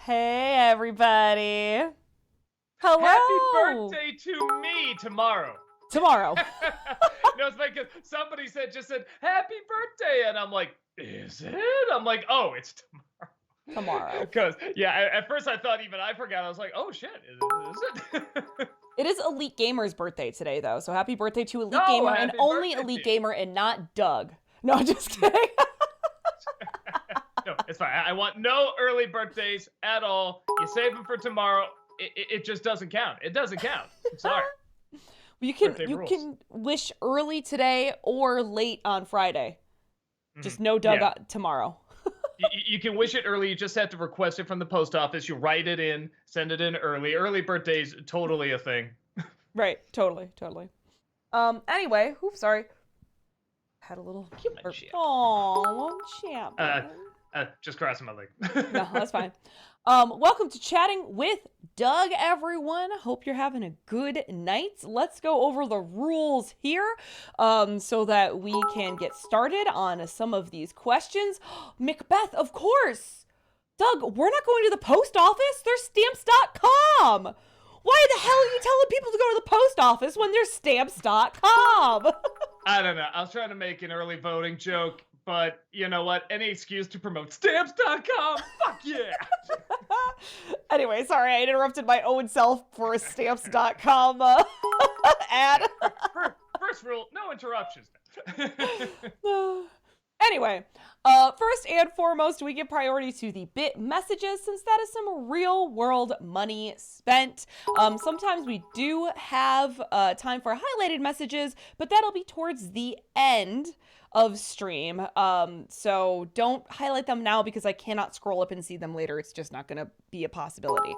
Hey, everybody. Happy Hello. birthday to me tomorrow. Tomorrow. No, it's like somebody just said happy birthday, and I'm like, is it? I'm like, oh, it's tomorrow. Tomorrow. Because at first I thought even I forgot. I was like, oh shit, is it? It is Elite Gamer's birthday today, though. So happy birthday to Elite Oh, Gamer and happy only birthday Elite to you. Gamer and not Doug. No, I'm just kidding. No, it's fine. I want no early birthdays at all. You save them for tomorrow. It just doesn't count. It doesn't count. I'm sorry. you Birthday you rules. can wish early today or late on Friday. Just no Doug Yeah. tomorrow. You can wish it early. You just have to request it from the post office. You write it in, send it in early. Early birthdays, totally a thing. Right. Totally. Anyway, oops, sorry. Had a little. Human shit. Oh, champ. Just crossing my leg. No, that's fine. Welcome to Chatting with Doug, everyone. Hope you're having a good night. Let's go over the rules here so that we can get started on some of these questions. Macbeth, of course. Doug, we're not going to the post office. There's stamps.com. Why the hell are you telling people to go to the post office when there's stamps.com? I don't know. I was trying to make an early voting joke, but you know what? Any excuse to promote stamps.com. Fuck yeah. Anyway, sorry, I interrupted my own self for a stamps.com ad. First rule, no interruptions. Anyway, first and foremost, we give priority to the bit messages since that is some real world money spent. Sometimes we do have time for highlighted messages, but that'll be towards the end of stream. So don't highlight them now because I cannot scroll up and see them later. It's just not going to be a possibility.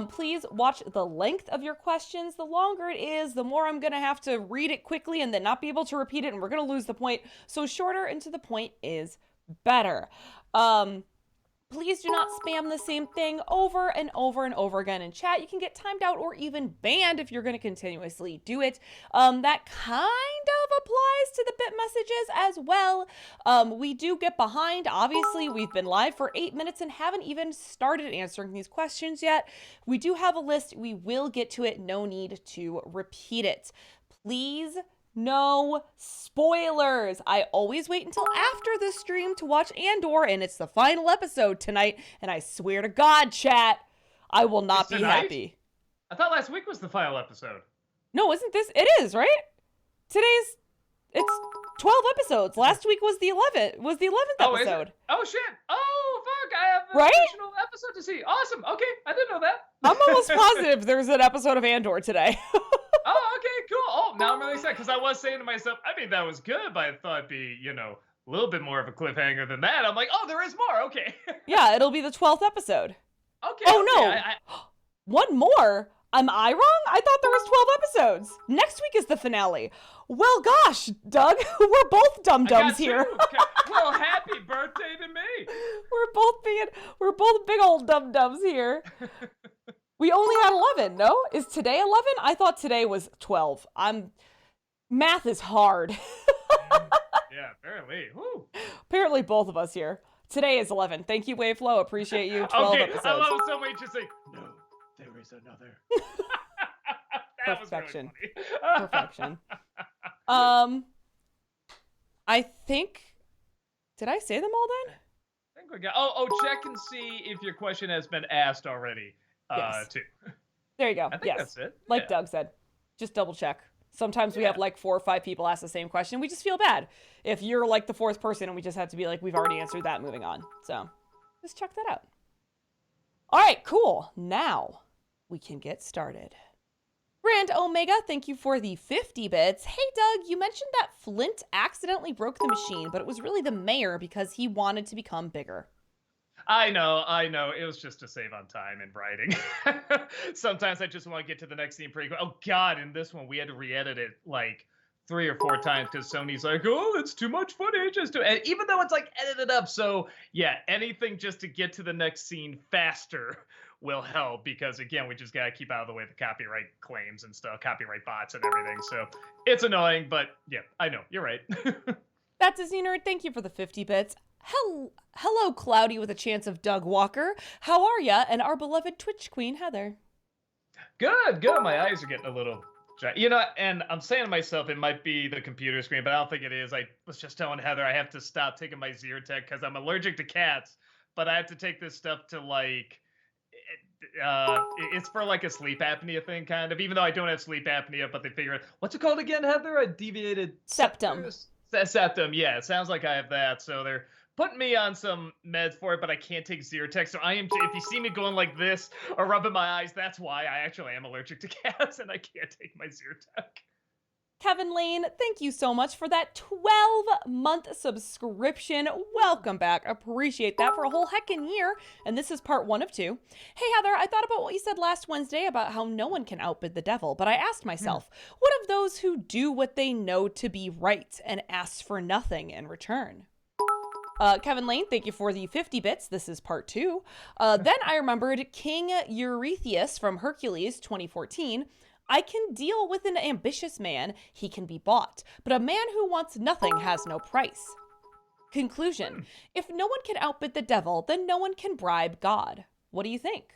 Please watch the length of your questions. The longer it is, the more I'm going to have to read it quickly and then not be able to repeat it, and we're going to lose the point. So shorter and to the point is better. Please do not spam the same thing over and over and over again in chat. You can get timed out or even banned if you're going to continuously do it. That kind of applies to the bit messages as well. We do get behind. Obviously, we've been live for 8 minutes and haven't even started answering these questions yet. We do have a list. We will get to it. No need to repeat it. Please, no spoilers. I always wait until after the stream to watch Andor, and it's the final episode tonight, and I swear to God, chat, I will not be happy. I thought last week was the final episode. No, isn't this? It is, right? It's 12 episodes. Last week was the 11th episode. Oh shit. Oh fuck, I have an Right? additional episode to see. Awesome. Okay, I didn't know that. I'm almost positive there's an episode of Andor today. Oh, okay, cool. Oh, now I'm really excited because I was saying to myself, I mean, that was good, but I thought it'd be, a little bit more of a cliffhanger than that. I'm like, oh, there is more. Okay. Yeah, it'll be the 12th episode. Okay. Oh, okay. no. One more? Am I wrong? I thought there was 12 episodes. Next week is the finale. Well, gosh, Doug, we're both dum-dums here. Okay. Well, happy birthday to me. We're both big old dum-dums here. We only had 11, no? Is today 11? I thought today was 12. Math is hard. Yeah, apparently. Woo. Apparently both of us here. Today is 11. Thank you, Waveflow. Appreciate you. 12 Okay, episodes. I love it so much. Just like, no, there is another. That Perfection. was really funny. Perfection. I think... Did I say them all then? I think we got. Oh, check and see if your question has been asked already. Yes. Too. There you go. I think Yes. that's it. Like Yeah. Doug said. Just double check. Sometimes we Yeah. have like 4 or 5 people ask the same question. We just feel bad if you're like the 4th person and we just have to be like, we've already answered that, moving on. So just check that out. All right, cool. Now we can get started. Grand Omega, thank you for the 50 bits. Hey, Doug, you mentioned that Flint accidentally broke the machine, but it was really the mayor because he wanted to become bigger. I know. It was just to save on time and writing. Sometimes I just want to get to the next scene pretty quick. Oh, God, in this one, we had to re-edit it like 3 or 4 times because Sony's like, oh, it's too much footage. And even though it's like edited up. So, yeah, anything just to get to the next scene faster will help because, again, we just got to keep out of the way the copyright claims and stuff, copyright bots and everything. So it's annoying, but yeah, I know. You're right. That Disney Nerd, thank you for the 50 bits. Hello, Cloudy with a chance of Doug Walker. How are ya? And our beloved Twitch queen, Heather. Good, good. My eyes are getting a little you know, and I'm saying to myself, it might be the computer screen, but I don't think it is. I was just telling Heather I have to stop taking my Zyrtec because I'm allergic to cats, but I have to take this stuff to like, it's for like a sleep apnea thing, kind of. Even though I don't have sleep apnea, but they figure out what's it called again, Heather? A deviated Septum. Septum. Yeah, it sounds like I have that. So they're putting me on some meds for it, but I can't take Zyrtec. So I am. If you see me going like this or rubbing my eyes, that's why I actually am allergic to cats and I can't take my Zyrtec. Kevin Lane, thank you so much for that 12-month subscription. Welcome back. Appreciate that for a whole heckin' year. And this is part 1 of 2. Hey, Heather, I thought about what you said last Wednesday about how no one can outbid the devil, but I asked myself, what of those who do what they know to be right and ask for nothing in return? Kevin Lane, thank you for the 50 bits. This is part 2. Then I remembered King Eurystheus from Hercules 2014. I can deal with an ambitious man, he can be bought, but a man who wants nothing has no price. Conclusion, if no one can outbid the devil, then no one can bribe God. What do you think?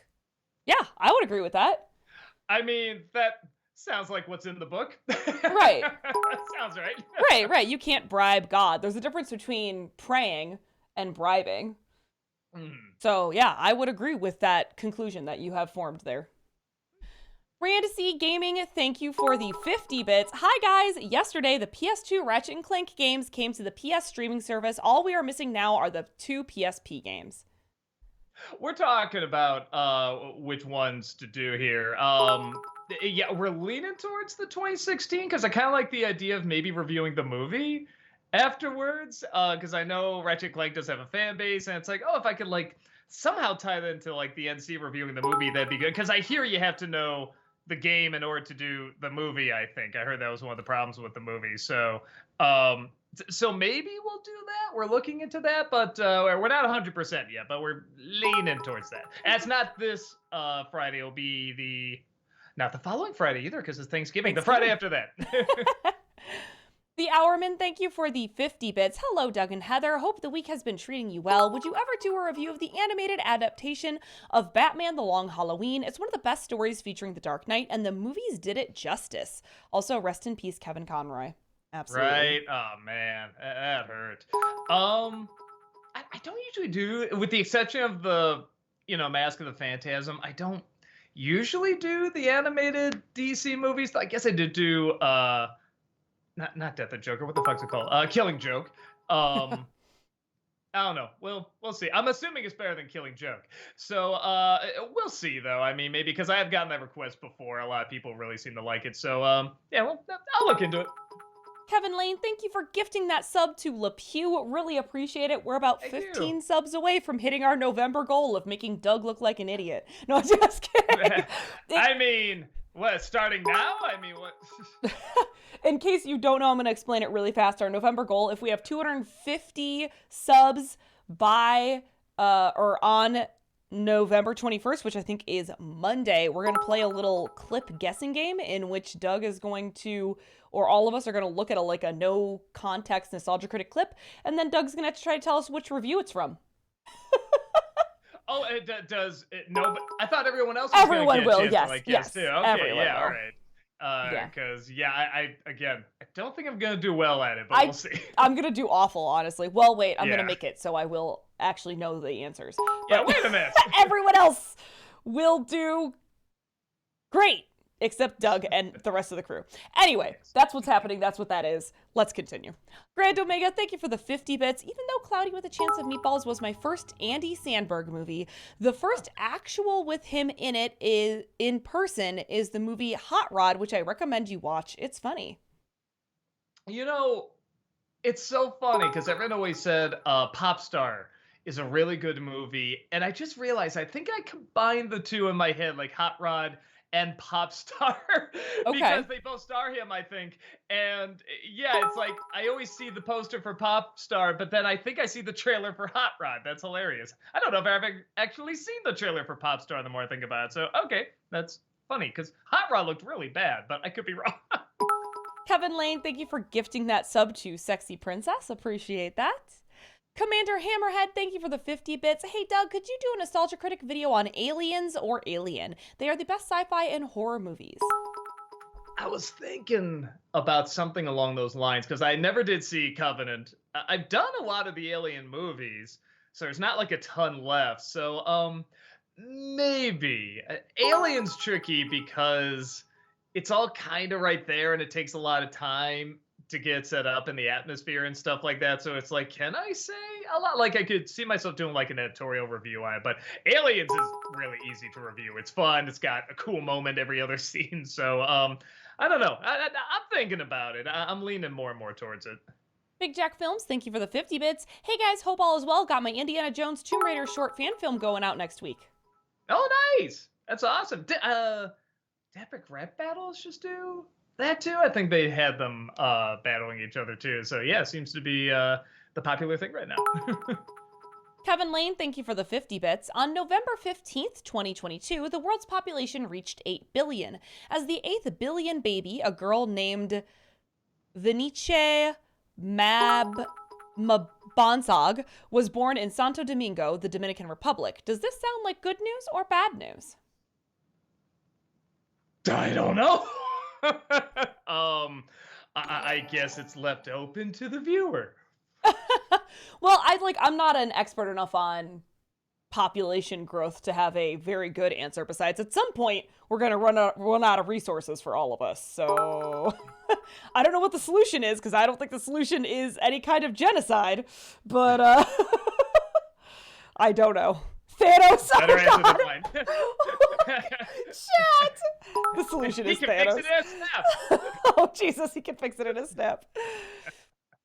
Yeah, I would agree with that. I mean, that sounds like what's in the book. Right. Sounds right. Right. You can't bribe God. There's a difference between praying and bribing. So yeah, I would agree with that conclusion that you have formed there. Randacy Gaming, thank you for the 50 bits. Hi guys, yesterday the PS2 Ratchet & Clank games came to the PS streaming service. All we are missing now are the 2 PSP games. We're talking about which ones to do here. Yeah, we're leaning towards the 2016 because I kind of like the idea of maybe reviewing the movie afterwards. Because I know Ratchet & Clank does have a fan base, and it's like, oh, if I could like somehow tie that into like the NC reviewing the movie, that'd be good. Because I hear you have to know the game in order to do the movie. I think I heard that was one of the problems with the movie. So maybe we'll do that. We're looking into that, but we're not 100% yet, but we're leaning towards that. And it's not this Friday. It'll be not the following Friday either, because it's Thanksgiving. The Friday after that. The Hourman, thank you for the 50 bits. Hello, Doug and Heather. Hope the week has been treating you well. Would you ever do a review of the animated adaptation of Batman The Long Halloween? It's one of the best stories featuring the Dark Knight, and the movies did it justice. Also, rest in peace, Kevin Conroy. Absolutely. Right? Oh, man. That hurt. I don't usually do, with the exception of the, Mask of the Phantasm, I don't usually do the animated DC movies. I guess I did do, not Death of Joker. What the fuck's it called? Killing Joke. I don't know. We'll see. I'm assuming it's better than Killing Joke. So we'll see, though. I mean, maybe because I have gotten that request before. A lot of people really seem to like it. So yeah, well, I'll look into it. Kevin Lane, thank you for gifting that sub to LePew. Really appreciate it. We're about 15 subs away from hitting our November goal of making Doug look like an idiot. No, I'm just kidding. I mean, what, starting now? I mean, what? In case you don't know, I'm going to explain it really fast. Our November goal, if we have 250 subs by or on November 21st, which I think is Monday, we're going to play a little clip guessing game in which Doug is going to, or all of us are going to look at a no context Nostalgia Critic clip, and then Doug's going to have to try to tell us which review it's from. Oh, it does. No, but I thought everyone else was going to get a chance to like guess too. Okay, everyone yeah, will. all right. Because I don't think I'm gonna do well at it, but we'll see. I'm gonna do awful, honestly. Well, wait, I'm gonna make it so I will actually know the answers. Yeah, wait a minute. Everyone else will do great, except Doug and the rest of the crew. Anyway, that's what's happening. That's what that is. Let's continue. Grand Omega, thank you for the 50 bits. Even though Cloudy with a Chance of Meatballs was my first Andy Samberg movie, the first actual with him in it is in person is the movie Hot Rod, which I recommend you watch. It's funny. It's so funny because everyone always said Pop Star is a really good movie, and I just realized I think I combined the two in my head, like Hot Rod and Pop Star, because they both star him, I think. And yeah, it's like I always see the poster for Pop Star, but then I think I see the trailer for Hot Rod. That's hilarious. I don't know if I've actually seen the trailer for Pop Star the more I think about it. So, okay, that's funny because Hot Rod looked really bad, but I could be wrong. Kevin Lane, thank you for gifting that sub to Sexy Princess. Appreciate that. Commander Hammerhead, thank you for the 50 bits. Hey, Doug, could you do a Nostalgia Critic video on Aliens or Alien? They are the best sci-fi and horror movies. I was thinking about something along those lines because I never did see Covenant. I've done a lot of the Alien movies, so there's not like a ton left. So, maybe. Alien's tricky because it's all kind of right there and it takes a lot of time to get set up in the atmosphere and stuff like that. So it's like, can I say a lot? Like I could see myself doing like an editorial review on it, but Aliens is really easy to review. It's fun. It's got a cool moment every other scene. So I don't know. I'm thinking about it. I'm leaning more and more towards it. Big Jack Films, thank you for the 50 bits. Hey guys, hope all is well. Got my Indiana Jones Tomb Raider short fan film going out next week. Oh, nice. That's awesome. Did Epic Rap Battles just do that too? I think they had them battling each other too. So yeah, seems to be the popular thing right now. Kevin Lane, thank you for the 50 bits. On November 15th, 2022, the world's population reached 8 billion. As the 8th billion baby, a girl named Vinice Mabonsag was born in Santo Domingo, the Dominican Republic. Does this sound like good news or bad news? I don't know. I guess it's left open to the viewer. Well, I'm not an expert enough on population growth to have a very good answer. Besides, at some point, we're going to run out of resources for all of us. So I don't know what the solution is, because I don't think the solution is any kind of genocide. But I don't know. Thanos. Better answer than mine. Chat. The solution is Thanos. He can fix it in a snap. Oh, Jesus, he can fix it in a snap.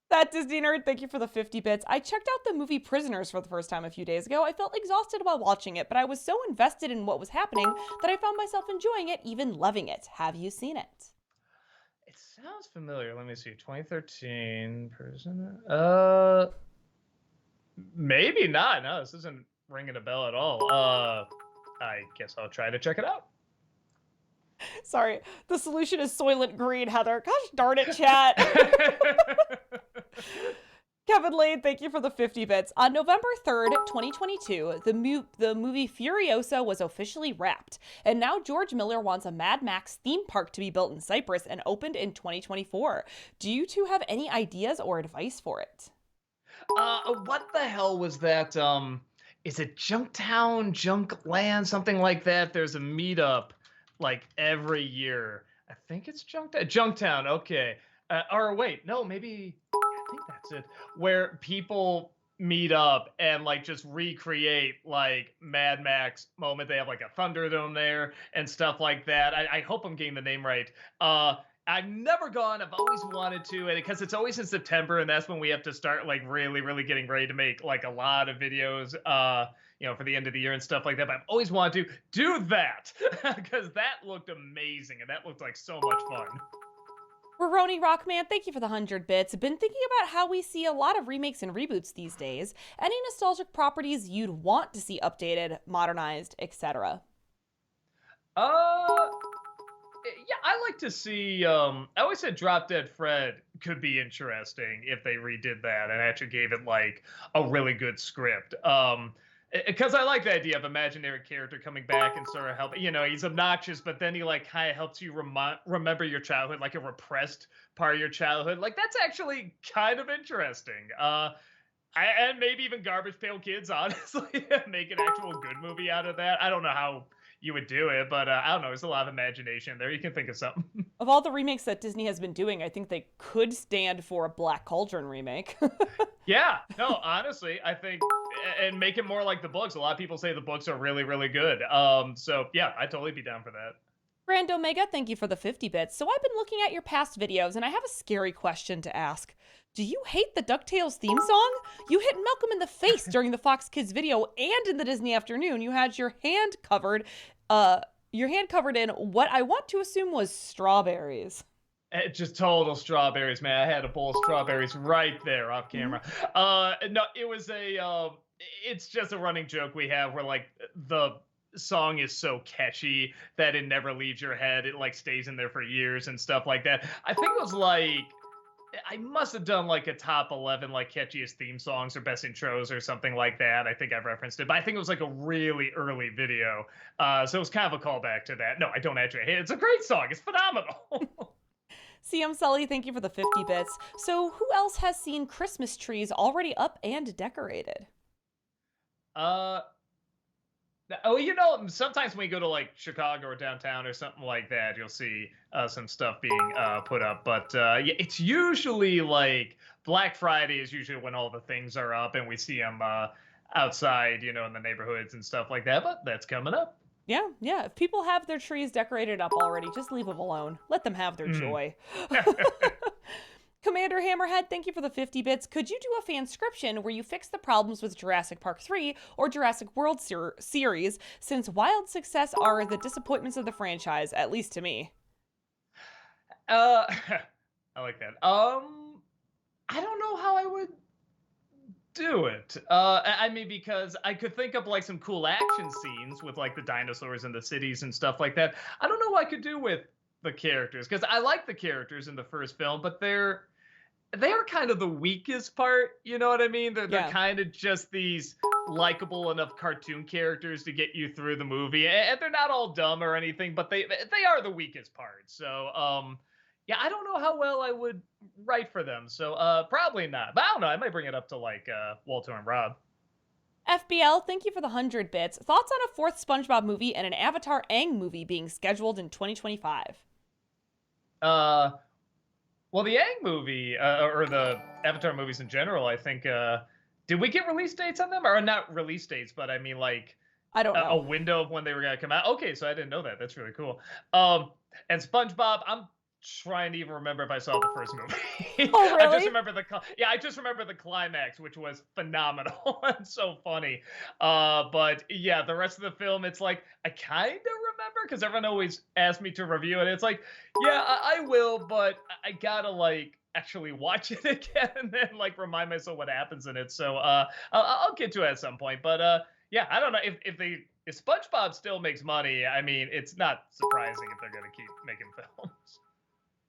That Disney nerd, thank you for the 50 bits. I checked out the movie Prisoners for the first time a few days ago. I felt exhausted while watching it, but I was so invested in what was happening that I found myself enjoying it, even loving it. Have you seen it? It sounds familiar. Let me see. 2013 Prisoner. Maybe not. No, this isn't ringing a bell at all. I guess I'll try to check it out. Sorry, the solution is Soylent Green, Heather. Gosh darn it, chat. Kevin Lane, thank you for the 50 bits. On November 3rd, 2022, the movie Furiosa was officially wrapped. And now George Miller wants a Mad Max theme park to be built in Cyprus and opened in 2024. Do you two have any ideas or advice for it? What the hell was that? Is it Junktown, Junkland, something like that? There's a meetup like every year. I think it's Junktown. Okay. Or wait, no, maybe I think that's it. Where people meet up and like just recreate like Mad Max moment. They have like a Thunderdome there and stuff like that. I hope I'm getting the name right. I've never gone. I've always wanted to, and because it's always in September, and that's when we have to start like really, really getting ready to make like a lot of videos, for the end of the year and stuff like that. But I've always wanted to do that because that looked amazing, and that looked like so much fun. Roroni Rockman, thank you for the 100 bits. Been thinking about how we see a lot of remakes and reboots these days. Any nostalgic properties you'd want to see updated, modernized, etc.? Yeah, I like to see. I always said Drop Dead Fred could be interesting if they redid that and actually gave it like a really good script. Because I like the idea of imaginary character coming back and sort of help. He's obnoxious, but then he like kind of helps you remember your childhood, like a repressed part of your childhood. Like that's actually kind of interesting. And maybe even Garbage Pail Kids, honestly, make an actual good movie out of that. I don't know how you would do it, but I don't know. There's a lot of imagination there. You can think of something. Of all the remakes that Disney has been doing, I think they could stand for a Black Cauldron remake. Yeah, no, honestly, I think, and make it more like the books. A lot of people say the books are really, really good. So yeah, I'd totally be down for that. Grand Omega, thank you for the 50 bits. So I've been looking at your past videos, and I have a scary question to ask. Do you hate the DuckTales theme song? You hit Malcolm in the face during the Fox Kids video, and in the Disney Afternoon, you had your hand covered in what I want to assume was strawberries. Just total strawberries, man. I had a bowl of strawberries right there off camera. No, it was it's just a running joke we have where like the song is so catchy that it never leaves your head. It like stays in there for years and stuff like that. I think it was like I must have done like a top 11 like catchiest theme songs or best intros or something like that. I think I've referenced it, but I think it was like a really early video. So it was kind of a callback to that. No, I don't actually hate it. It's a great song. It's phenomenal. CM Sully, thank you for the 50 bits. So who else has seen Christmas trees already up and decorated? uh, sometimes when you go to like Chicago or downtown or something like that, you'll see some stuff being put up. But yeah, it's usually like Black Friday is usually when all the things are up and we see them outside, in the neighborhoods and stuff like that. But that's coming up. Yeah, yeah. If people have their trees decorated up already, just leave them alone. Let them have their joy. Commander Hammerhead, thank you for the 50 bits. Could you do a fanscription where you fix the problems with Jurassic Park 3 or Jurassic World series, since wild success are the disappointments of the franchise, at least to me? I like that. I don't know how I would do it. I mean, because I could think of like some cool action scenes with like the dinosaurs and the cities and stuff like that. I don't know what I could do with the characters, because I like the characters in the first film, but they're kind of the weakest part. You know what I mean? They're kind of just these likable enough cartoon characters to get you through the movie, and they're not all dumb or anything, but they are the weakest part. So yeah, I don't know how well I would write for them. So probably not. But I don't know. I might bring it up to like Walter and Rob. FBL, thank you for the 100 bits. Thoughts on a fourth SpongeBob movie and an Avatar Aang movie being scheduled in 2025? Well, the Aang movie, or the Avatar movies in general, I think, did we get release dates on them? Or not release dates, but I mean, like, I don't know. A window of when they were going to come out. Okay, so I didn't know that. That's really cool. And SpongeBob, I'm trying to even remember if I saw the first movie. Oh, really? I just remember the climax, which was phenomenal and so funny. But yeah, the rest of the film, it's like I kind of remember because everyone always asked me to review it. It's like, yeah, I will, but I gotta like actually watch it again and then like remind myself what happens in it. So I'll get to it at some point. But yeah, I don't know if SpongeBob still makes money. I mean, it's not surprising if they're gonna keep making films.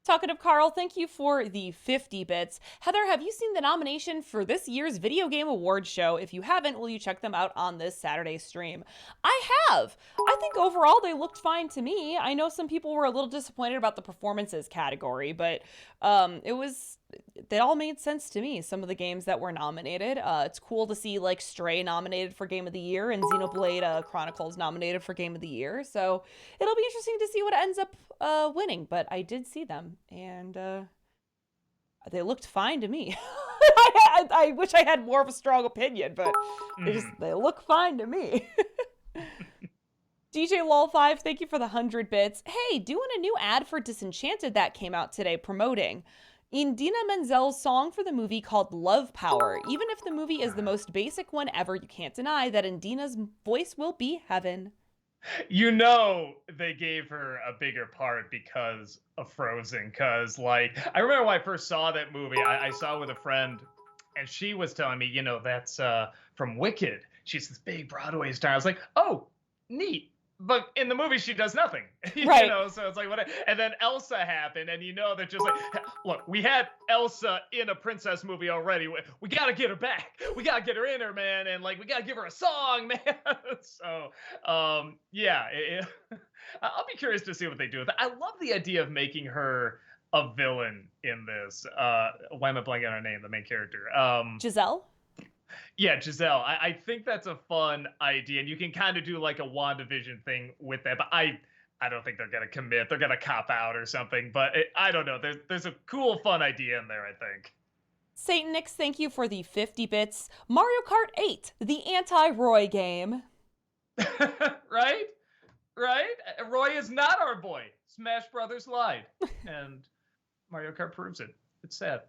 Talkative Carl, thank you for the 50 bits. Heather, have you seen the nomination for this year's Video Game Awards show? If you haven't, will you check them out on this Saturday stream? I have. I think overall they looked fine to me. I know some people were a little disappointed about the performances category, but they all made sense to me, some of the games that were nominated. It's cool to see like Stray nominated for Game of the Year and Xenoblade Chronicles nominated for Game of the Year. So it'll be interesting to see what ends up winning, but I did see them and they looked fine to me. I wish I had more of a strong opinion, but they look fine to me. DJ Lol5, thank you for the 100 bits. Hey, doing a new ad for Disenchanted that came out today promoting Idina Menzel's song for the movie called Love Power. Even if the movie is the most basic one ever, you can't deny that Idina's voice will be heaven. You know they gave her a bigger part because of Frozen. Because, like, I remember when I first saw that movie, I saw it with a friend, and she was telling me, that's from Wicked. She's this big Broadway star. I was like, oh, neat. But in the movie, she does nothing, right. So it's like, what? And then Elsa happened, and they're just like, look, we had Elsa in a princess movie already. We got to get her back. We got to get her in her, man. And like, we got to give her a song, man. So, yeah, I'll be curious to see what they do with it. I love the idea of making her a villain in this. Why am I blanking on her name? The main character. Giselle? Yeah, Giselle. I think that's a fun idea, and you can kind of do like a WandaVision thing with that. But I don't think they're gonna commit. They're gonna cop out or something. But I don't know. There's a cool, fun idea in there, I think. Satanix, thank you for the 50 bits. Mario Kart 8, the anti-Roy game. Right? Roy is not our boy. Smash Brothers lied, and Mario Kart proves it. It's sad.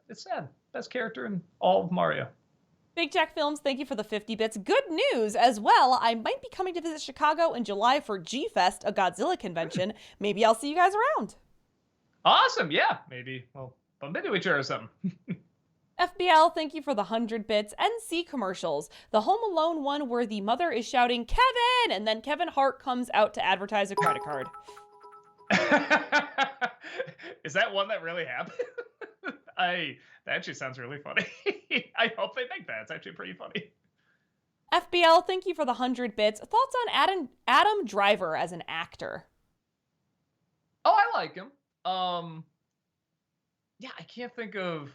Best character in all of Mario. Big Jack Films, thank you for the 50 bits. Good news as well. I might be coming to visit Chicago in July for G-Fest, a Godzilla convention. Maybe I'll see you guys around. Awesome. Yeah, maybe. Well, bump into each other or something. FBL, thank you for the 100 bits. NC commercials. The Home Alone one where the mother is shouting, Kevin! And then Kevin Hart comes out to advertise a credit card. Is that one that really happened? That actually sounds really funny. I hope they make that. It's actually pretty funny. FBL, thank you for the 100 bits. Thoughts on Adam Driver as an actor? Oh, I like him. Yeah, I can't think of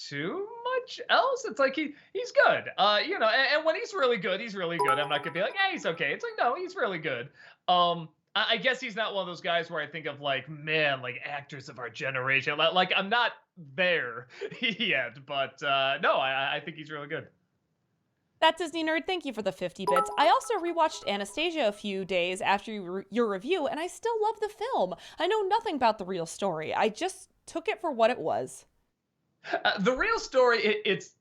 too much else. It's like he's good. And when he's really good, he's really good. I'm not gonna be like, yeah, he's okay. It's like, no, he's really good. I guess he's not one of those guys where I think of like, man, like actors of our generation. Like I'm not there yet, but no, I think he's really good. That Disney Nerd, thank you for the 50 bits. I also rewatched Anastasia a few days after your review, and I still love the film. I know nothing about the real story. I just took it for what it was. The real story, it's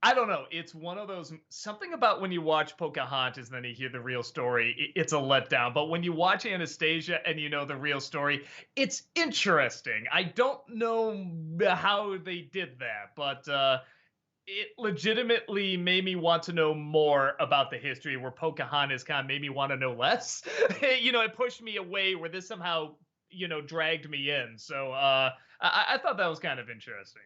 I don't know. It's one of those something about when you watch Pocahontas and then you hear the real story, it's a letdown. But when you watch Anastasia and you know the real story, it's interesting. I don't know how they did that, but it legitimately made me want to know more about the history where Pocahontas kind of made me want to know less. It pushed me away where this somehow, dragged me in. So I thought that was kind of interesting.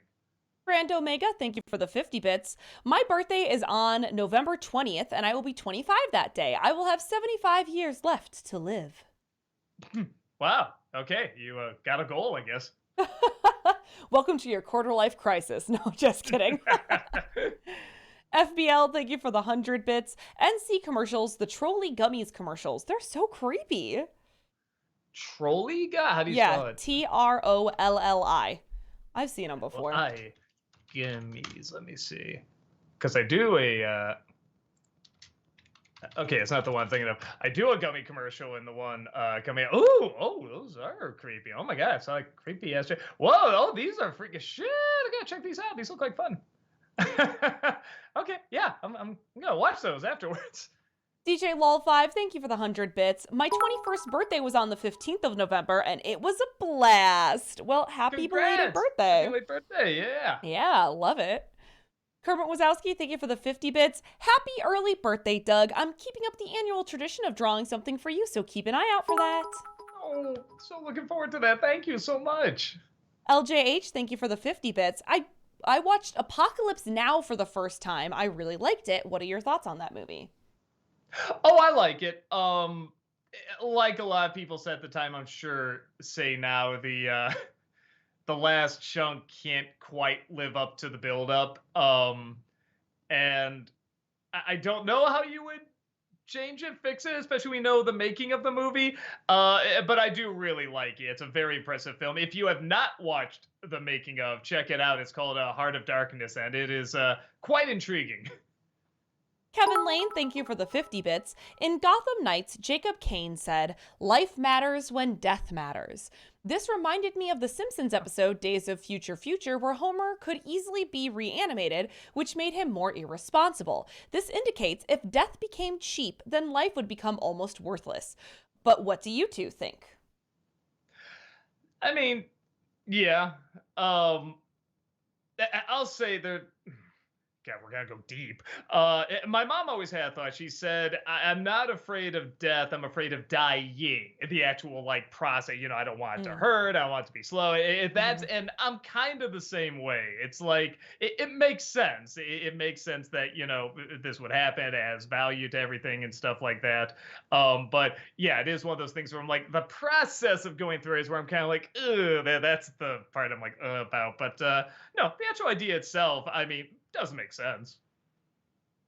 Grand Omega, thank you for the 50 bits. My birthday is on November 20th, and I will be 25 that day. I will have 75 years left to live. Wow. Okay. You got a goal, I guess. Welcome to your quarter life crisis. No, just kidding. FBL, thank you for the 100 bits. NC commercials, the Trolley Gummies commercials. They're so creepy. Trolley guy? How do you spell it? Trolli. I've seen them before. Gummies. Let me see. Because I do a. Okay, it's not the one I'm thinking of. I do a gummy commercial in the one coming. Oh, those are creepy. Oh my god, it's like creepy ass. Whoa, oh, these are freaking shit. I gotta check these out. These look like fun. Okay, yeah, I'm gonna watch those afterwards. DJ Lol5, thank you for the 100 bits. My 21st birthday was on the 15th of November, and it was a blast. Well, happy belated birthday. Happy belated birthday, yeah. Yeah, love it. Kermit Wazowski, thank you for the 50 bits. Happy early birthday, Doug. I'm keeping up the annual tradition of drawing something for you, so keep an eye out for that. Oh, so looking forward to that. Thank you so much. LJH, thank you for the 50 bits. I watched Apocalypse Now for the first time. I really liked it. What are your thoughts on that movie? Oh, I like it. Like a lot of people said at the time, I'm sure say now the last chunk can't quite live up to the build-up. And I don't know how you would change it, fix it, especially we know the making of the movie. But I do really like it. It's a very impressive film. If you have not watched the making of, check it out. It's called Heart of Darkness, and it is quite intriguing. Kevin Lane, thank you for the 50 bits. In Gotham Knights, Jacob Kane said, "Life matters when death matters." This reminded me of the Simpsons episode Days of Future Future, where Homer could easily be reanimated, which made him more irresponsible. This indicates if death became cheap, then life would become almost worthless. But what do you two think? I mean, yeah. I'll say that. God, we're gonna go deep. My mom always had a thought. She said, "I'm not afraid of death. I'm afraid of dying." The actual like process. I don't want it to hurt. I don't want it to be slow. And I'm kind of the same way. It's like it makes sense. It makes sense that this would happen. It has value to everything and stuff like that. But yeah, it is one of those things where I'm like the process of going through is where I'm kind of like, ugh. That's the part I'm like about. But no, the actual idea itself. I mean. Doesn't make sense.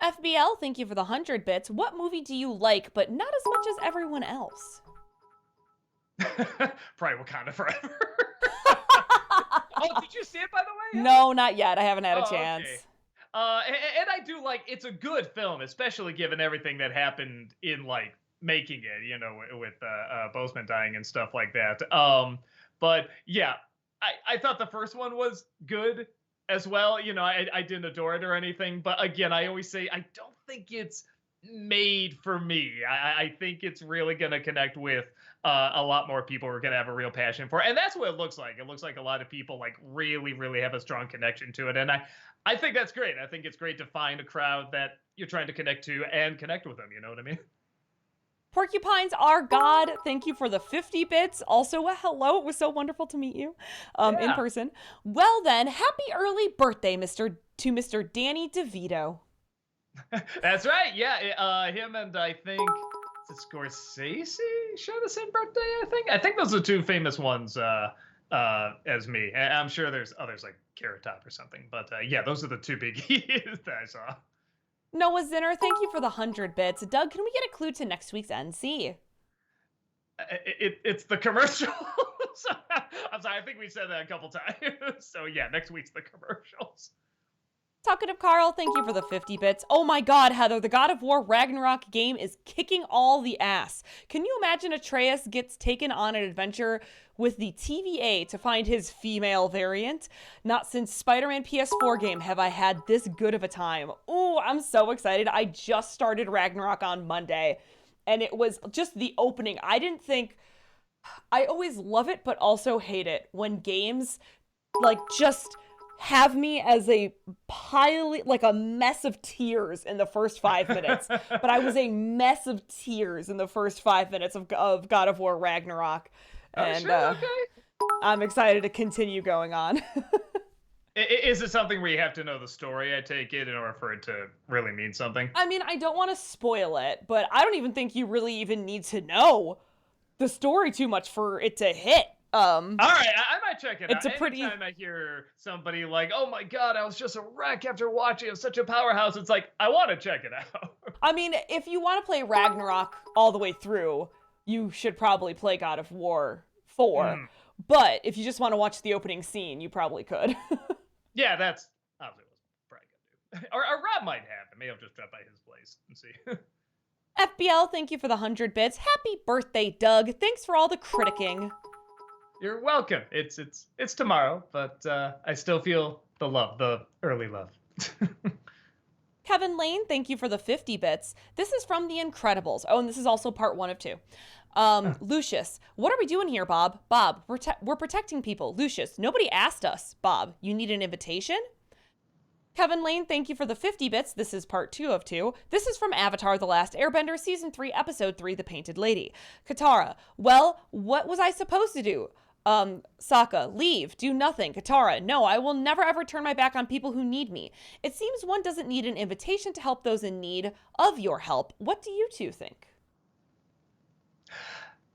FBL, thank you for the 100 bits. What movie do you like, but not as much as everyone else? Probably Wakanda Forever. Oh, did you see it, by the way? No, not yet. I haven't had a chance. Okay. And I do like, it's a good film, especially given everything that happened in, like, making it, with Boseman dying and stuff like that. But, yeah, I thought the first one was good as well. I didn't adore it or anything, but again, I always say I don't think it's made for me. I think it's really going to connect with a lot more people who are going to have a real passion for it. And that's what it looks like. It looks like a lot of people like really, really have a strong connection to it. And I think that's great. I think it's great to find a crowd that you're trying to connect to and connect with them. You know what I mean? Porcupines are God. Thank you for the 50 bits. Also, hello. It was so wonderful to meet you in Yeah. person. Well, then, happy early birthday, Mr. Danny DeVito. That's right. Yeah, him and I think is it Scorsese share the same birthday. I think those are two famous ones. As me, I'm sure there's others like Carrot Top or something, but yeah, those are the two biggies that I saw. Noah Zinner, thank you for the 100 bits. Doug, can we get a clue to next week's NC? It's the commercials. I'm sorry, I think we said that a couple times. So yeah, next week's the commercials. Talkative Carl, thank you for the 50 bits. Oh my god, Heather, the God of War Ragnarok game is kicking all the ass. Can you imagine Atreus gets taken on an adventure with the TVA to find his female variant? Not since Spider-Man PS4 game have I had this good of a time. Ooh, I'm so excited. I just started Ragnarok on Monday, and it was just the opening. I always love it, but also hate it when games like just have me as a like a mess of tears in the first 5 minutes. But I was a mess of tears in the first 5 minutes of God of War Ragnarok. And sure, okay. I'm excited to continue going on. Is it something where you have to know the story, I take it, in order for it to really mean something? I mean, I don't want to spoil it, but I don't even think you really even need to know the story too much for it to hit. All right, I might check it it's out. a pretty. Anytime I hear somebody like, "Oh my god, I was just a wreck after watching. It was such a powerhouse," it's like I want to check it out. I mean, if you want to play Ragnarok all the way through, you should probably play God of War 4. But if you just want to watch the opening scene, you probably could. Yeah, that's obviously what I'm probably gonna do. Or Rob might have it. Maybe I'll just drop by his place and see. FBL, thank you for the 100 bits. Happy birthday, Doug. Thanks for all the criticking. You're welcome. It's tomorrow, but I still feel the love, the early love. Kevin Lane, thank you for the 50 bits. This is from The Incredibles. Oh, and this is also part 1 of 2. Lucius, what are we doing here, Bob? Bob, we're protecting people. Lucius, nobody asked us. Bob, you need an invitation? Kevin Lane, thank you for the 50 bits. This is part 2 of 2. This is from Avatar: The Last Airbender, Season 3, Episode 3, The Painted Lady. Katara, well, what was I supposed to do? Sokka, leave, do nothing. Katara, no, I will never ever turn my back on people who need me. It seems one doesn't need an invitation to help those in need of your help. What do you two think?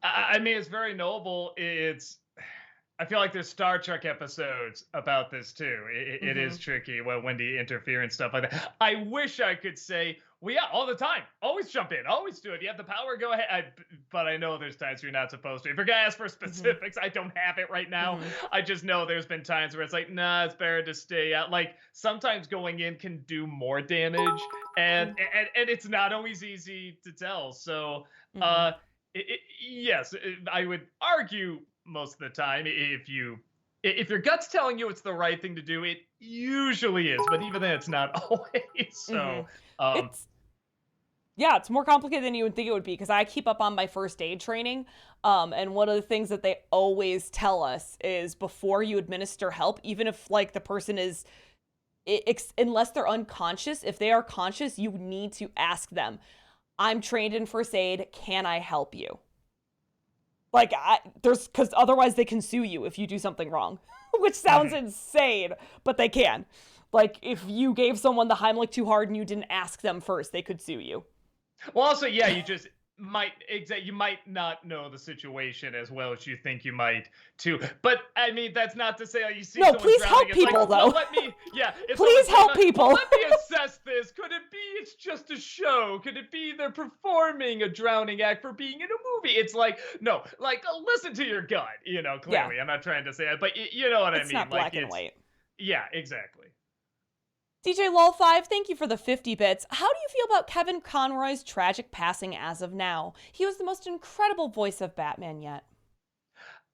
I mean, it's very noble. I feel like there's Star Trek episodes about this too. It is tricky when the interfere and stuff like that. I wish I could say, well, yeah, all the time, always jump in, always do it. You have the power, go ahead. But I know there's times you're not supposed to. If you're gonna ask for specifics, I don't have it right now. I just know there's been times where it's like, nah, it's better to stay out. Like sometimes going in can do more damage, and it's not always easy to tell. So, yes, I would argue most of the time if your gut's telling you it's the right thing to do, it usually is, but even then it's not always. So it's more complicated than you would think it would be, because I keep up on my first aid training, and one of the things that they always tell us is before you administer help, even if like the person is unless they're unconscious, if they are conscious, you need to ask them, I'm trained in first aid, can I help you? Like, because otherwise they can sue you if you do something wrong, which sounds insane, but they can. Like, if you gave someone the Heimlich too hard and you didn't ask them first, they could sue you. Well, also, yeah, you might not know the situation as well as you think you might too. But I mean, that's not to say you see no, someone please help drowning, people, like, though. well, please help people. Well, let me assess this. Could it be it's just a show? Could it be they're performing a drowning act for being in a movie? It's like, no, like listen to your gut. Clearly, I'm not trying to say that, but you know what I mean. It's not black and white. Yeah, exactly. DJ Lol5, thank you for the 50 bits. How do you feel about Kevin Conroy's tragic passing as of now? He was the most incredible voice of Batman yet.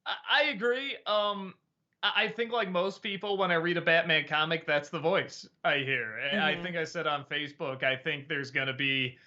I agree. I think like most people, when I read a Batman comic, that's the voice I hear. I think I said on Facebook, I think there's going to be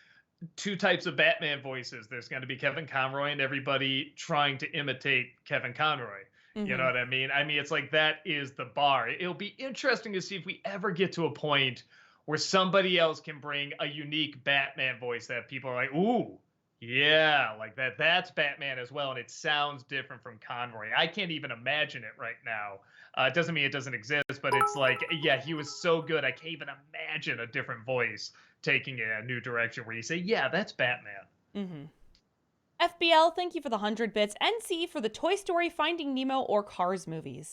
two types of Batman voices. There's going to be Kevin Conroy and everybody trying to imitate Kevin Conroy. You know what I mean? I mean, it's like that is the bar. It'll be interesting to see if we ever get to a point where somebody else can bring a unique Batman voice that people are like, ooh, Yeah, like that's Batman as well, and it sounds different from Conroy. I can't even imagine it right now. It doesn't mean it doesn't exist, but it's like, yeah, he was so good. I can't even imagine a different voice taking it a new direction where you say, yeah, that's Batman. Mm-hmm. FBL, thank you for the 100 bits. NC for the Toy Story, Finding Nemo, or Cars movies.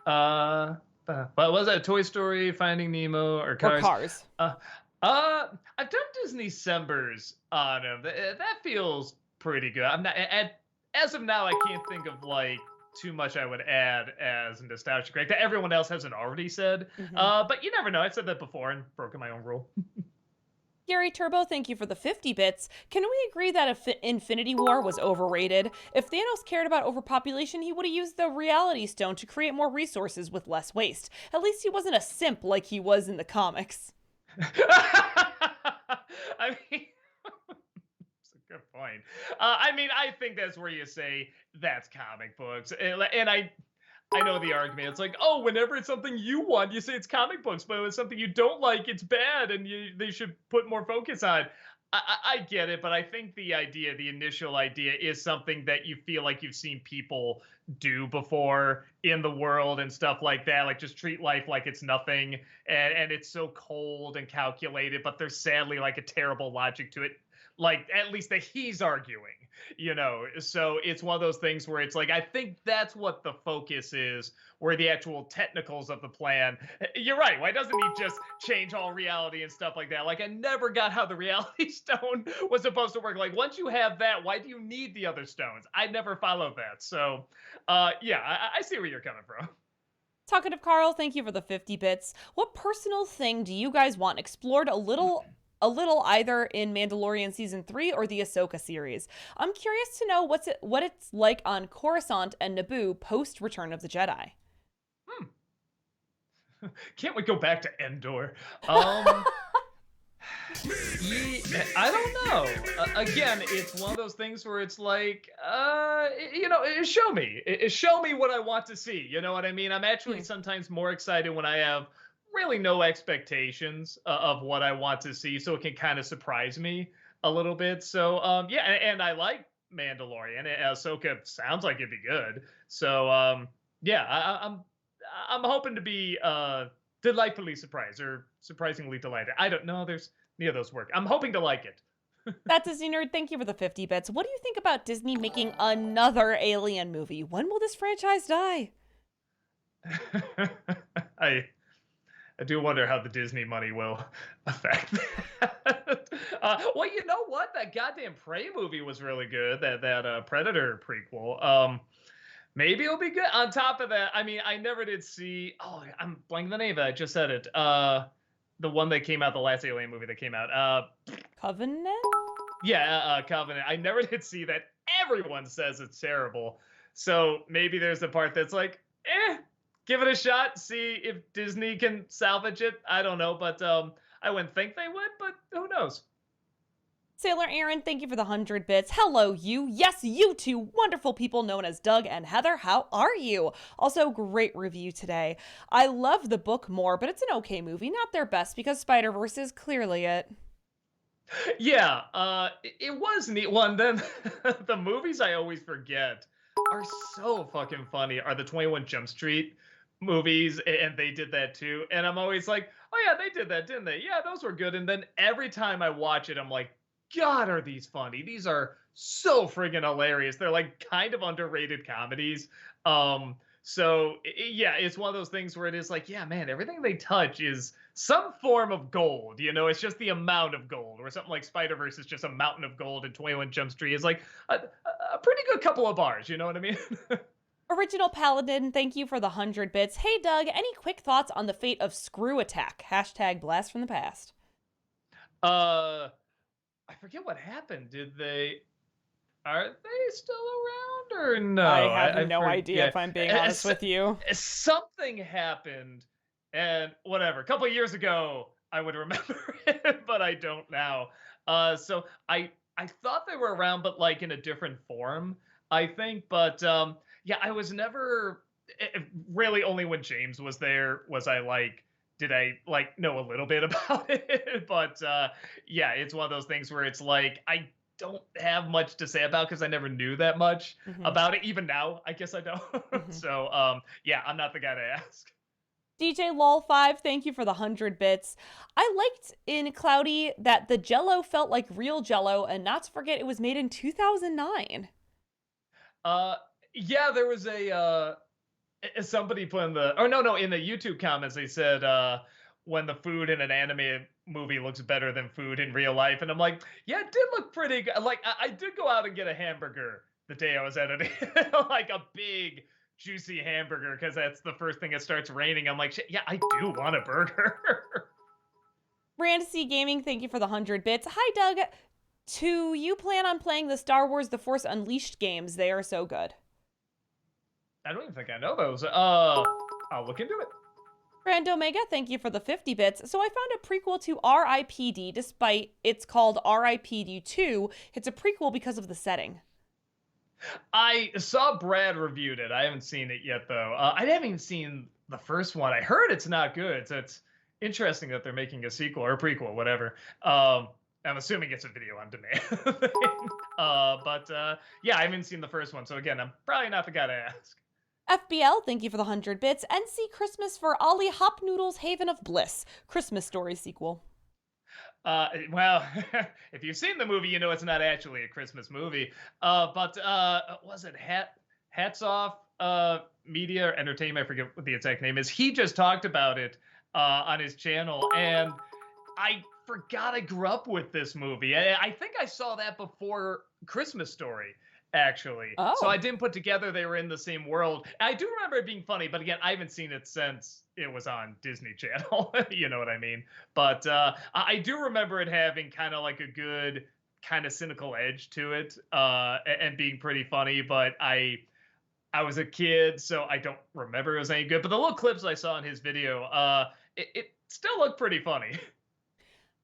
Uh, what was that? Toy Story, Finding Nemo, or Or Cars? Cars. Uh, I've done Disney Sembers on him. That feels pretty good. I'm not as of now. I can't think of like too much I would add as nostalgia correct that everyone else hasn't already said. Mm-hmm. But you never know. I've said that before and broken my own rule. Gary Turbo, thank you for the 50 bits. Can we agree that if Infinity War was overrated? If Thanos cared about overpopulation, he would have used the Reality Stone to create more resources with less waste. At least he wasn't a simp like he was in the comics. I mean, it's a good point. I mean, I think that's where you say that's comic books, and I know the argument. It's like, oh, whenever it's something you want, you say it's comic books, but when it's something you don't like, it's bad, and they should put more focus on. I get it, but I think the initial idea, is something that you feel like you've seen people do before in the world and stuff like that. Like just treat life like it's nothing, and it's so cold and calculated, but there's sadly like a terrible logic to it. Like at least that he's arguing, so it's one of those things where it's like I think that's what the focus is, where the actual technicals of the plan. You're right, why doesn't he just change all reality and stuff like that? Like I never got how the Reality Stone was supposed to work. Like once you have that, why do you need the other stones? I never followed that. So yeah, I see where you're coming from. Talkative Carl, thank you for the 50 bits. What personal thing do you guys want explored a little either in Mandalorian season 3 or the Ahsoka series? I'm curious to know what it's like on Coruscant and Naboo post Return of the Jedi. Hmm. Can't we go back to Endor? I don't know. Again, it's one of those things where it's like, show me. Show me what I want to see. You know what I mean? I'm actually sometimes more excited when I have really no expectations of what I want to see, so it can kind of surprise me a little bit. So, yeah, and I like Mandalorian. Ahsoka sounds like it'd be good. So, yeah, I'm hoping to be delightfully surprised or surprisingly delighted. I don't know. There's neither of those work. I'm hoping to like it. That Disney nerd, thank you for the 50 bits. What do you think about Disney making another Alien movie? When will this franchise die? I do wonder how the Disney money will affect that. Well, you know what? That goddamn Prey movie was really good. That Predator prequel. Maybe it'll be good. On top of that, I mean, I never did see. Oh, I'm blanking the name of it. I just said it. The one that came out, the last Alien movie that came out. Covenant? Yeah, Covenant. I never did see that. Everyone says it's terrible. So maybe there's a part that's like, give it a shot. See if Disney can salvage it. I don't know, but I wouldn't think they would, but who knows? Sailor Aaron, thank you for the 100 bits. Hello, you. Yes, you two wonderful people known as Doug and Heather. How are you? Also, great review today. I love the book more, but it's an okay movie. Not their best because Spider-Verse is clearly it. Yeah, it was neat. One, then the movies I always forget are so fucking funny are the 21 Jump Street movies, and they did that too. And I'm always like, oh yeah, they did that, didn't they? Yeah, those were good. And then every time I watch it, I'm like, God, are these funny? These are so friggin' hilarious. They're like kind of underrated comedies. So yeah, it's one of those things where it is like, yeah, man, everything they touch is some form of gold. It's just the amount of gold. Or something like Spider-Verse is just a mountain of gold, and 21 Jump Street is like a pretty good couple of bars. You know what I mean? Original Paladin, thank you for the 100 bits. Hey, Doug, any quick thoughts on the fate of Screw Attack? Hashtag blast from the past. I forget what happened. Are they still around or no? I have no idea, if I'm being honest with you. Something happened, and whatever. A couple of years ago, I would remember it, but I don't now. So I thought they were around, but like in a different form, I think. But yeah, I was never really, only when James was there was I like did I like know a little bit about it? But yeah, it's one of those things where it's like I don't have much to say about because I never knew that much Hmm. about it. Even now, I guess I don't. Hmm. So yeah, I'm not the guy to ask. DJ Lol5, thank you for the 100 bits. I liked in Cloudy that the Jello felt like real Jello, and not to forget, it was made in 2009. Uh, yeah, there was somebody put in the oh no in the YouTube comments they said when the food in an anime movie looks better than food in real life, and I'm like, yeah, it did look pretty good. Like I did go out and get a hamburger the day I was editing, like a big juicy hamburger because that's the first thing it starts raining. I'm like, shit, yeah, I do want a burger. Randy Gaming, thank you for the 100 bits. Hi, Doug. Do you plan on playing the Star Wars The Force Unleashed games? They are so good. I don't even think I know those. I'll look into it. Grand Omega, thank you for the 50 bits. So I found a prequel to R.I.P.D. despite it's called R.I.P.D. 2. It's a prequel because of the setting. I saw Brad reviewed it. I haven't seen it yet, though. I haven't even seen the first one. I heard it's not good, so it's interesting that they're making a sequel or a prequel, whatever. I'm assuming it's a video on demand thing. But yeah, I haven't seen the first one, so again, I'm probably not the guy to ask. FBL, thank you for the 100 bits. NC Christmas for Ollie Hop Noodle's Haven of Bliss. Christmas Story sequel. Well, if you've seen the movie, you know it's not actually a Christmas movie. But was it Hats Off Media or Entertainment? I forget what the exact name is. He just talked about it on his channel, and I forgot I grew up with this movie. I think I saw that before Christmas Story, actually. So I Oh. didn't put together they were in the same world. I do remember it being funny, but again, I haven't seen it since it was on Disney Channel. You know what I mean? But I do remember it having kind of like a good, kind of cynical edge to it, and being pretty funny. But I was a kid, so I don't remember it was any good. But the little clips I saw in his video, it still looked pretty funny.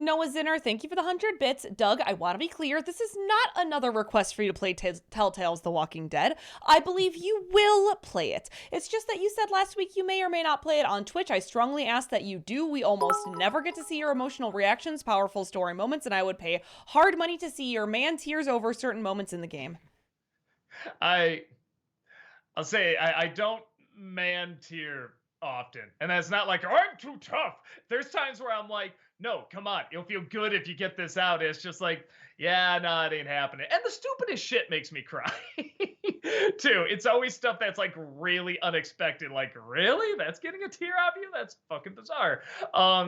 Noah Zinner, thank you for the 100 bits. Doug, I want to be clear, this is not another request for you to play Telltale's The Walking Dead. I believe you will play it. It's just that you said last week you may or may not play it on Twitch. I strongly ask that you do. We almost never get to see your emotional reactions, powerful story moments, and I would pay hard money to see your man tears over certain moments in the game. I I'll say I don't man tier often, and that's not like, oh, I'm too tough. There's times where I'm like, no, come on, you'll feel good if you get this out. It's just like, yeah, no, it ain't happening. And the stupidest shit makes me cry too. It's always stuff that's like really unexpected. Like, really, that's getting a tear out of you? That's fucking bizarre.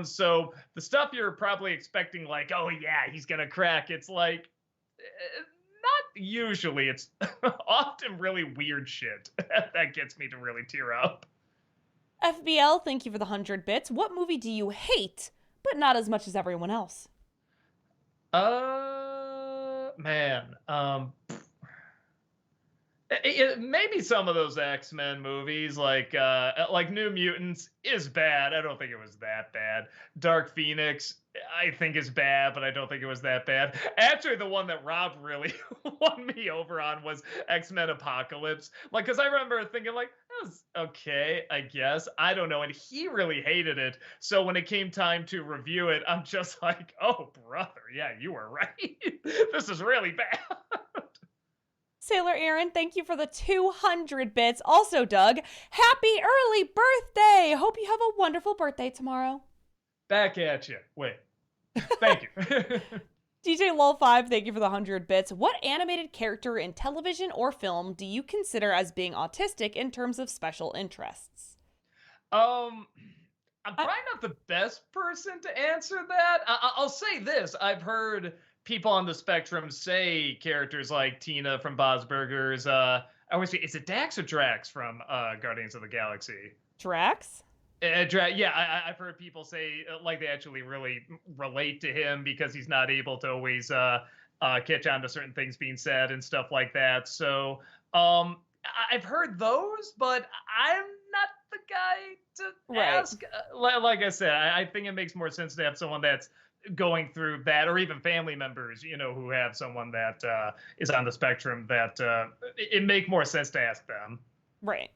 So the stuff you're probably expecting, like, oh yeah, he's gonna crack. It's like, not usually. It's often really weird shit that gets me to really tear up. FBL, thank you for the 100 bits. What movie do you hate, but not as much as everyone else? Man, maybe some of those X-Men movies, like New Mutants, is bad. I don't think it was that bad. Dark Phoenix, I think is bad, but I don't think it was that bad. Actually, the one that Rob really won me over on was X-Men Apocalypse. Like, because I remember thinking, like, that was okay, I guess. I don't know. And he really hated it. So when it came time to review it, I'm just like, oh, brother, yeah, you were right. This is really bad. Sailor Aaron, thank you for the 200 bits. Also, Doug, happy early birthday! Hope you have a wonderful birthday tomorrow. Back at you. Wait. Thank you. DJ Lol5, thank you for the 100 bits. What animated character in television or film do you consider as being autistic in terms of special interests? I'm probably not the best person to answer that. I'll say this: I've heard people on the spectrum say characters like Tina from Bob's Burgers. I always say, is it Dax or Drax from Guardians of the Galaxy? Drax? Yeah, I've heard people say like they actually really relate to him because he's not able to always catch on to certain things being said and stuff like that. So I've heard those, but I'm not the guy to ask. Like I said, I think it makes more sense to have someone that's going through that, or even family members, who have someone that is on the spectrum. That it make more sense to ask them. Right.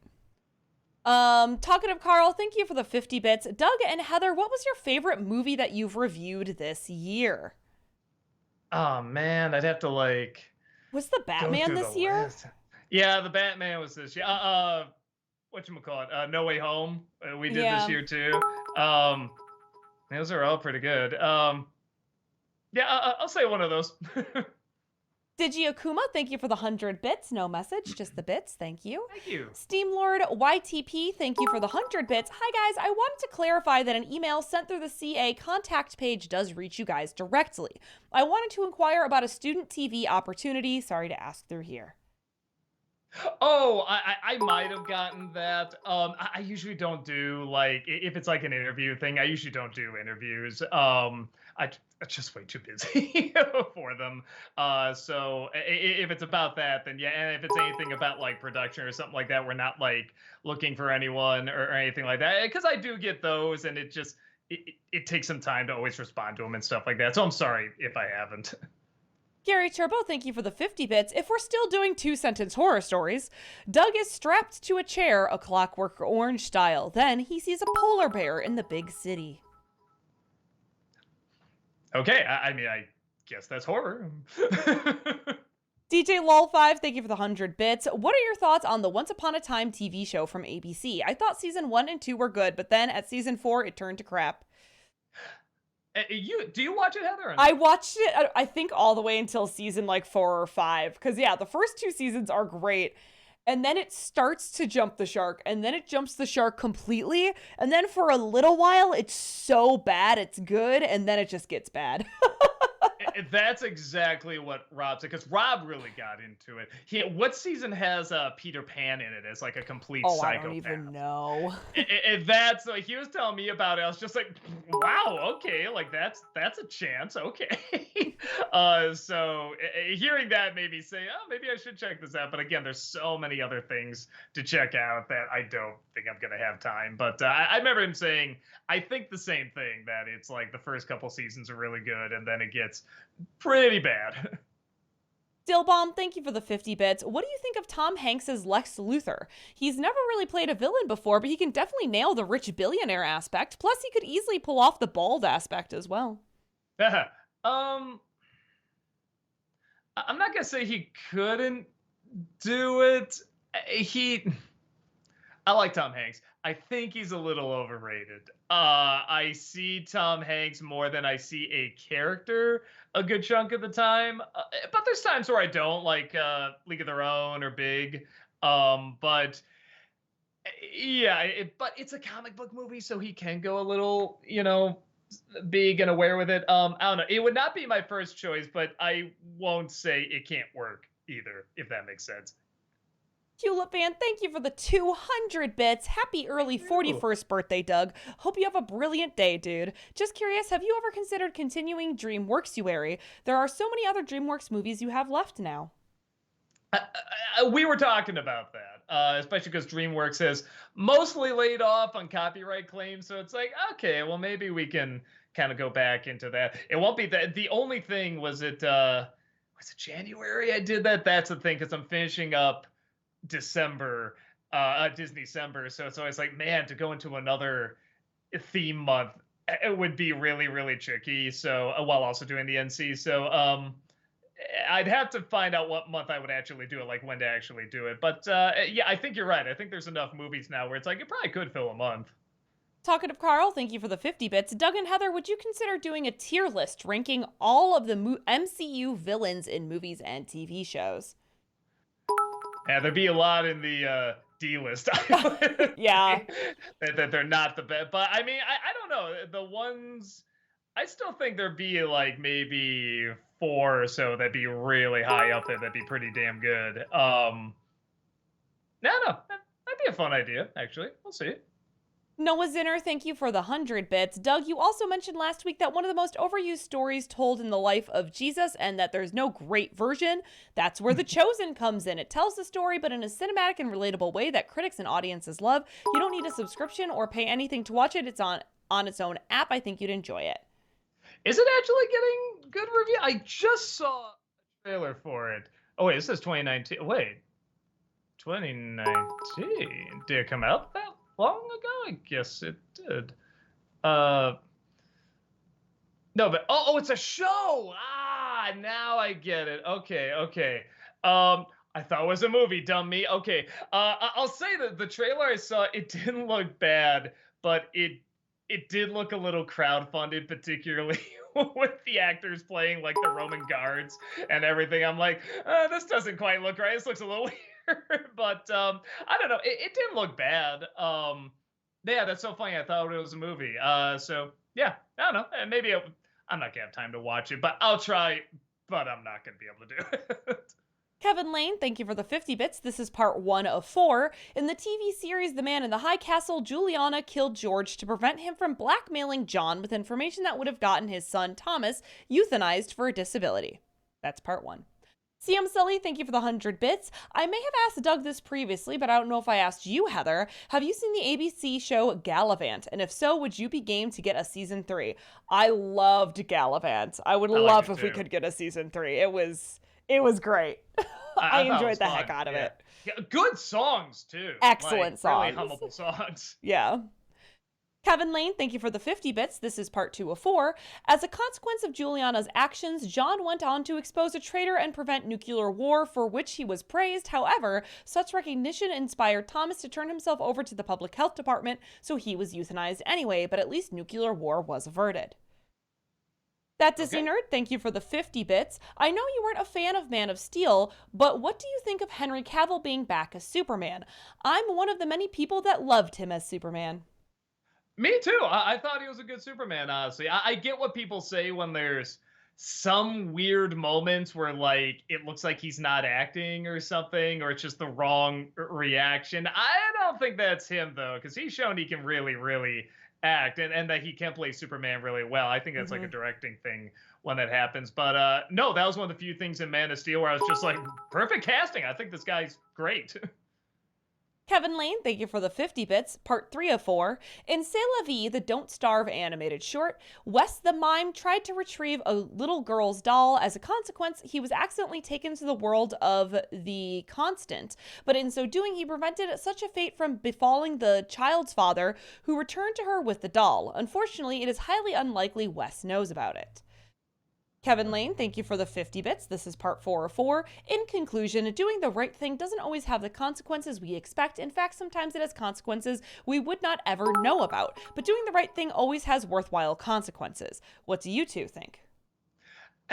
Talkative Carl, thank you for the 50 bits. Doug and Heather, what was your favorite movie that you've reviewed this year? Oh man, I'd have to like Was the go Batman through the this year? list. Yeah, the Batman was this year. Whatchamacallit? No Way Home. We did this Yeah. year too. Um, those are all pretty good. Yeah, I'll say one of those. Digi Akuma, thank you for the 100 bits. No message, just the bits. Thank you. Thank you. Steam Lord YTP, thank you for the 100 bits. Hi guys, I wanted to clarify that an email sent through the CA contact page does reach you guys directly. I wanted to inquire about a student TV opportunity. Sorry to ask through here. Oh, I might have gotten that. I usually don't do like if it's like an interview thing. I usually don't do interviews. I'm just way too busy for them. So if it's about that, then yeah. And if it's anything about like production or something like that, we're not like looking for anyone or anything like that. Because I do get those, and it takes some time to always respond to them and stuff like that. So I'm sorry if I haven't. Gary Turbo, thank you for the 50 bits. If we're still doing 2-sentence horror stories, Doug is strapped to a chair, A Clockwork Orange style. Then he sees a polar bear in the big city. Okay, I mean, I guess that's horror. DJ Lol5, thank you for the 100 bits. What are your thoughts on the Once Upon a Time TV show from ABC? I thought season 1 and 2 were good, but then at season 4, it turned to crap. Do you watch it, Heather? Or no? I watched it, I think, all the way until season like 4 or 5. Because, yeah, the first 2 seasons are great. And then it starts to jump the shark. And then it jumps the shark completely. And then for a little while, it's so bad, it's good. And then it just gets bad. That's exactly what Rob said, because Rob really got into it. What season has Peter Pan in it as like a complete psychopath? I don't even know. That's like, he was telling me about it. I was just like, wow, okay, like that's a chance, okay. So hearing that made me say, oh, maybe I should check this out. But again, there's so many other things to check out that I don't think I'm gonna have time. But I remember him saying, I think the same thing, that it's like the first couple seasons are really good, and then it gets pretty bad. Dillbomb, thank you for the 50 bits. What do you think of Tom Hanks as Lex Luthor? He's never really played a villain before, but he can definitely nail the rich billionaire aspect. Plus, he could easily pull off the bald aspect as well. I'm not gonna say he couldn't do it. I like Tom Hanks. I think he's a little overrated. I see Tom Hanks more than I see a character a good chunk of the time. But there's times where I don't, like League of Their Own or Big. But yeah, but it's a comic book movie, so he can go a little, big and aware with it. I don't know. It would not be my first choice, but I won't say it can't work either, if that makes sense. Hewlett Fan, thank you for the 200 bits. Happy early 41st birthday, Doug. Hope you have a brilliant day, dude. Just curious, have you ever considered continuing DreamWorks-uary? There are so many other DreamWorks movies you have left now. We were talking about that, especially because DreamWorks has mostly laid off on copyright claims. So it's like, okay, well, maybe we can kind of go back into that. It won't be that. The only thing was it January I did that? That's the thing, because I'm finishing up December, Disney December. So it's always like, man, to go into another theme month, it would be really, really tricky. So while also doing the NC. So I'd have to find out what month I would actually do it, like when to actually do it. But yeah, I think you're right. I think there's enough movies now where it's like, it probably could fill a month. Talkative Carl, thank you for the 50 bits. Doug and Heather, would you consider doing a tier list ranking all of the MCU villains in movies and TV shows? Yeah, there'd be a lot in the D list. Yeah. that they're not the best. But I mean, I don't know. The ones, I still think there'd be like maybe 4 or so that'd be really high up there. That'd be pretty damn good. No, that'd be a fun idea, actually. We'll see. Noah Zinner, thank you for the 100 bits. Doug, you also mentioned last week that one of the most overused stories told in the life of Jesus, and that there's no great version. That's where The Chosen comes in. It tells the story, but in a cinematic and relatable way that critics and audiences love. You don't need a subscription or pay anything to watch it. It's on its own app. I think you'd enjoy it. Is it actually getting good review? I just saw a trailer for it. Oh, wait, it says 2019. Wait, 2019? Did it come out long ago? I guess it did. Uh, no, but it's a show. Ah, now I get it. Okay, okay. I thought it was a movie, dumb me. Okay. I'll say that the trailer I saw, it didn't look bad, but it did look a little crowdfunded, particularly with the actors playing like the Roman guards and everything. I'm like, this doesn't quite look right. This looks a little weird, but I don't know. It didn't look bad. Yeah, that's so funny. I thought it was a movie. So yeah, I don't know. Maybe I'm not gonna have time to watch it, but I'll try. But I'm not gonna be able to do it. Kevin Lane, thank you for the 50 bits. This is part 1 of 4. In the TV series The Man in the High Castle, Juliana killed George to prevent him from blackmailing John with information that would have gotten his son Thomas euthanized for a disability. That's part 1. CM Sully, thank you for the 100 bits. I may have asked Doug this previously, but I don't know if I asked you, Heather. Have you seen the ABC show Gallivant? And if so, would you be game to get a season 3? I loved Gallivant. I would love if we could get a season 3. It was great. I enjoyed the heck out of it. Yeah, good songs, too. Excellent songs. Really hummable songs. Yeah. Kevin Lane, thank you for the 50 bits. This is part 2 of 4. As a consequence of Juliana's actions, John went on to expose a traitor and prevent nuclear war, for which he was praised. However, such recognition inspired Thomas to turn himself over to the public health department, so he was euthanized anyway, but at least nuclear war was averted. That Disney Nerd, thank you for the 50 bits. I know you weren't a fan of Man of Steel, but what do you think of Henry Cavill being back as Superman? I'm one of the many people that loved him as Superman. Me too. I thought he was a good Superman, honestly. I get what people say when there's some weird moments where, like, it looks like he's not acting or something, or it's just the wrong reaction. I don't think that's him, though, because he's shown he can really, really act and that he can play Superman really well. I think that's like a directing thing when that happens. But no, that was one of the few things in Man of Steel where I was just like, perfect casting. I think this guy's great. Kevin Lane, thank you for the 50 bits. Part 3 of 4. In C'est La Vie, the Don't Starve animated short, Wes the Mime tried to retrieve a little girl's doll. As a consequence, he was accidentally taken to the world of the Constant. But in so doing, he prevented such a fate from befalling the child's father, who returned to her with the doll. Unfortunately, it is highly unlikely Wes knows about it. Kevin Lane, thank you for the 50 bits. This is part 4 of 4. In conclusion, doing the right thing doesn't always have the consequences we expect. In fact, sometimes it has consequences we would not ever know about. But doing the right thing always has worthwhile consequences. What do you two think?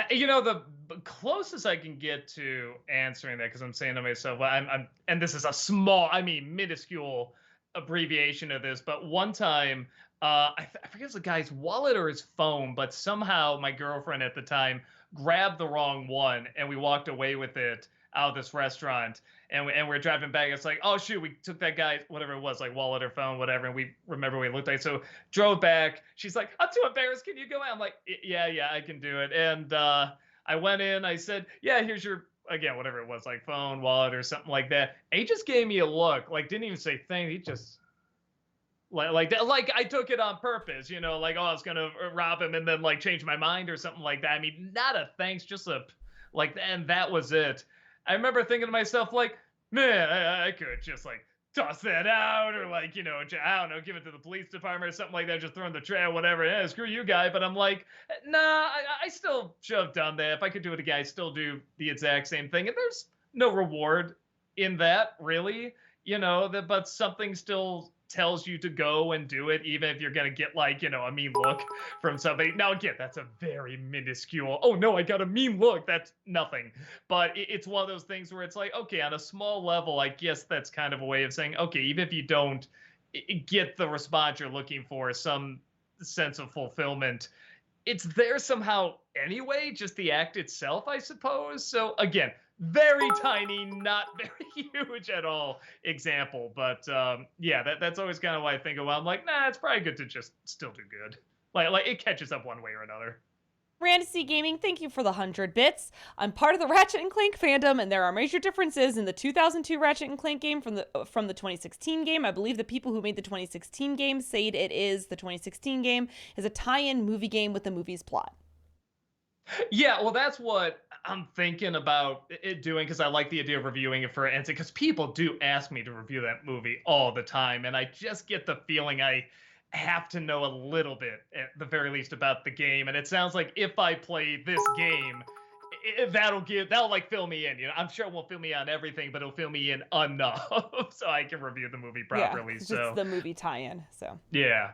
You know, the closest I can get to answering that, because I'm saying to myself, well, and this is a small, minuscule abbreviation of this, but one time, I forget the guy's wallet or his phone, but somehow my girlfriend at the time grabbed the wrong one, and we walked away with it out of this restaurant. And we're driving back. It's like, oh shoot, we took that guy's whatever it was, like wallet or phone, whatever. And we remember what he looked like. So drove back. She's like, I'm too embarrassed. Can you go out? I'm like, yeah, I can do it. And I went in. I said, yeah, here's your, again, whatever it was, like phone, wallet, or something like that. And he just gave me a look, like didn't even say thanks. He just. Like I took it on purpose, you know, like, oh, I was gonna rob him and then like change my mind or something like that. I mean, not a thanks, just a like, and that was it. I remember thinking to myself, like, man, I could just like toss that out, or like, you know, I don't know, give it to the police department or something like that, just throw in the trail, whatever. Yeah, screw you, guy. But I'm like, nah, I still should have done that. If I could do it again, I still do the exact same thing. And there's no reward in that, really, you know, but something still tells you to go and do it, even if you're gonna get like, you know, a mean look from somebody. Now again, that's a very minuscule, oh no, I got a mean look, that's nothing. But it's one of those things where it's like, okay, on a small level, I guess that's kind of a way of saying, okay, even if you don't get the response you're looking for, some sense of fulfillment, it's there somehow anyway, just the act itself, I suppose. So again, very tiny, not very huge at all example. But yeah, that's always kind of why I think of, well, I'm like, nah, it's probably good to just still do good. Like it catches up one way or another. Fantasy Gaming, thank you for the 100 bits. I'm part of the Ratchet & Clank fandom, and there are major differences in the 2002 Ratchet & Clank game from the 2016 game. I believe the people who made the 2016 game say it is the 2016 game is a tie-in movie game with the movie's plot. Yeah, well, that's what I'm thinking about it doing because I like the idea of reviewing it for NC because people do ask me to review that movie all the time, and I just get the feeling I have to know a little bit at the very least about the game. And it sounds like if I play this game, that'll like fill me in. I'm sure it won't fill me on everything, but it'll fill me in enough so I can review the movie Yeah, properly. it's So the movie tie-in. So yeah.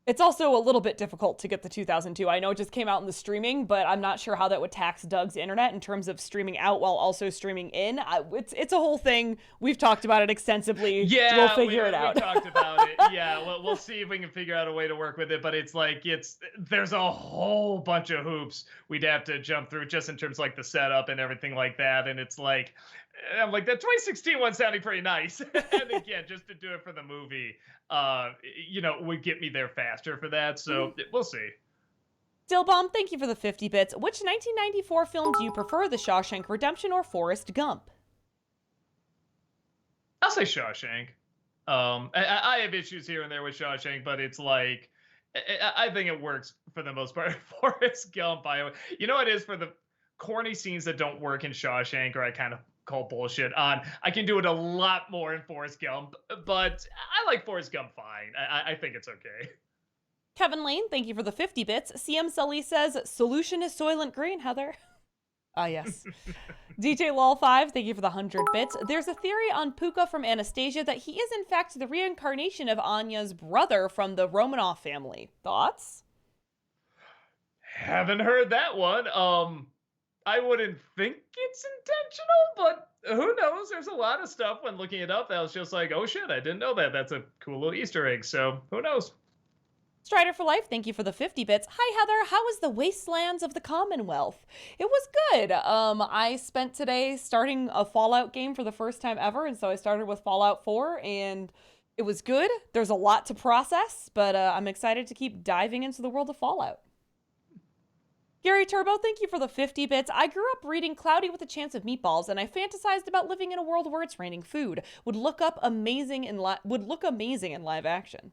it's also a little bit difficult to get the 2002. I know it just came out in the streaming, but I'm not sure how that would tax Doug's internet in terms of streaming out while also streaming in. It's a whole thing. We've talked about it extensively. Yeah, we'll figure it out. We talked about it. Yeah, we'll see if we can figure out a way to work with it. But it's like there's a whole bunch of hoops we'd have to jump through just in terms of like the setup and everything like that. And it's like I'm like that 2016 one sounded pretty nice. And again, just to do it for the movie, would get me there faster for that. So we'll see. Dillbomb, thank you for the 50 bits. Which 1994 film do you prefer, The Shawshank Redemption or Forrest Gump? I'll say Shawshank. I have issues here and there with Shawshank, but it's like I think it works for the most part. Forrest Gump, it is for the corny scenes that don't work in Shawshank, or I kind of call bullshit on. I can do it a lot more in Forrest Gump, but I like Forrest Gump fine. I think it's okay. Kevin Lane, thank you for the 50 bits. CM Sully says, solution is Soylent Green, Heather. Ah, yes. DJ Lol5, thank you for the 100 bits. There's a theory on Puka from Anastasia that he is in fact the reincarnation of Anya's brother from the Romanov family. Thoughts? Haven't heard that one. I wouldn't think it's intentional, but who knows? There's a lot of stuff when looking it up that was just like, oh shit, I didn't know that. That's a cool little Easter egg. So who knows? Strider for Life, thank you for the 50 bits. Hi, Heather. How was the Wastelands of the Commonwealth? It was good. I spent today starting a Fallout game for the first time ever, and so I started with Fallout 4, and it was good. There's a lot to process, but I'm excited to keep diving into the world of Fallout. Gary Turbo, thank you for the 50 bits. I grew up reading Cloudy with a Chance of Meatballs, and I fantasized about living in a world where it's raining food. Would look amazing in live action.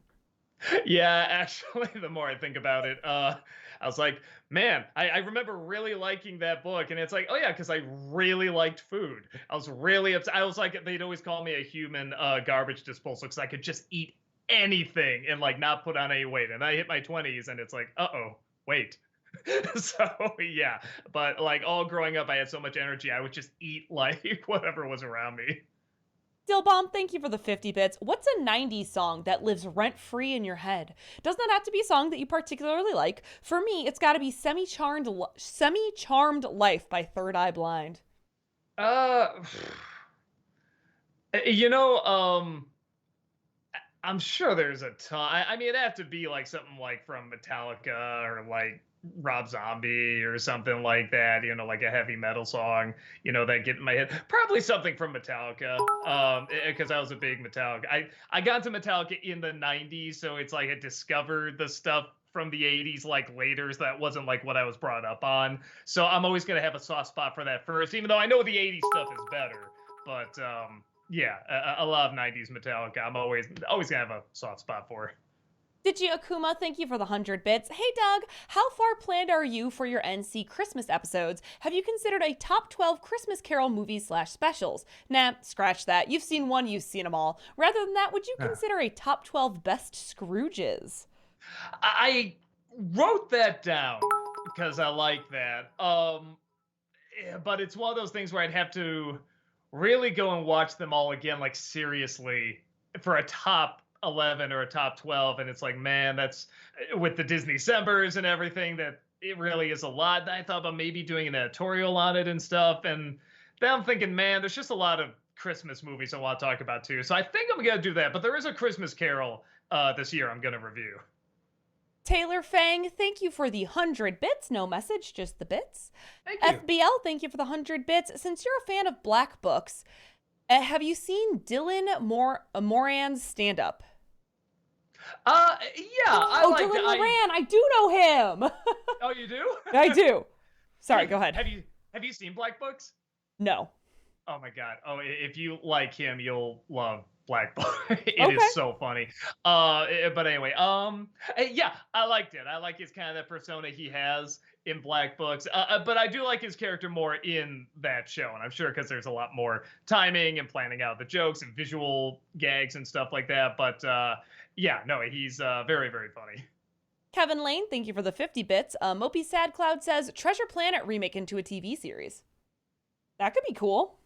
Yeah, actually, the more I think about it, I was like, man, I remember really liking that book. And it's like, oh, yeah, because I really liked food. I was really upset. I was like, they'd always call me a human garbage disposal because I could just eat anything and like not put on any weight. And I hit my 20s and it's like, uh-oh, wait. So, yeah. But like all growing up, I had so much energy. I would just eat like whatever was around me. Dillbomb, thank you for the 50 bits. What's a 90s song that lives rent-free in your head? Doesn't that have to be a song that you particularly like? For me, it's got to be Semi-Charmed Life by Third Eye Blind. I'm sure there's a ton. I mean, it'd have to be like something like from Metallica or like Rob Zombie or something like that, like a heavy metal song, that get in my head. Probably something from Metallica, because I was a big Metallica. I got into Metallica in the 90s, so it's like I discovered the stuff from the 80s like later, so that wasn't like what I was brought up on. So I'm always going to have a soft spot for that first, even though I know the 80s stuff is better. But yeah, a lot of 90s Metallica, I'm always going to have a soft spot for. Digi Akuma, thank you for the 100 bits. Hey Doug, how far planned are you for your NC Christmas episodes? Have you considered a top 12 Christmas Carol movies/specials? Nah, scratch that. You've seen one, you've seen them all. Rather than that, would you consider a top 12 best Scrooges? I wrote that down because I like that. But it's one of those things where I'd have to really go and watch them all again, like seriously, for a top 11 or a top 12, and it's like, man, that's with the Disney Decembers and everything, that it really is a lot. I thought about maybe doing an editorial on it and stuff, and then I'm thinking, man, there's just a lot of Christmas movies I want to talk about too, so I think I'm gonna do that. But there is a Christmas Carol this year I'm gonna review. Taylor Fang, thank you for the 100 bits. No message, just the bits. Thank you. FBL, thank you for the 100 bits. Since you're a fan of Black Books, have you seen Dylan Moran's stand-up? Yeah. Dylan Moran, I do know him. Oh, you do? I do. Sorry, go ahead. Have you seen Black Books? No. Oh my God. Oh, if you like him, you'll love Black Book. It is so funny. But anyway, yeah, I liked it. I like his kind of that persona he has in Black Books. But I do like his character more in that show, and I'm sure because there's a lot more timing and planning out the jokes and visual gags and stuff like that. But yeah, no, he's very, very funny. Kevin Lane, thank you for the 50 bits. Mopey Sad Cloud says Treasure Planet remake into a TV series. That could be cool.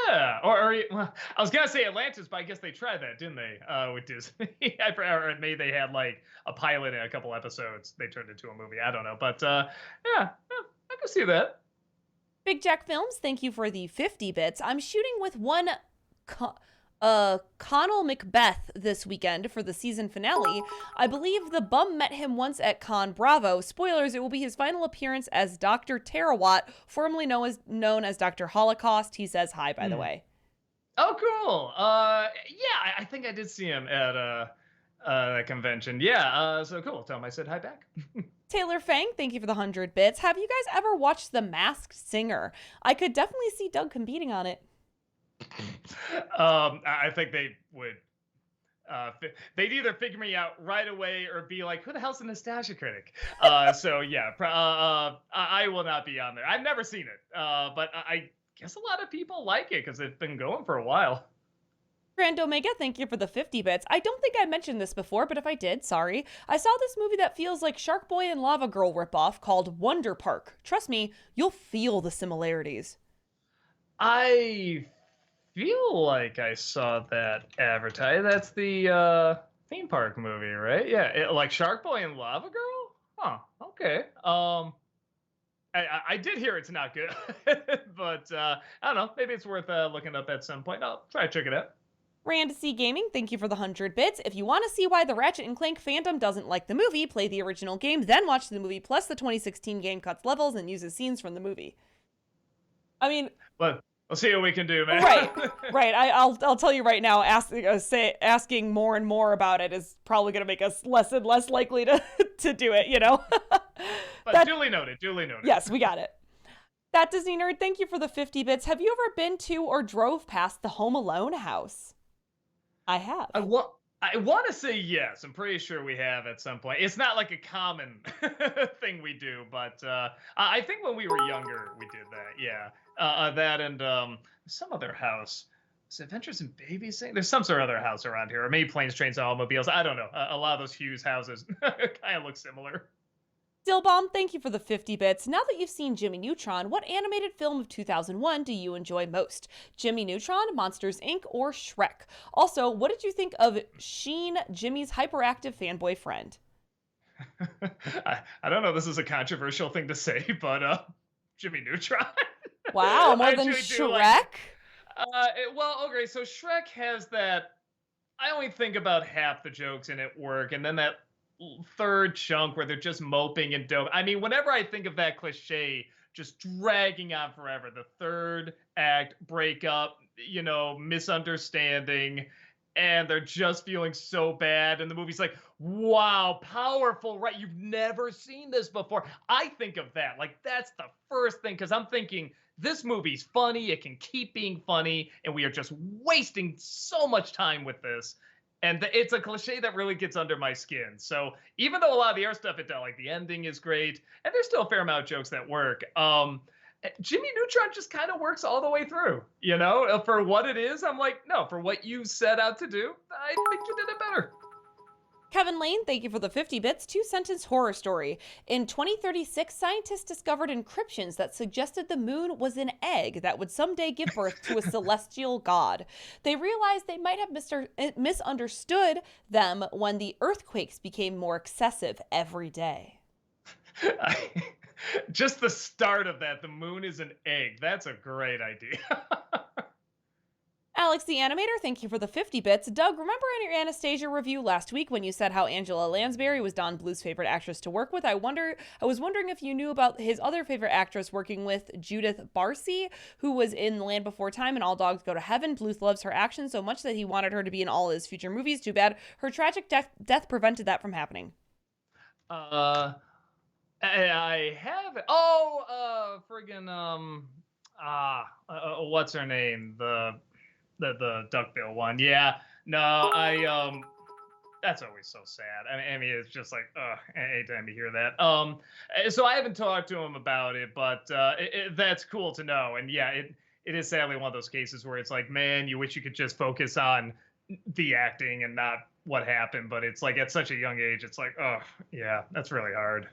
Yeah, well, I was gonna say Atlantis, but I guess they tried that, didn't they? With Disney, or maybe they had like a pilot and a couple episodes they turned into a movie. I don't know, but yeah, I can see that. Big Jack Films, thank you for the 50 bits. I'm shooting with one Connell Macbeth this weekend for the season finale. I believe the bum met him once at Con Bravo. Spoilers, it will be his final appearance as Dr. Terawatt, formerly known as Dr. Holocaust. He says hi, by the way. Oh, cool. Yeah, I think I did see him at a convention. Yeah, so cool. Tell him I said hi back. Taylor Fang, thank you for the 100 bits. Have you guys ever watched The Masked Singer? I could definitely see Doug competing on it. I think they would. They'd either figure me out right away or be like, "Who the hell's the Nostalgia Critic?" So yeah, I will not be on there. I've never seen it, but I guess a lot of people like it because it's been going for a while. Grand Omega, thank you for the 50 bits. I don't think I mentioned this before, but if I did, sorry. I saw this movie that feels like Shark Boy and Lava Girl ripoff called Wonder Park. Trust me, you'll feel the similarities. I feel like I saw that advertised. That's the theme park movie, right? Yeah, like Shark Boy and Lava Girl. Huh. Okay. I did hear it's not good, but I don't know. Maybe it's worth looking up at some point. I'll try to check it out. Rand C Gaming, thank you for the 100 bits. If you want to see why the Ratchet and Clank fandom doesn't like the movie, play the original game, then watch the movie, plus the 2016 game cuts levels and uses scenes from the movie. I mean, Let's see what we can do, man. Right. I'll tell you right now. Asking more and more about it is probably going to make us less and less likely to do it. You know. But duly noted. Duly noted. Yes, we got it. That Disney nerd, thank you for the 50 bits. Have you ever been to or drove past the Home Alone house? I have. I want to say yes. I'm pretty sure we have at some point. It's not like a common thing we do, but I think when we were younger, we did that. Yeah, that and some other house. Is it Adventures in Babysitting? There's some sort of other house around here, or maybe Planes, Trains, and Automobiles. I don't know. A lot of those Hughes houses kind of look similar. Dillbomb, thank you for the 50 bits. Now that you've seen Jimmy Neutron, what animated film of 2001 do you enjoy most? Jimmy Neutron, Monsters, Inc., or Shrek? Also, what did you think of Sheen, Jimmy's hyperactive fanboy friend? I don't know. This is a controversial thing to say, but Jimmy Neutron. Wow, more than Shrek? Well, okay, so Shrek has that. I only think about half the jokes in it work, and then that third chunk where they're just moping and dope. I mean, whenever I think of that cliche just dragging on forever, the third act breakup, misunderstanding, and they're just feeling so bad, and the movie's like, wow, powerful, right? You've never seen this before. I think of that. Like, that's the first thing, because I'm thinking, this movie's funny, it can keep being funny, and we are just wasting so much time with this. And it's a cliche that really gets under my skin. So even though a lot of the other stuff it does, like the ending is great, and there's still a fair amount of jokes that work, Jimmy Neutron just kind of works all the way through. For what it is, I'm like, no, for what you set out to do, I think you did it better. Kevin Lane, thank you for the 50 bits. 2-sentence horror story. In 2036, scientists discovered encryptions that suggested the moon was an egg that would someday give birth to a celestial god. They realized they might have misunderstood them when the earthquakes became more excessive every day. Just the start of that, the moon is an egg. That's a great idea. Alex the Animator, thank you for the 50 bits. Doug, remember in your Anastasia review last week when you said how Angela Lansbury was Don Bluth's favorite actress to work with? I was wondering if you knew about his other favorite actress working with, Judith Barcy, who was in The Land Before Time and All Dogs Go to Heaven. Bluth loves her action so much that he wanted her to be in all his future movies. Too bad her tragic death prevented that from happening. I have. What's her name? The duckbill one. Yeah. No, That's always so sad. I mean, it's just like, anytime you hear that. So I haven't talked to him about it, but that's cool to know. And yeah, it is sadly one of those cases where it's like, man, you wish you could just focus on the acting and not what happened. But it's like at such a young age, it's like, oh yeah, that's really hard.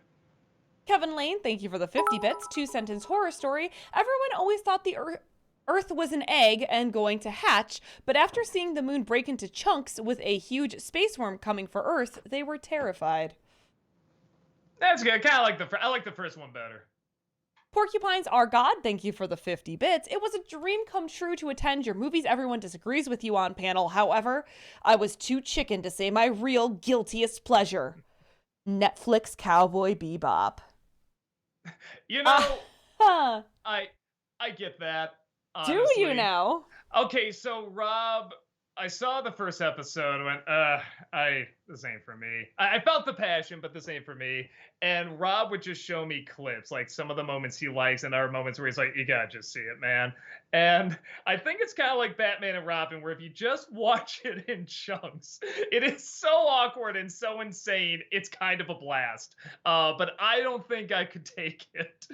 Kevin Lane, thank you for the 50 bits. 2-sentence horror story. Everyone always thought the Earth was an egg and going to hatch, but after seeing the moon break into chunks with a huge space worm coming for Earth, they were terrified. That's good. I like the first one better. Porcupines Are God, thank you for the 50 bits. It was a dream come true to attend your Movies Everyone Disagrees with You on panel. However, I was too chicken to say my real guiltiest pleasure. Netflix Cowboy Bebop. You know, Huh. I get that. Do Honestly. you now? Okay, so Rob, I saw the first episode and went, this ain't for me. I felt the passion, but this ain't for me. And Rob would just show me clips, like some of the moments he likes and other moments where he's like, you gotta just see it, man. And I think it's kind of like Batman and Robin, where if you just watch it in chunks, it is so awkward and so insane, it's kind of a blast. But I don't think I could take it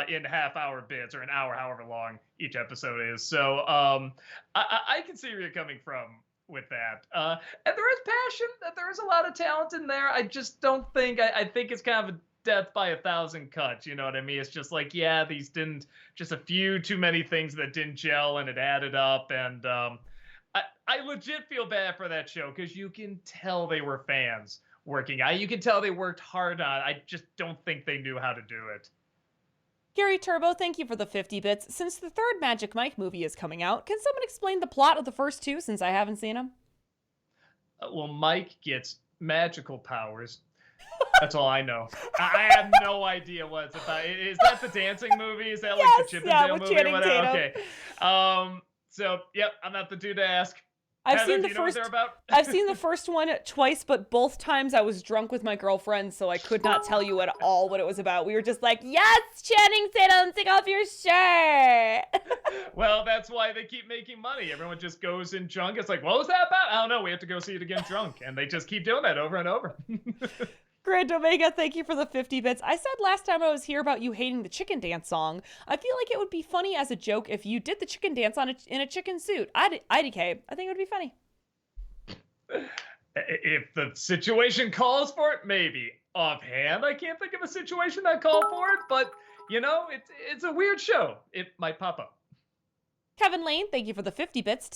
in half-hour bits or an hour, however long each episode is. So I can see where you're coming from with that. And there is passion, that there is a lot of talent in there. I just don't think, I think it's kind of a death by 1,000 cuts, you know what I mean? It's just like, yeah, these didn't, just a few too many things that didn't gel and it added up. And I legit feel bad for that show because you can tell they were fans working. You can tell they worked hard on it. I just don't think they knew how to do it. Gary Turbo, thank you for the 50 bits. Since the third Magic Mike movie is coming out, can someone explain the plot of the first two since I haven't seen them? Well, Mike gets magical powers. That's all I know. I have no idea what it's about. Is that the dancing movie? Is that like the Chippendale movie? Channing Tatum. Okay. So, yep, I'm not the dude to ask. I've Heather, seen the do you know what first. they're about? I've seen the first one twice, but both times I was drunk with my girlfriend, so I could not tell you at all what it was about. We were just like, "Yes, Channing Tatum, take off your shirt." Well, that's why they keep making money. Everyone just goes in drunk. It's like, what was that about? I don't know. We have to go see it again drunk, and they just keep doing that over and over. Grand Omega, thank you for the 50 bits. I said last time I was here about you hating the chicken dance song. I feel like it would be funny as a joke if you did the chicken dance in a chicken suit. IDK, I think it would be funny. If the situation calls for it, maybe. Offhand, I can't think of a situation that called for it, but, you know, it's a weird show. It might pop up. Kevin Lane, thank you for the 50 bits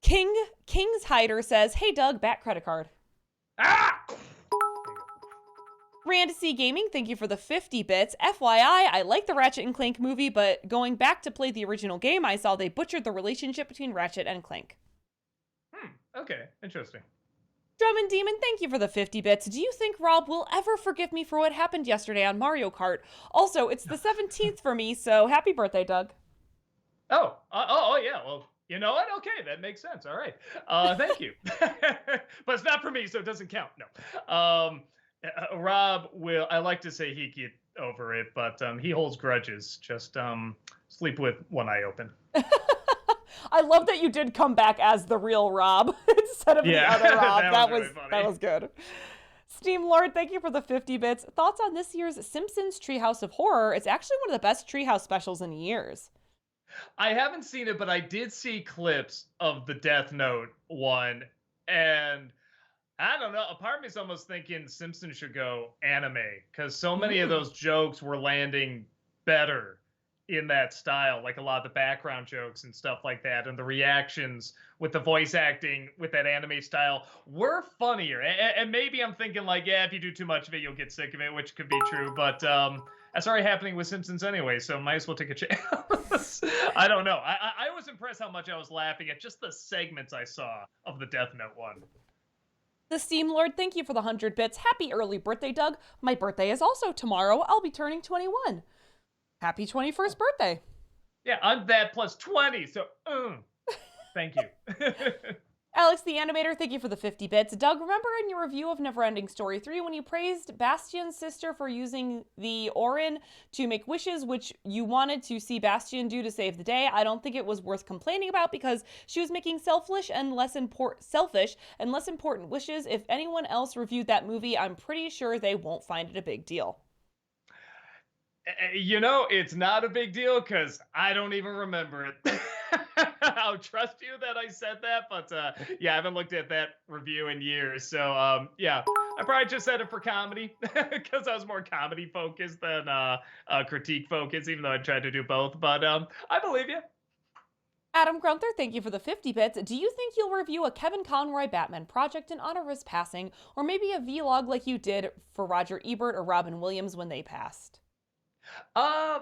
King's Hider says, "Hey Doug, bat credit card." Ah! Rand C Gaming, thank you for the 50 bits. FYI, I like the Ratchet and Clank movie, but going back to play the original game, I saw they butchered the relationship between Ratchet and Clank. Okay, interesting. Drummond Demon, thank you for the 50 bits. Do you think Rob will ever forgive me for what happened yesterday on Mario Kart? Also, it's the 17th for me, so happy birthday, Doug. Oh, yeah, well, you know what? Okay, that makes sense. All right. Thank you. But it's not for me, so it doesn't count. No. Rob I like to say he get over it, but he holds grudges. Just sleep with one eye open. I love that you did come back as the real Rob instead of the other Rob. That was good. Steam Lord, thank you for the 50 bits. Thoughts on this year's Simpsons Treehouse of Horror? It's actually one of the best Treehouse specials in years. I haven't seen it, but I did see clips of the Death Note one, and I don't know. A part of me is almost thinking Simpsons should go anime because so many of those jokes were landing better in that style, like a lot of the background jokes and stuff like that, and the reactions with the voice acting with that anime style were funnier. And maybe I'm thinking like, yeah, if you do too much of it, you'll get sick of it, which could be true, but that's already happening with Simpsons anyway, so might as well take a chance. I don't know. I was impressed how much I was laughing at just the segments I saw of the Death Note one. The Steam Lord, thank you for the 100 bits. Happy early birthday, Doug. My birthday is also tomorrow. I'll be turning 21. Happy 21st birthday. Yeah, I'm that plus 20, so thank you. Alex the Animator, thank you for the 50 bits. Doug, remember in your review of Neverending Story 3 when you praised Bastian's sister for using the Orin to make wishes, which you wanted to see Bastian do to save the day? I don't think it was worth complaining about because she was making selfish and less important wishes. If anyone else reviewed that movie, I'm pretty sure they won't find it a big deal. It's not a big deal because I don't even remember it. I'll trust you that I said that, but yeah, I haven't looked at that review in years. So yeah, I probably just said it for comedy because I was more comedy focused than critique focused, even though I tried to do both. But I believe you. Adam Grunther, thank you for the 50 bits. Do you think you'll review a Kevin Conroy Batman project in honor of his passing, or maybe a vlog like you did for Roger Ebert or Robin Williams when they passed? Uh,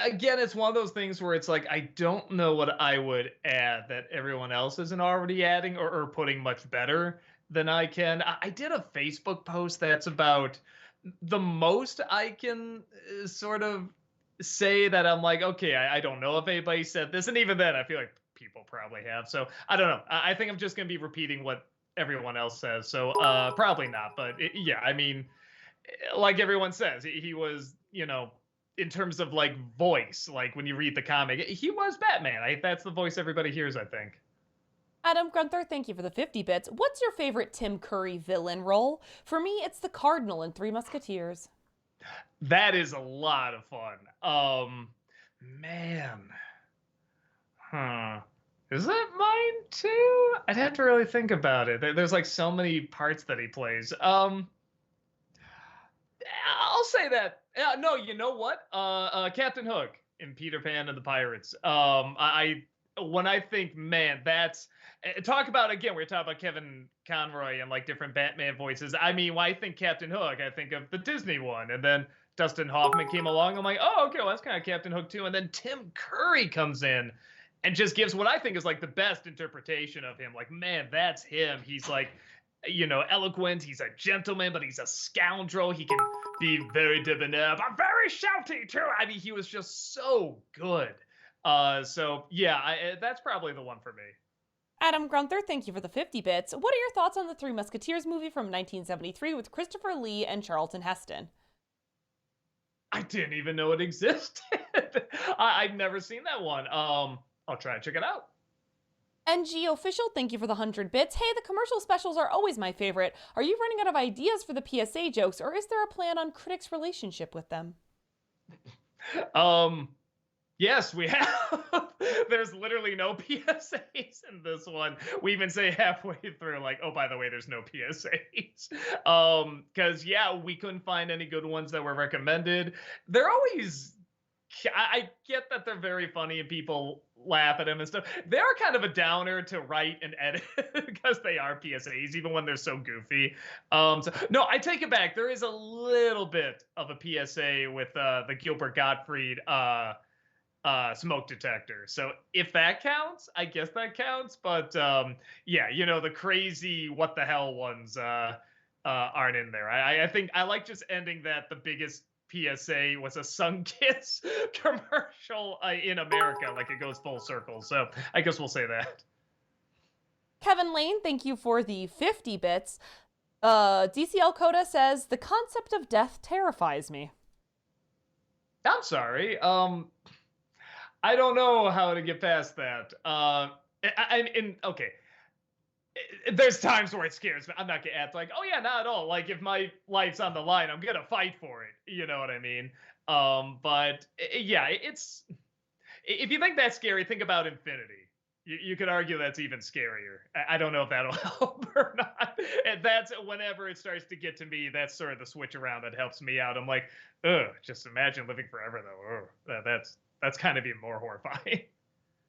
Again, it's one of those things where it's like I don't know what I would add that everyone else isn't already adding or putting much better than I can. I did a Facebook post that's about the most I can sort of say that I'm like, okay, I don't know if anybody said this, and even then, I feel like people probably have. So I don't know. I think I'm just gonna be repeating what everyone else says. So probably not. But yeah, I mean, like everyone says, he was, in terms of like voice, like when you read the comic, he was Batman. That's the voice everybody hears, I think. Adam Grunther, thank you for the 50 bits. What's your favorite Tim Curry villain role? For me, it's the Cardinal in Three Musketeers. That is a lot of fun. Man. Huh. Is it mine too? I'd have to really think about it. There's like so many parts that he plays. I'll say that. No, you know what? Captain Hook in Peter Pan and the Pirates. When I think, man, that's talk about again. We're talking about Kevin Conroy and like different Batman voices. I mean, when I think Captain Hook, I think of the Disney one, and then Dustin Hoffman came along. I'm like, oh, okay, well that's kind of Captain Hook too. And then Tim Curry comes in and just gives what I think is like the best interpretation of him. Like, man, that's him. He's like, eloquent. He's a gentleman, but he's a scoundrel. He can be very debonair, but very shouty too. I mean, he was just so good. So yeah, that's probably the one for me. Adam Grunther, thank you for the 50 bits. What are your thoughts on the Three Musketeers movie from 1973 with Christopher Lee and Charlton Heston? I didn't even know it existed. I've never seen that one. I'll try to check it out. NG Official, thank you for the 100 bits. Hey, the commercial specials are always my favorite. Are you running out of ideas for the PSA jokes, or is there a plan on critics' relationship with them? Yes, we have. There's literally no PSAs in this one. We even say halfway through, like, oh, by the way, there's no PSAs. Because yeah, we couldn't find any good ones that were recommended. They're always I get that they're very funny and people laugh at them and stuff. They're kind of a downer to write and edit because they are PSAs, even when they're so goofy. No, I take it back. There is a little bit of a PSA with the Gilbert Gottfried smoke detector. So if that counts, I guess that counts. But yeah, the crazy what the hell ones aren't in there. I think I like just ending that the biggest PSA was a Sunkiss commercial in America. Like it goes full circle. So I guess we'll say that. Kevin Lane, thank you for the 50 bits. DCL Coda says, the concept of death terrifies me. I'm sorry. I don't know how to get past that. Okay. There's times where it scares me. I'm not gonna act like, oh yeah, not at all. Like if my life's on the line, I'm gonna fight for it. You know what I mean? But yeah, it's if you think that's scary, think about Infinity. You could argue that's even scarier. I don't know if that'll help or not. And that's whenever it starts to get to me, that's sort of the switch around that helps me out. I'm like, ugh, just imagine living forever though. That's kind of even more horrifying.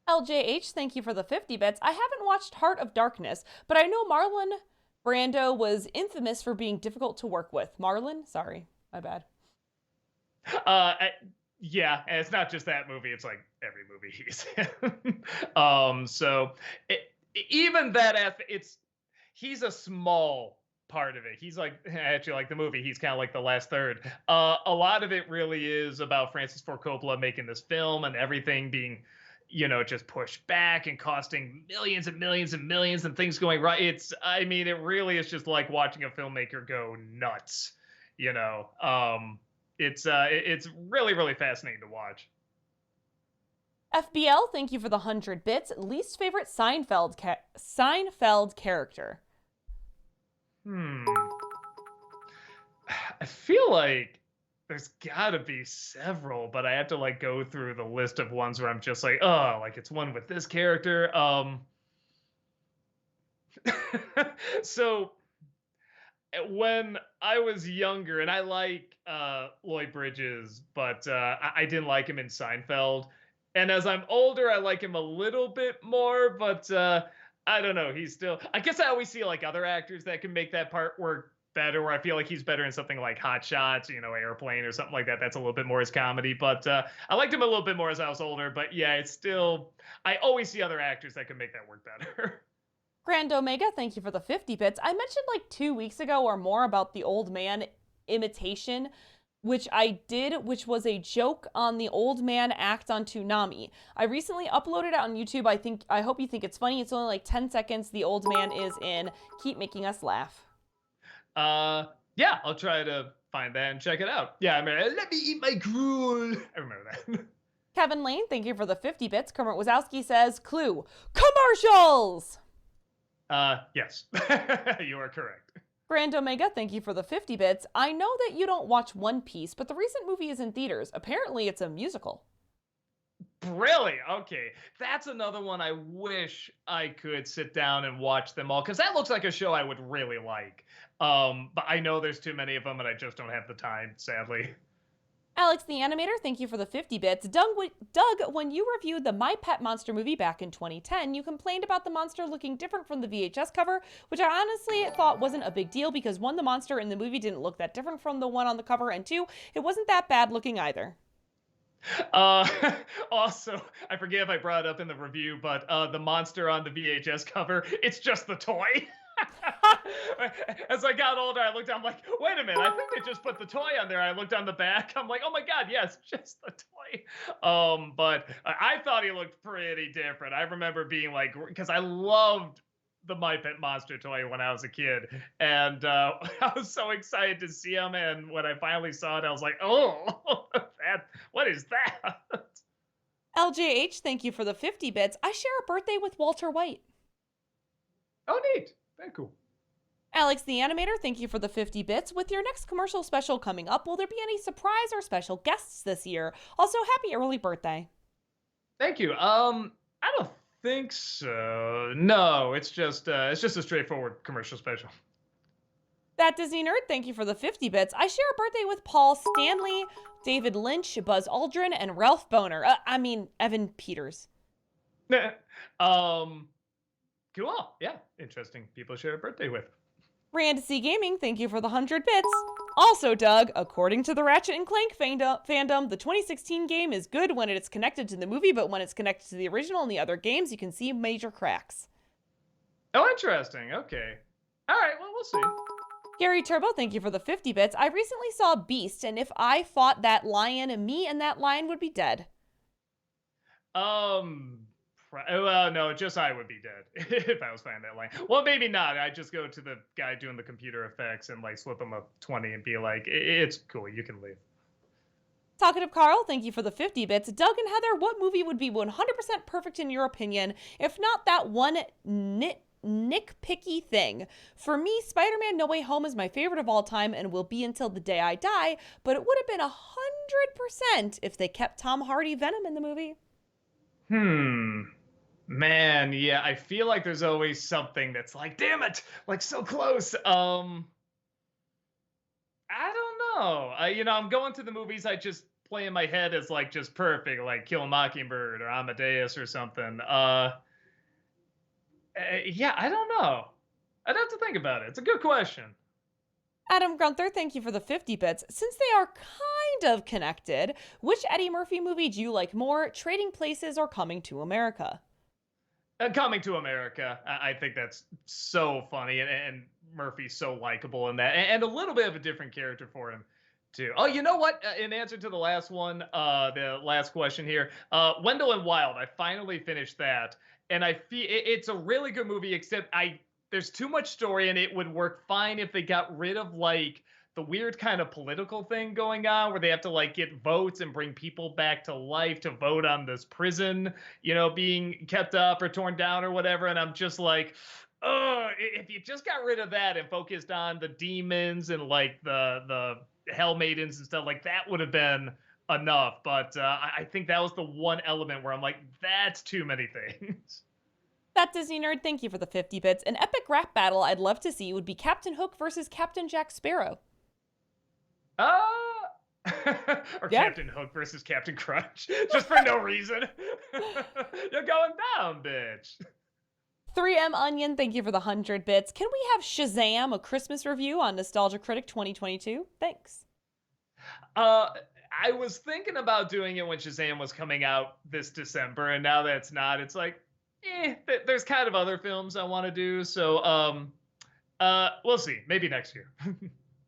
LJH, thank you for the 50 bits. I haven't watched Heart of Darkness, but I know Marlon Brando was infamous for being difficult to work with. Marlon? Sorry, my bad. Yeah, and it's not just that movie. It's like every movie he's in. Even that, he's a small part of it. He's like, actually, like the movie, he's kind of like the last third. A lot of it really is about Francis Ford Coppola making this film and everything being just pushed back and costing millions and millions and millions and things going right. I mean, it really is just like watching a filmmaker go nuts. You know, it's really, really fascinating to watch. FBL, thank you for the 100 bits. Least favorite Seinfeld character. Hmm. I feel like there's gotta be several, but I have to like go through the list of ones where I'm just like, oh, like it's one with this character. So when I was younger, and I like Lloyd Bridges, but I didn't like him in Seinfeld. And as I'm older, I like him a little bit more, but I don't know. He's still. I guess I always see like other actors that can make that part work better. Where I feel like he's better in something like Hot Shots, Airplane, or something like that. That's a little bit more his comedy. But I liked him a little bit more as I was older. But yeah, it's still. I always see other actors that can make that work better. Grand Omega, thank you for the 50 bits. I mentioned like 2 weeks ago or more about the old man imitation, which I did, which was a joke on the old man act on Toonami. I recently uploaded it on YouTube. I hope you think it's funny. It's only like 10 seconds. The old man is in. Keep making us laugh. Yeah, I'll try to find that and check it out. Yeah, I mean, let me eat my gruel. I remember that. Kevin Lane, thank you for the 50 bits. Kermit Wazowski says, Clue, commercials! Yes, you are correct. Grand Omega, thank you for the 50 bits. I know that you don't watch One Piece, but the recent movie is in theaters. Apparently, it's a musical. Really? Okay. That's another one I wish I could sit down and watch them all, because that looks like a show I would really like. But I know there's too many of them, and I just don't have the time, sadly. Alex the Animator, thank you for the 50 bits. Doug, when you reviewed the My Pet Monster movie back in 2010, you complained about the monster looking different from the VHS cover, which I honestly thought wasn't a big deal because one, the monster in the movie didn't look that different from the one on the cover, and two, it wasn't that bad looking either. Also, I forget if I brought it up in the review, but the monster on the VHS cover, it's just the toy. As I got older, I looked down, I'm like, wait a minute, I think they just put the toy on there. I looked on the back, I'm like, oh my God, yes, just the toy. But I thought he looked pretty different. I remember being like, because I loved the My Pet Monster toy when I was a kid, and I was so excited to see him, and when I finally saw it, I was like, oh, what is that? LJH, thank you for the 50 bits. I share a birthday with Walter White. Oh, neat. Very cool. Alex the Animator, thank you for the 50 bits. With your next commercial special coming up, will there be any surprise or special guests this year? Also, happy early birthday. Thank you. I don't think so. No, it's just a straightforward commercial special. That Disney Nerd, thank you for the 50 bits. I share a birthday with Paul Stanley, David Lynch, Buzz Aldrin, and Ralph Boner. Evan Peters. Cool. Yeah, interesting people to share a birthday with. Rand C Gaming, thank you for the 100 bits. Also, Doug, according to the Ratchet and Clank fandom, the 2016 game is good when it's connected to the movie, but when it's connected to the original and the other games, you can see major cracks. Oh, interesting. Okay. All right, well, we'll see. Gary Turbo, thank you for the 50 bits. I recently saw Beast, and if I fought that lion, me and that lion would be dead. Well, no, just I would be dead if I was fighting that lion. Well, maybe not. I'd just go to the guy doing the computer effects and like slip him a 20 and be like, it's cool, you can leave. Talkative Carl, thank you for the 50 bits. Doug and Heather, what movie would be 100% perfect in your opinion, if not that one nitpicky thing? For me, Spider-Man No Way Home is my favorite of all time and will be until the day I die, but it would have been 100% if they kept Tom Hardy Venom in the movie. Man, yeah, I feel like there's always something that's like, damn it, like so close. I don't know. I'm going to the movies I just play in my head as like just perfect, like Kill a Mockingbird or Amadeus or something. Yeah, I don't know. I'd have to think about it. It's a good question. Adam Gunther, thank you for the 50 bits. Since they are kind of connected, which Eddie Murphy movie do you like more, Trading Places or Coming to America? Coming to America. I think that's so funny, and Murphy's so likable in that, and a little bit of a different character for him too. Oh, you know what? In answer to the last one, the last question here, Wendell and Wild. I finally finished that, and I feel it's a really good movie. Except there's too much story, and it would work fine if they got rid of like the weird kind of political thing going on, where they have to like get votes and bring people back to life to vote on this prison, being kept up or torn down or whatever. And I'm just like, oh, if you just got rid of that and focused on the demons and like the Hell Maidens and stuff, like that would have been enough. But I think that was the one element where I'm like, that's too many things. That Disney nerd, thank you for the 50 bits. An epic rap battle I'd love to see would be Captain Hook versus Captain Jack Sparrow. Uh, or Yeah. Captain Hook versus Captain Crunch, just for no reason. You're going down, bitch. 3M Onion, thank you for the 100 bits. Can we have Shazam, a Christmas review on Nostalgia Critic 2022? Thanks. I was thinking about doing it when Shazam was coming out this December, and now that it's not, it's like, there's kind of other films I want to do. So, we'll see. Maybe next year.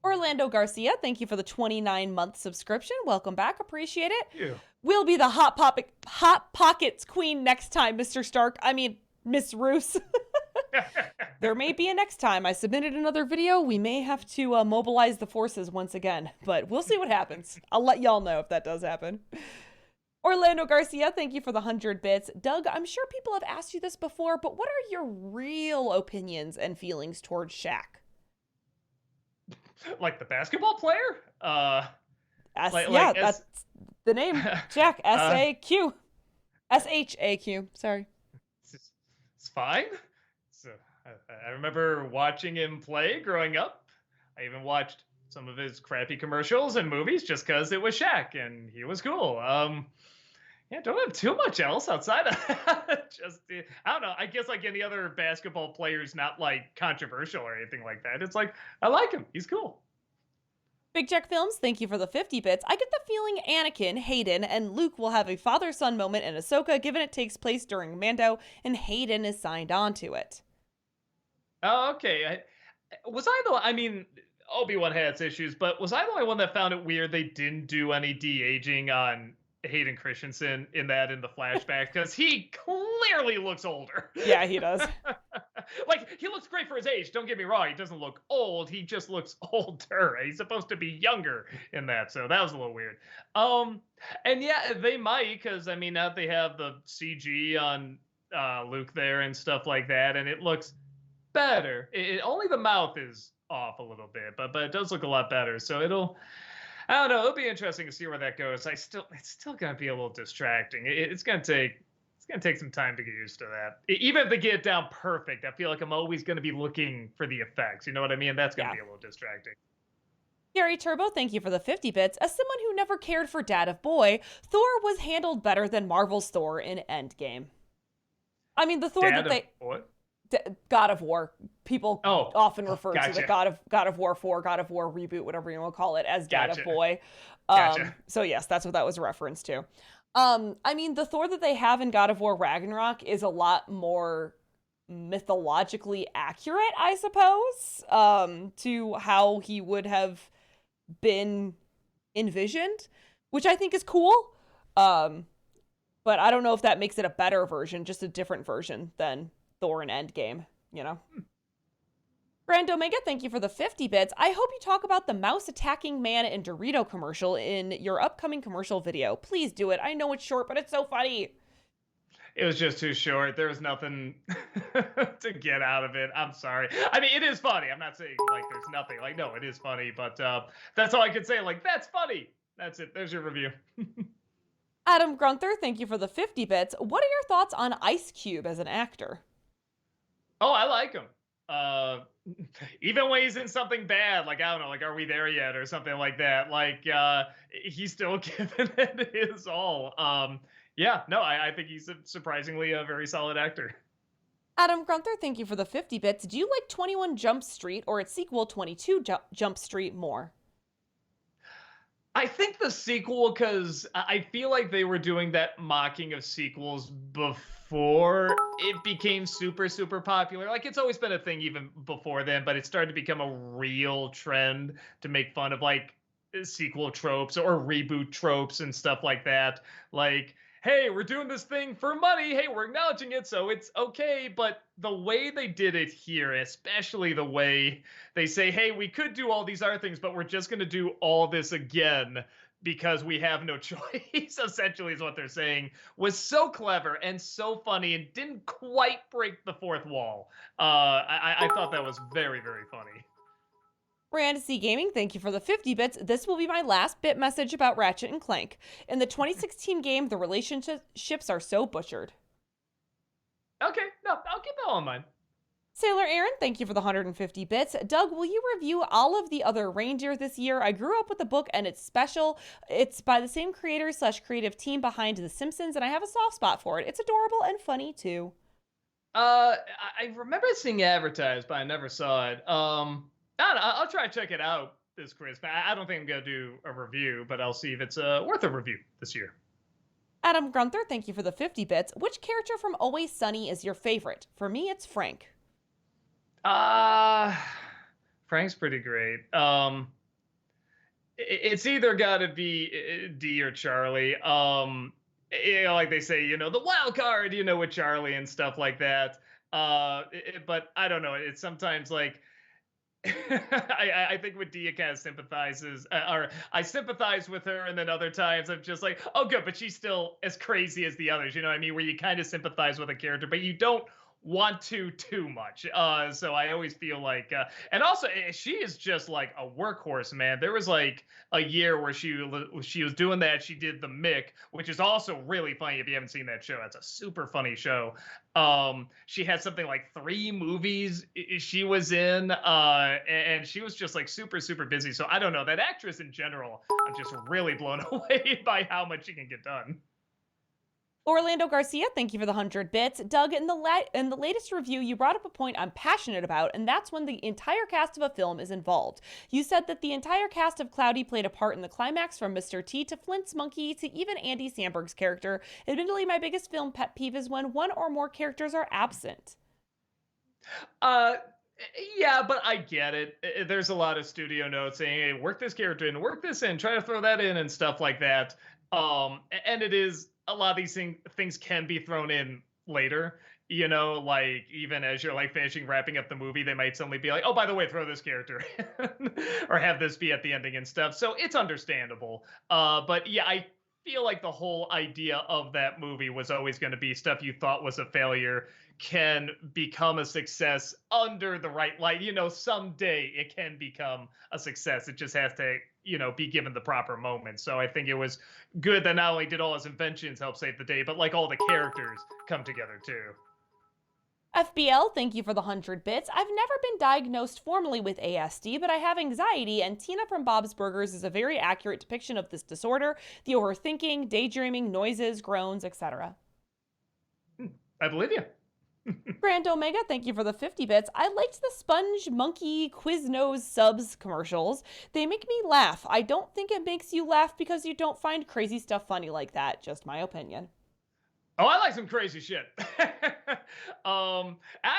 Orlando Garcia, thank you for the 29-month subscription. Welcome back. Appreciate it. Ew. We'll be the Hot Pockets queen next time, Mr. Stark. I mean, Miss Roos. There may be a next time. I submitted another video. We may have to mobilize the forces once again, but we'll see what happens. I'll let y'all know if that does happen. Orlando Garcia, thank you for the 100 bits. Doug, I'm sure people have asked you this before, but what are your real opinions and feelings towards Shaq? Like the basketball player? That's the name. Shaq. S-A-Q. S-H-A-Q. Sorry. It's fine. So I remember watching him play growing up. I even watched some of his crappy commercials and movies just because it was Shaq and he was cool. Don't have too much else outside of that. Just, I don't know. I guess like any other basketball player's not like controversial or anything like that. It's like, I like him. He's cool. Big Jack Films, thank you for the 50 bits. I get the feeling Anakin, Hayden, and Luke will have a father-son moment in Ahsoka, given it takes place during Mando, and Hayden is signed on to it. Oh, okay. I mean, Obi-Wan had its issues, but was I the only one that found it weird they didn't do any de-aging on Hayden Christensen in the flashback? Because he clearly looks older. Yeah, he does. Like, he looks great for his age. Don't get me wrong. He doesn't look old. He just looks older. He's supposed to be younger in that. So that was a little weird. And yeah, they might, because I mean, now they have the CG on Luke there and stuff like that, and it looks better. Only the mouth is off a little bit, but it does look a lot better. So I don't know. It'll be interesting to see where that goes. It's still gonna be a little distracting. It's gonna take some time to get used to that. Even if they get it down perfect, I feel like I'm always gonna be looking for the effects. You know what I mean? That's gonna be a little distracting. Gary Turbo, thank you for the 50 bits. As someone who never cared for Dad of Boy, Thor was handled better than Marvel's Thor in Endgame. I mean, the Thor Dad that they... of what? God of War. People often refer to the Gotcha. God of War 4, God of War reboot, whatever you want to call it, as Dad of Boy. Gotcha. So yes, that's what that was a reference to. I mean, the Thor that they have in God of War Ragnarok is a lot more mythologically accurate, I suppose, to how he would have been envisioned, which I think is cool. But I don't know if that makes it a better version, just a different version than Thor in Endgame, you know? Grand Omega, thank you for the 50 bits. I hope you talk about the mouse attacking man in Dorito commercial in your upcoming commercial video. Please do it. I know it's short, but it's so funny. It was just too short. There was nothing to get out of it. I'm sorry. I mean, it is funny. I'm not saying like there's nothing. Like, no, it is funny, but that's all I could say. Like, that's funny. That's it. There's your review. Adam Grunther, thank you for the 50 bits. What are your thoughts on Ice Cube as an actor? Oh, I like him. Even when he's in something bad, like, I don't know, like, Are We There Yet or something like that, like, he's still giving it his all. Yeah, no, I think he's surprisingly a very solid actor. Adam Grunther, thank you for the 50 bits. Do you like 21 Jump Street or its sequel, 22 Jump Street, more? I think the sequel, because I feel like they were doing that mocking of sequels before it became super, super popular. Like, it's always been a thing even before then, but it started to become a real trend to make fun of, like, sequel tropes or reboot tropes and stuff like that. Like, hey, we're doing this thing for money. Hey, we're acknowledging it, so it's okay. But the way they did it here, especially the way they say, hey, we could do all these other things, but we're just going to do all this again because we have no choice, essentially, is what they're saying, was so clever and so funny and didn't quite break the fourth wall. I thought that was very, very funny. Miranda C. Gaming, thank you for the 50 bits. This will be my last bit message about Ratchet and Clank. In the 2016 game, the relationships are so butchered. Okay, no, I'll keep that all in mind. Sailor Aaron, thank you for the 150 bits. Doug, will you review all of the other reindeer this year? I grew up with the book and it's special. It's by the same creators / creative team behind The Simpsons, and I have a soft spot for it. It's adorable and funny too. I remember seeing it advertised, but I never saw it. I don't know, I'll try to check it out this Christmas. I don't think I'm gonna do a review, but I'll see if it's worth a review this year. Adam Grunther, thank you for the 50 bits. Which character from Always Sunny is your favorite? For me, it's Frank. Frank's pretty great. It's either got to be D or Charlie. Like they say, the wild card, with Charlie and stuff like that. But I don't know. It's sometimes like I think with Dia kind of sympathizes, or I sympathize with her, and then other times I'm just like, oh, good, but she's still as crazy as the others. You know what I mean? Where you kind of sympathize with a character, but you don't want to too much. So I always feel like, and also she is just like a workhorse, man. There was like a year where she was doing that. She did The Mick, which is also really funny if you haven't seen that show. It's a super funny show. She had something like 3 movies she was in, and she was just like super, super busy. So I don't know, that actress in general, I'm just really blown away by how much she can get done. Orlando Garcia, thank you for the 100 bits. Doug, in the latest review, you brought up a point I'm passionate about, and that's when the entire cast of a film is involved. You said that the entire cast of Cloudy played a part in the climax, from Mr. T to Flint's monkey to even Andy Samberg's character. Admittedly, my biggest film pet peeve is when one or more characters are absent. Yeah, but I get it. There's a lot of studio notes saying, hey, work this character in, work this in, try to throw that in and stuff like that. And it is, a lot of these things can be thrown in later, like even as you're like wrapping up the movie, they might suddenly be like, oh, by the way, throw this character in, or have this be at the ending and stuff. So it's understandable. But yeah, I feel like the whole idea of that movie was always going to be stuff you thought was a failure can become a success under the right light. Someday it can become a success. It just has to, be given the proper moment. So I think it was good that not only did all his inventions help save the day, but like all the characters come together too. FBL, thank you for the 100 bits. I've never been diagnosed formally with ASD, but I have anxiety, and Tina from Bob's Burgers is a very accurate depiction of this disorder: the overthinking, daydreaming, noises, groans, etc. I believe you. Grand Omega, thank you for the 50 bits. I liked the Sponge Monkey Quiznos subs commercials. They make me laugh. I don't think it makes you laugh because you don't find crazy stuff funny like that. Just my opinion. Oh, I like some crazy shit. I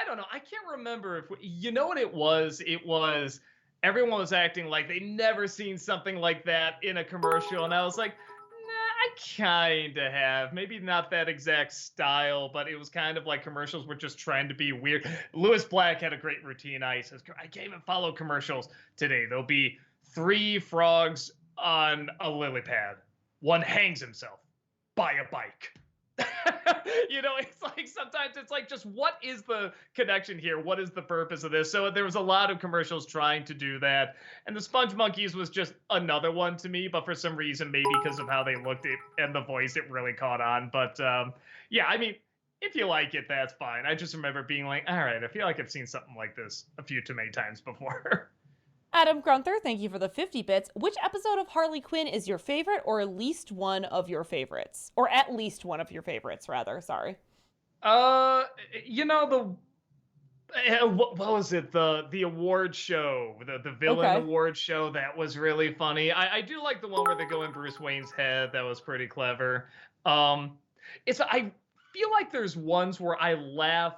don't know. I can't remember if you know what it was. It was everyone was acting like they never seen something like that in a commercial, and I was like, I kind of have. Maybe not that exact style, but it was kind of like commercials were just trying to be weird. Lewis Black had a great routine. He says, I can't even follow commercials today. There'll be 3 frogs on a lily pad. One hangs himself by a bike. It's like sometimes it's like, just what is the connection here? What is the purpose of this? So there was a lot of commercials trying to do that. And the Sponge Monkeys was just another one to me, but for some reason, maybe because of how they looked and the voice, it really caught on. But yeah, I mean, if you like it, that's fine. I just remember being like, all right, I feel like I've seen something like this a few too many times before. Adam Grunther, thank you for the 50 bits. Which episode of Harley Quinn is your favorite, or at least one of your favorites? Or at least one of your favorites, rather. Sorry. What was it? The award show, the villain award show, that was really funny. I do like the one where they go in Bruce Wayne's head. That was pretty clever. I feel like there's ones where I laugh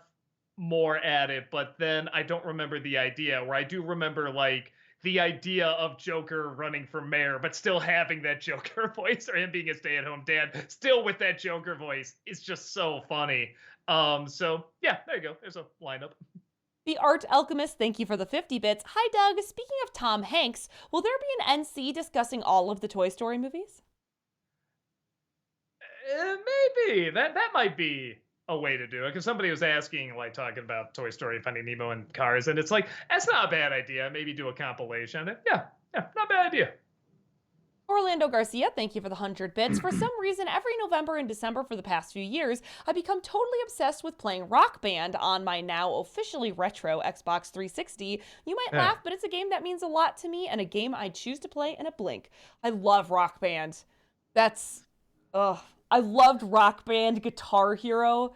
more at it, but then I don't remember the idea, where I do remember like the idea of Joker running for mayor, but still having that Joker voice, or him being a stay-at-home dad, still with that Joker voice, is just so funny. So yeah, there you go. There's a lineup. The Art Alchemist, thank you for the 50 bits. Hi, Doug. Speaking of Tom Hanks, will there be an NC discussing all of the Toy Story movies? Maybe that might be a way to do it, because somebody was asking, like, talking about Toy Story, Finding Nemo, and Cars, and it's like, that's not a bad idea. Maybe do a compilation. Yeah, not a bad idea. Orlando Garcia, thank you for the 100 bits. For some reason, every November and December for the past few years, I've become totally obsessed with playing Rock Band on my now officially retro Xbox 360. You might laugh, but it's a game that means a lot to me and a game I choose to play in a blink. I love Rock Band. I loved Rock Band, Guitar Hero.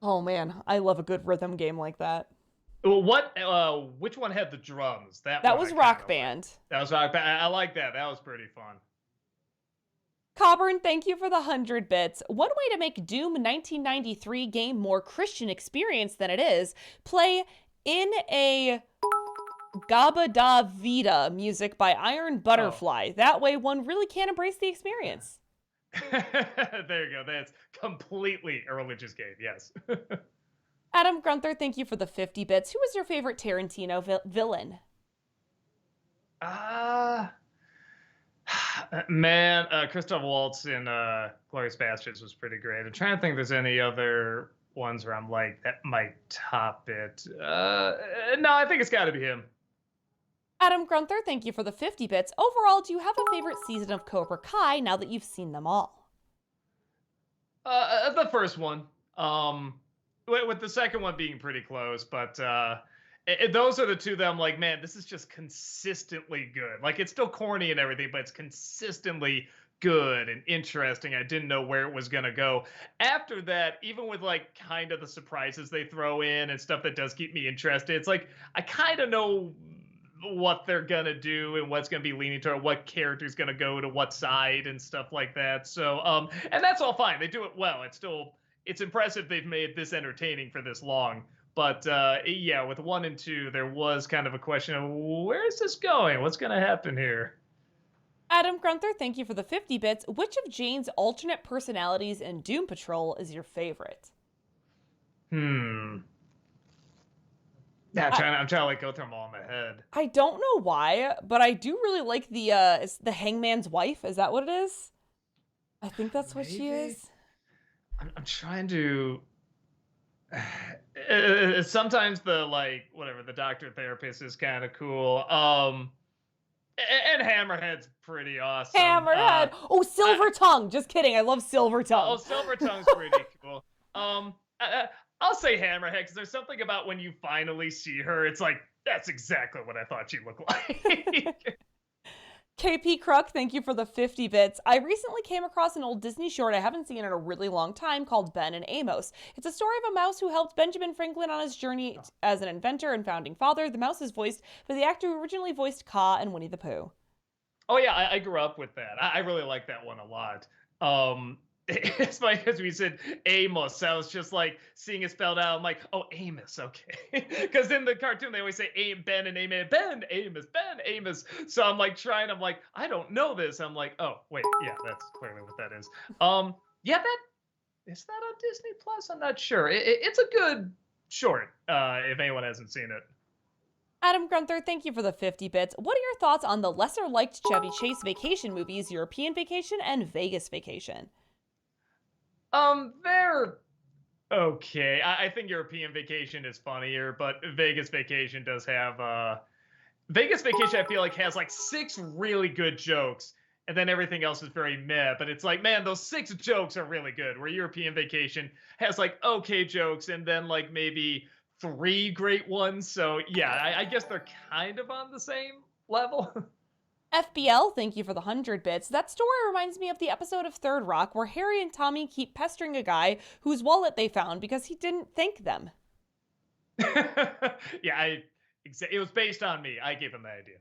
Oh man, I love a good rhythm game like that. Well, which one had the drums? That was Rock Band. That was Rock Band. I like that. That was pretty fun. Coburn, thank you for the 100 bits. One way to make Doom 1993 game more Christian experience than it is, play In a Gaba Da Vida music by Iron Butterfly. That way one really can embrace the experience. There you go. That's completely a religious game. Yes. Adam Grunther, thank you for the 50 bits. Who was your favorite Tarantino villain? Man, Christoph Waltz in Glorious Bastards was pretty great. I'm trying to think if there's any other ones where I'm like, that might top it. No, I think it's got to be him. Adam Grunther, thank you for the 50 bits. Overall, do you have a favorite season of Cobra Kai now that you've seen them all? The first one. With the second one being pretty close, but those are the two that I'm like, man, this is just consistently good. Like, it's still corny and everything, but it's consistently good and interesting. I didn't know where it was going to go. After that, even with like kind of the surprises they throw in and stuff that does keep me interested, it's like, I kind of know what they're going to do and what's going to be leaning toward, what character's going to go to what side and stuff like that. So, and that's all fine. They do it well. It's impressive they've made this entertaining for this long. But yeah, with 1 and 2, there was kind of a question of, where is this going? What's going to happen here? Adam Grunther, thank you for the 50 bits. Which of Jane's alternate personalities in Doom Patrol is your favorite? Yeah, I'm trying to like go through them all in my head. I don't know why, but I do really like the Hangman's wife. Is that what it is? I think that's what she is. I'm trying to. Sometimes the doctor therapist is kind of cool. And Hammerhead's pretty awesome. Hammerhead. Silver Tongue. Just kidding. I love Silver Tongue. Silver Tongue's pretty cool. I'll say Hammerhead, because there's something about when you finally see her, it's like, that's exactly what I thought she looked like. KP Kruk, thank you for the 50 bits. I recently came across an old Disney short I haven't seen in a really long time called Ben and Amos. It's a story of a mouse who helped Benjamin Franklin on his journey as an inventor and founding father. The mouse is voiced by the actor who originally voiced Kaa and Winnie the Pooh. Oh yeah, I grew up with that. I really like that one a lot. It's funny because we said Amos. I was just like seeing it spelled out. I'm like, oh, Amos, okay. Because in the cartoon they always say Ben and Amos, Ben, Amos. So I'm like I don't know this. I'm like, oh wait, yeah, that's clearly what that is. Yeah, is that on Disney Plus? I'm not sure. It's a good short. If anyone hasn't seen it. Adam Grunther, thank you for the 50 bits. What are your thoughts on the lesser-liked Chevy Chase vacation movies, European Vacation and Vegas Vacation? They're okay. I think European Vacation is funnier, but Vegas Vacation does have Vegas Vacation, I feel like, has like 6 really good jokes, and then everything else is very meh. But it's like, man, those 6 jokes are really good. Where European Vacation has like okay jokes and then like maybe 3 great ones. So yeah, I guess they're kind of on the same level. FBL, thank you for the 100 bits. That story reminds me of the episode of Third Rock where Harry and Tommy keep pestering a guy whose wallet they found because he didn't thank them. Yeah, it was based on me. I gave him the idea.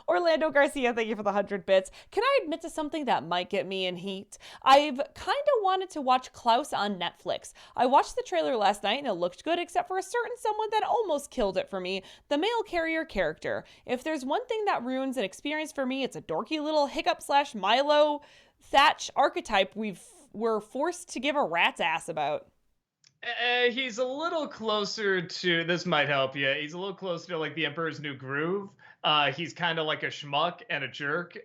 Orlando Garcia, thank you for the 100 bits. Can I admit to something that might get me in heat? I've kind of wanted to watch Klaus on Netflix. I watched the trailer last night and it looked good, except for a certain someone that almost killed it for me, the mail carrier character. If there's one thing that ruins an experience for me, it's a dorky little hiccup slash Milo Thatch archetype we're forced to give a rat's ass about. He's a little closer to, this might help you. He's a little closer to like the Emperor's New Groove. He's kind of like a schmuck and a jerk.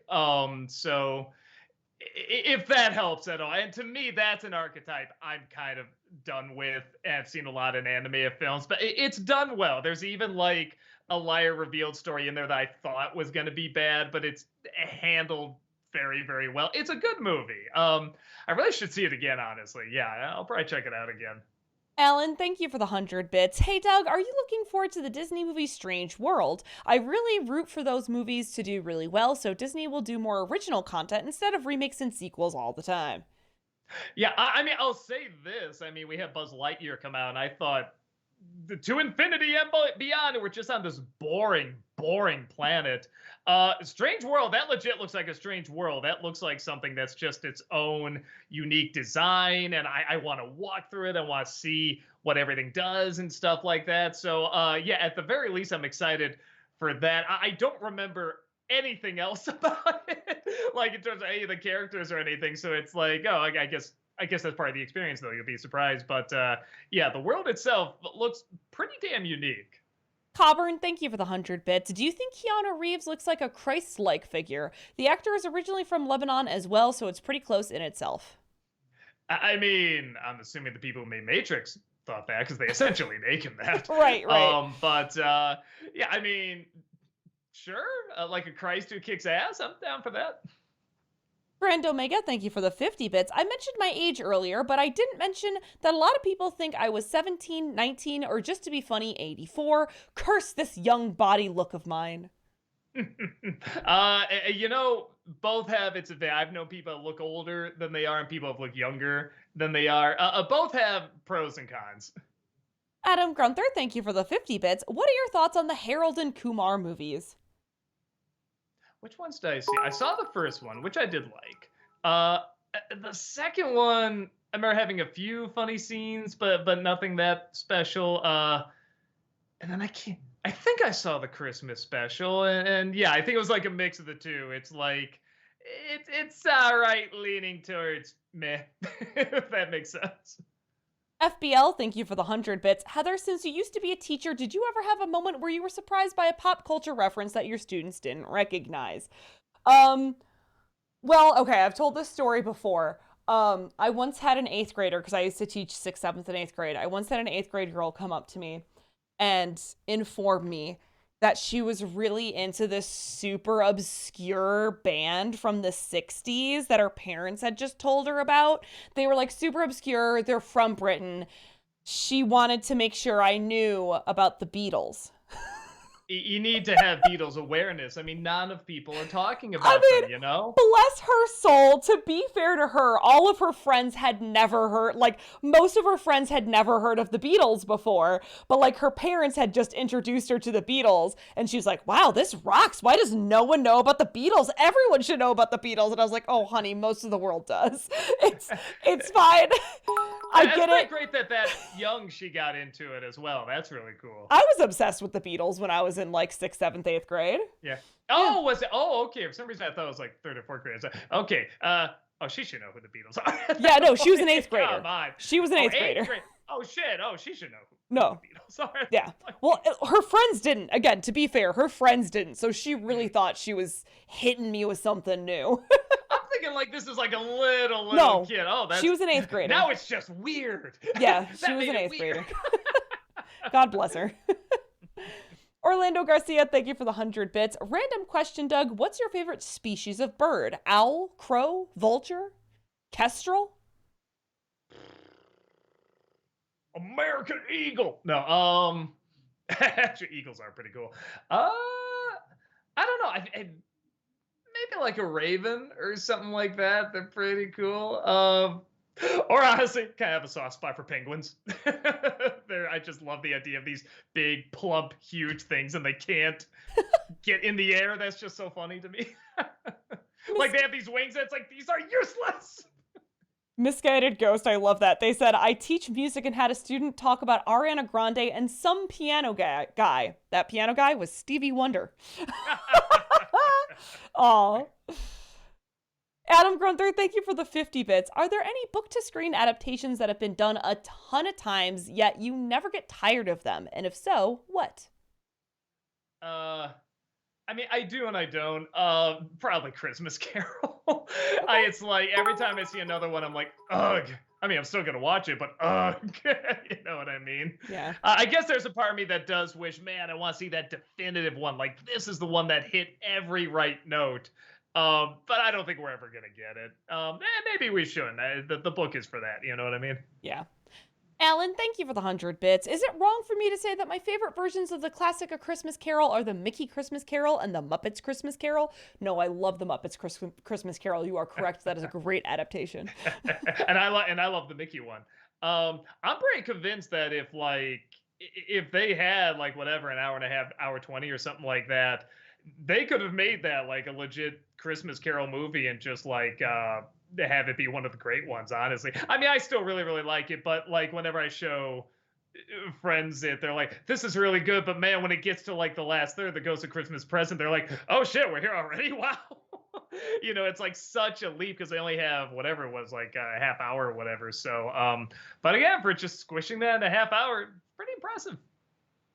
So if that helps at all. And to me, that's an archetype I'm kind of done with. And I've seen a lot in anime films, but it's done well. There's even like a liar revealed story in there that I thought was going to be bad, but it's handled very, very well. It's a good movie. I really should see it again, honestly. Yeah, I'll probably check it out again. Alan, thank you for the 100 bits. Hey, Doug, are you looking forward to the Disney movie Strange World? I really root for those movies to do really well, so Disney will do more original content instead of remakes and sequels all the time. Yeah, I mean, I'll say this. I mean, we had Buzz Lightyear come out, and I thought to infinity and beyond, and we're just on this boring, boring planet. Strange World, that legit looks like a strange world. That looks like something that's just its own unique design, and I want to walk through it. I want to see what everything does and stuff like that. So, yeah, at the very least, I'm excited for that. I don't remember anything else about it, like in terms of any of the characters or anything. So it's like, oh, I guess that's part of the experience, though. You'll be surprised. But yeah, the world itself looks pretty damn unique. Coburn, thank you for the 100 bits. Do you think Keanu Reeves looks like a Christ-like figure? The actor is originally from Lebanon as well, so it's pretty close in itself. I mean, I'm assuming the people who made Matrix thought that because they essentially make him that. Right. But yeah, I mean, sure, like a Christ who kicks ass. I'm down for that. Grand Omega, thank you for the 50 bits. I mentioned my age earlier, but I didn't mention that a lot of people think I was 17, 19, or just to be funny, 84. Curse this young body look of mine. You know, both have its advantage. I've known people that look older than they are and people that look younger than they are. Both have pros and cons. Adam Grunther, thank you for the 50 bits. What are your thoughts on the Harold and Kumar movies? Which ones did I see? I saw the first one, which I did like. The second one, I remember having a few funny scenes, but nothing that special. And then I think I saw the Christmas special, and yeah, I think it was like a mix of the two. It's like it's all right, leaning towards meh, if that makes sense. FBL, thank you for the 100 bits. Heather, since you used to be a teacher, did you ever have a moment where you were surprised by a pop culture reference that your students didn't recognize? Well, okay, I've told this story before. I once had an 8th grader, because I used to teach 6th, 7th, and 8th grade. I once had an 8th grade girl come up to me and inform me that she was really into this super obscure band from the 60s that her parents had just told her about. They were like super obscure. They're from Britain. She wanted to make sure I knew about the Beatles. You need to have Beatles awareness. I mean, none of people are talking about them, you know? Bless her soul. To be fair to her, all of her friends had never heard, like, most of her friends had never heard of the Beatles before, but, like, her parents had just introduced her to the Beatles, and she was like, wow, this rocks. Why does no one know about the Beatles? Everyone should know about the Beatles. And I was like, oh, honey, most of the world does. It's fine. I get it. It's great that young she got into it as well. That's really cool. I was obsessed with the Beatles when I was in like 6th, 7th, 8th grade. Yeah. Oh, was it? Oh, okay. For some reason, I thought it was like 3rd or 4th grade. Okay. Oh, she should know who the Beatles are. Yeah, no, she was an 8th grader. Come on. She was an 8th grader. Oh, shit. Oh, she should know who no. the Beatles are. Yeah. Well, her friends didn't. Again, to be fair, her friends didn't. So she really thought she was hitting me with something new. I'm thinking like this is like a little kid. Oh, she was an 8th grader. Now it's just weird. Yeah, she was an 8th grader. God bless her. Orlando Garcia, thank you for the 100 bits. Random question, Doug. What's your favorite species of bird? Owl, crow, vulture, kestrel? American eagle. No, actually, eagles are pretty cool. I don't know. Maybe like a raven or something like that. They're pretty cool. Or honestly, kind of have a soft spot for penguins. I just love the idea of these big, plump, huge things, and they can't get in the air. That's just so funny to me. Like they have these wings, and it's like these are useless. Misguided Ghost, I love that. They said, I teach music and had a student talk about Ariana Grande and some piano guy. That piano guy was Stevie Wonder. Aw. Adam Grunther, thank you for the 50 bits. Are there any book-to-screen adaptations that have been done a ton of times, yet you never get tired of them? And if so, what? I mean, I do and I don't. Probably Christmas Carol. Okay. It's like every time I see another one, I'm like, ugh. I mean, I'm still gonna watch it, but ugh. You know what I mean? Yeah. I guess there's a part of me that does wish, man, I want to see that definitive one. Like this is the one that hit every right note. But I don't think we're ever gonna get it. Maybe we shouldn't. The book is for that. You know what I mean? Yeah. Alan, thank you for the 100 bits. Is it wrong for me to say that my favorite versions of the classic A Christmas Carol are the Mickey Christmas Carol and the Muppets Christmas Carol? No, I love the Muppets Christmas Carol. You are correct. That is a great adaptation. And I love the Mickey one. I'm pretty convinced that if they had like whatever an hour and a half, hour 20 or something like that, they could have made that like a legit Christmas Carol movie and just like have it be one of the great ones, honestly. I mean, I still really, really like it, but like whenever I show friends it, they're like, this is really good, but man, when it gets to like the last third, the Ghost of Christmas Present, they're like, oh shit, we're here already? Wow. It's like such a leap because they only have whatever it was, like a half hour or whatever. So, but again, for just squishing that in a half hour, pretty impressive.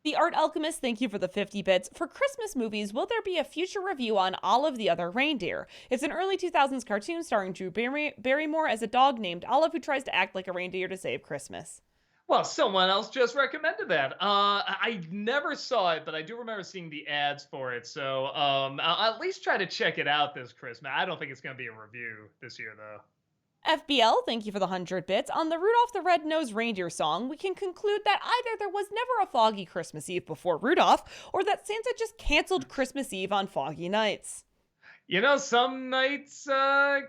The Art Alchemist, thank you for the 50 bits. For Christmas movies, will there be a future review on Olive the Other Reindeer? It's an early 2000s cartoon starring Drew Barrymore as a dog named Olive who tries to act like a reindeer to save Christmas. Well, someone else just recommended that. I never saw it, but I do remember seeing the ads for it. So I'll at least try to check it out this Christmas. I don't think it's going to be a review this year, though. FBL, thank you for the 100 bits. On the Rudolph the Red-Nosed Reindeer song, we can conclude that either there was never a foggy Christmas Eve before Rudolph, or that Santa just canceled Christmas Eve on foggy nights. Some nights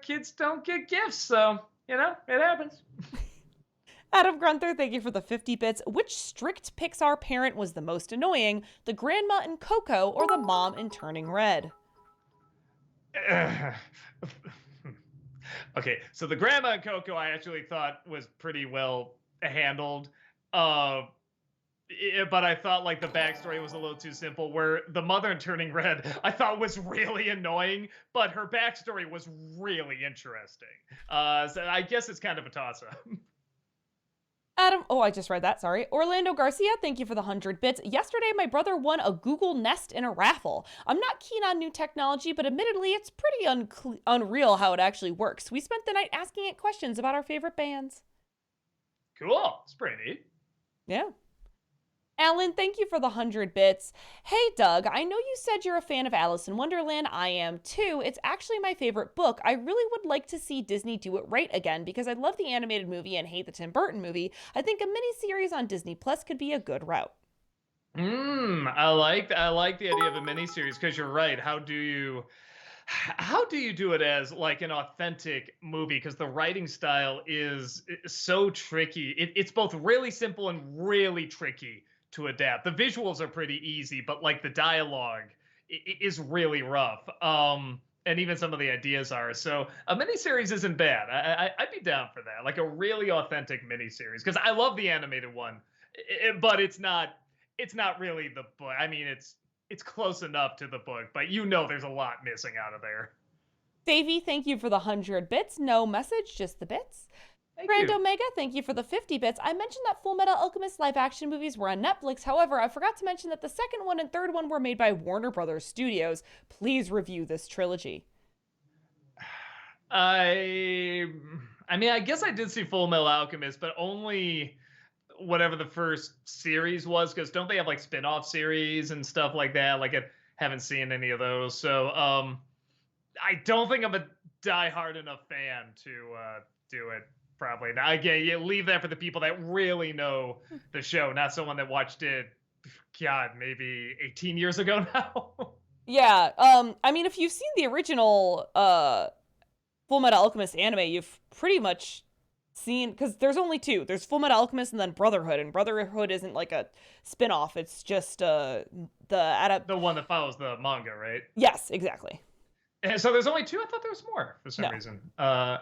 kids don't get gifts, so, it happens. Adam Grunther, thank you for the 50 bits. Which strict Pixar parent was the most annoying, the grandma in Coco or the mom in Turning Red? Okay, so the grandma in Coco I actually thought was pretty well handled. But I thought like the backstory was a little too simple, where the mother in Turning Red I thought was really annoying, but her backstory was really interesting. So I guess it's kind of a toss-up. I just read that, sorry. Orlando Garcia, thank you for the 100 bits. Yesterday, my brother won a Google Nest in a raffle. I'm not keen on new technology, but admittedly, it's pretty unreal how it actually works. We spent the night asking it questions about our favorite bands. Cool. It's pretty neat. Yeah. Alan, thank you for the 100 bits. Hey, Doug, I know you said you're a fan of Alice in Wonderland. I am too. It's actually my favorite book. I really would like to see Disney do it right again because I love the animated movie and hate the Tim Burton movie. I think a miniseries on Disney Plus could be a good route. I like the idea of a miniseries because you're right. How do you do it as like an authentic movie? Because the writing style is so tricky. It's both really simple and really tricky to adapt. The visuals are pretty easy, but like the dialogue is really rough. And even some of the ideas are. So a miniseries isn't bad. I'd be down for that. Like a really authentic miniseries. Because I love the animated one, but it's not really the book. I mean, it's close enough to the book, but there's a lot missing out of there. Davey, thank you for the 100 bits. No message, just the bits. Grand Omega, thank you for the 50 bits. I mentioned that Full Metal Alchemist live action movies were on Netflix. However, I forgot to mention that the second one and third one were made by Warner Brothers Studios. Please review this trilogy. I mean, I guess I did see Full Metal Alchemist, but only whatever the first series was, because don't they have like spin-off series and stuff like that? Like I haven't seen any of those. So I don't think I'm a diehard enough fan to do it. Probably not. Again, you leave that for the people that really know the show, not someone that watched it, God, maybe 18 years ago now. Yeah. I mean, if you've seen the original Full Metal Alchemist anime, you've pretty much seen, because there's only two. There's Full Metal Alchemist and then Brotherhood, and Brotherhood isn't like a spin-off. It's just The one that follows the manga, right? Yes, exactly. And so there's only two. I thought there was more for some No. reason. Huh?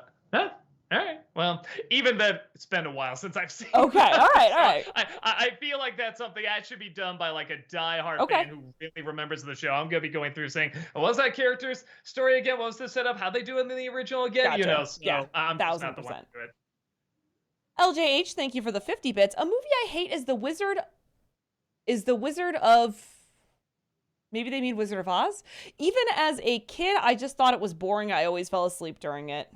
All right. Well, even then, it's been a while since I've seen. Okay, that. all right, So all right. I feel like that's something that should be done by like a diehard Okay. fan who really remembers the show. I'm gonna be going through saying, what was that character's story again? What was the setup? How'd they do it in the original again? You Gotcha. know, so Yeah, I'm just not the one 1000%. to do it. LJH, thank you for the 50 bits. A movie I hate is The Wizard of, maybe they mean Wizard of Oz. Even as a kid, I just thought it was boring. I always fell asleep during it.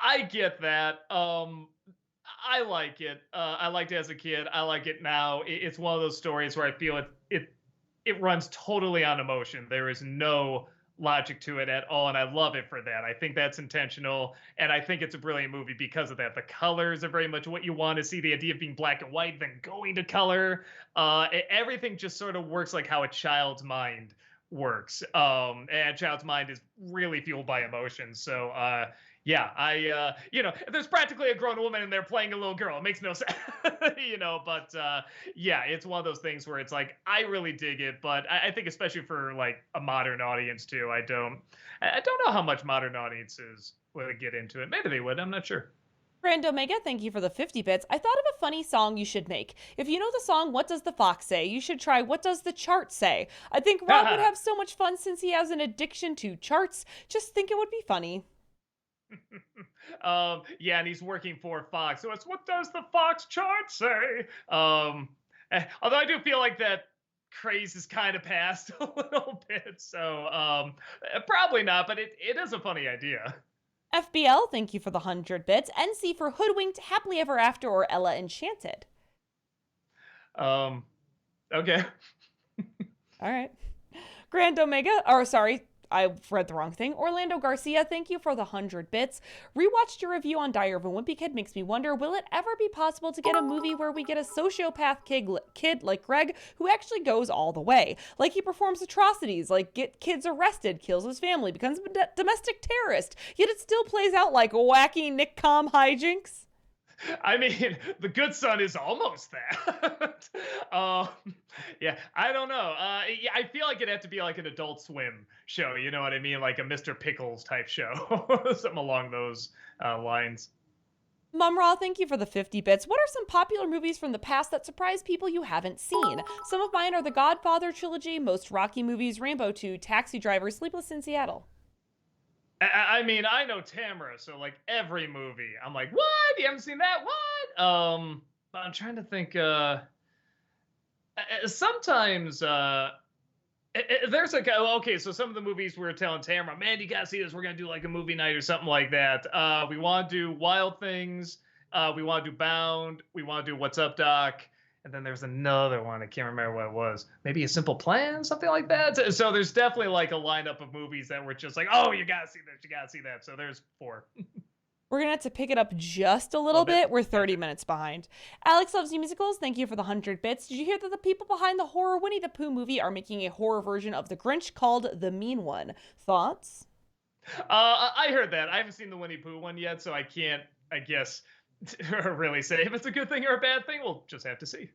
I get that. I like it. I liked it as a kid. I like it now. It's one of those stories where I feel it runs totally on emotion. There is no logic to it at all, and I love it for that. I think that's intentional, and I think it's a brilliant movie because of that. The colors are very much what you want to see. The idea of being black and white, then going to color, everything just sort of works like how a child's mind works. And a child's mind is really fueled by emotion. So yeah, there's practically a grown woman in there playing a little girl. It makes no sense, but yeah, it's one of those things where it's like, I really dig it, but I think especially for like a modern audience too, I don't know how much modern audiences would get into it. Maybe they would, I'm not sure. Grand Omega, thank you for the 50 bits. I thought of a funny song you should make. If you know the song What Does the Fox Say, you should try What Does the Chart Say. I think Rob would have so much fun since he has an addiction to charts. Just think it would be funny. Yeah, and he's working for Fox, so it's what does the Fox chart say? Although I do feel like that craze is kind of past a little bit, so probably not, but it is a funny idea. FBL, thank you for the 100 bits. NC for Hoodwinked, Happily Ever After, or Ella Enchanted. Okay. All right. Grand Omega, or sorry, I read the wrong thing. Orlando Garcia, thank you for the 100 bits. Rewatched your review on Diary of a Wimpy Kid. Makes me wonder, will it ever be possible to get a movie where we get a sociopath kid like Greg who actually goes all the way? Like he performs atrocities, like get kids arrested, kills his family, becomes a domestic terrorist, yet it still plays out like wacky Nick Com hijinks? I mean, The Good Son is almost that. Yeah, I don't know. Yeah, I feel like it'd have to be like an Adult Swim show. You know what I mean? Like a Mr. Pickles type show, something along those lines. Mumra, thank you for the 50 bits. What are some popular movies from the past that surprise people you haven't seen? Some of mine are The Godfather trilogy, most Rocky movies, Rambo 2, Taxi Driver, Sleepless in Seattle. I mean, I know Tamara, so like every movie, I'm like, what? You haven't seen that? What? I'm trying to think. Sometimes there's like, okay, so some of the movies we were telling Tamara, man, you gotta see this. We're gonna do like a movie night or something like that. We want to do Wild Things. We want to do Bound. We want to do What's Up, Doc. And then there's another one. I can't remember what it was. Maybe A Simple Plan, something like that. So there's definitely like a lineup of movies that were just like, oh, you gotta see this, you gotta see that. So there's 4. We're going to have to pick it up just a little bit. We're 30 minutes behind. Alex Loves New Musicals, thank you for the 100 bits. Did you hear that the people behind the horror Winnie the Pooh movie are making a horror version of The Grinch called The Mean One? Thoughts? I heard that. I haven't seen the Winnie Pooh one yet, so I can't, I guess, really say if it's a good thing or a bad thing. We'll just have to see.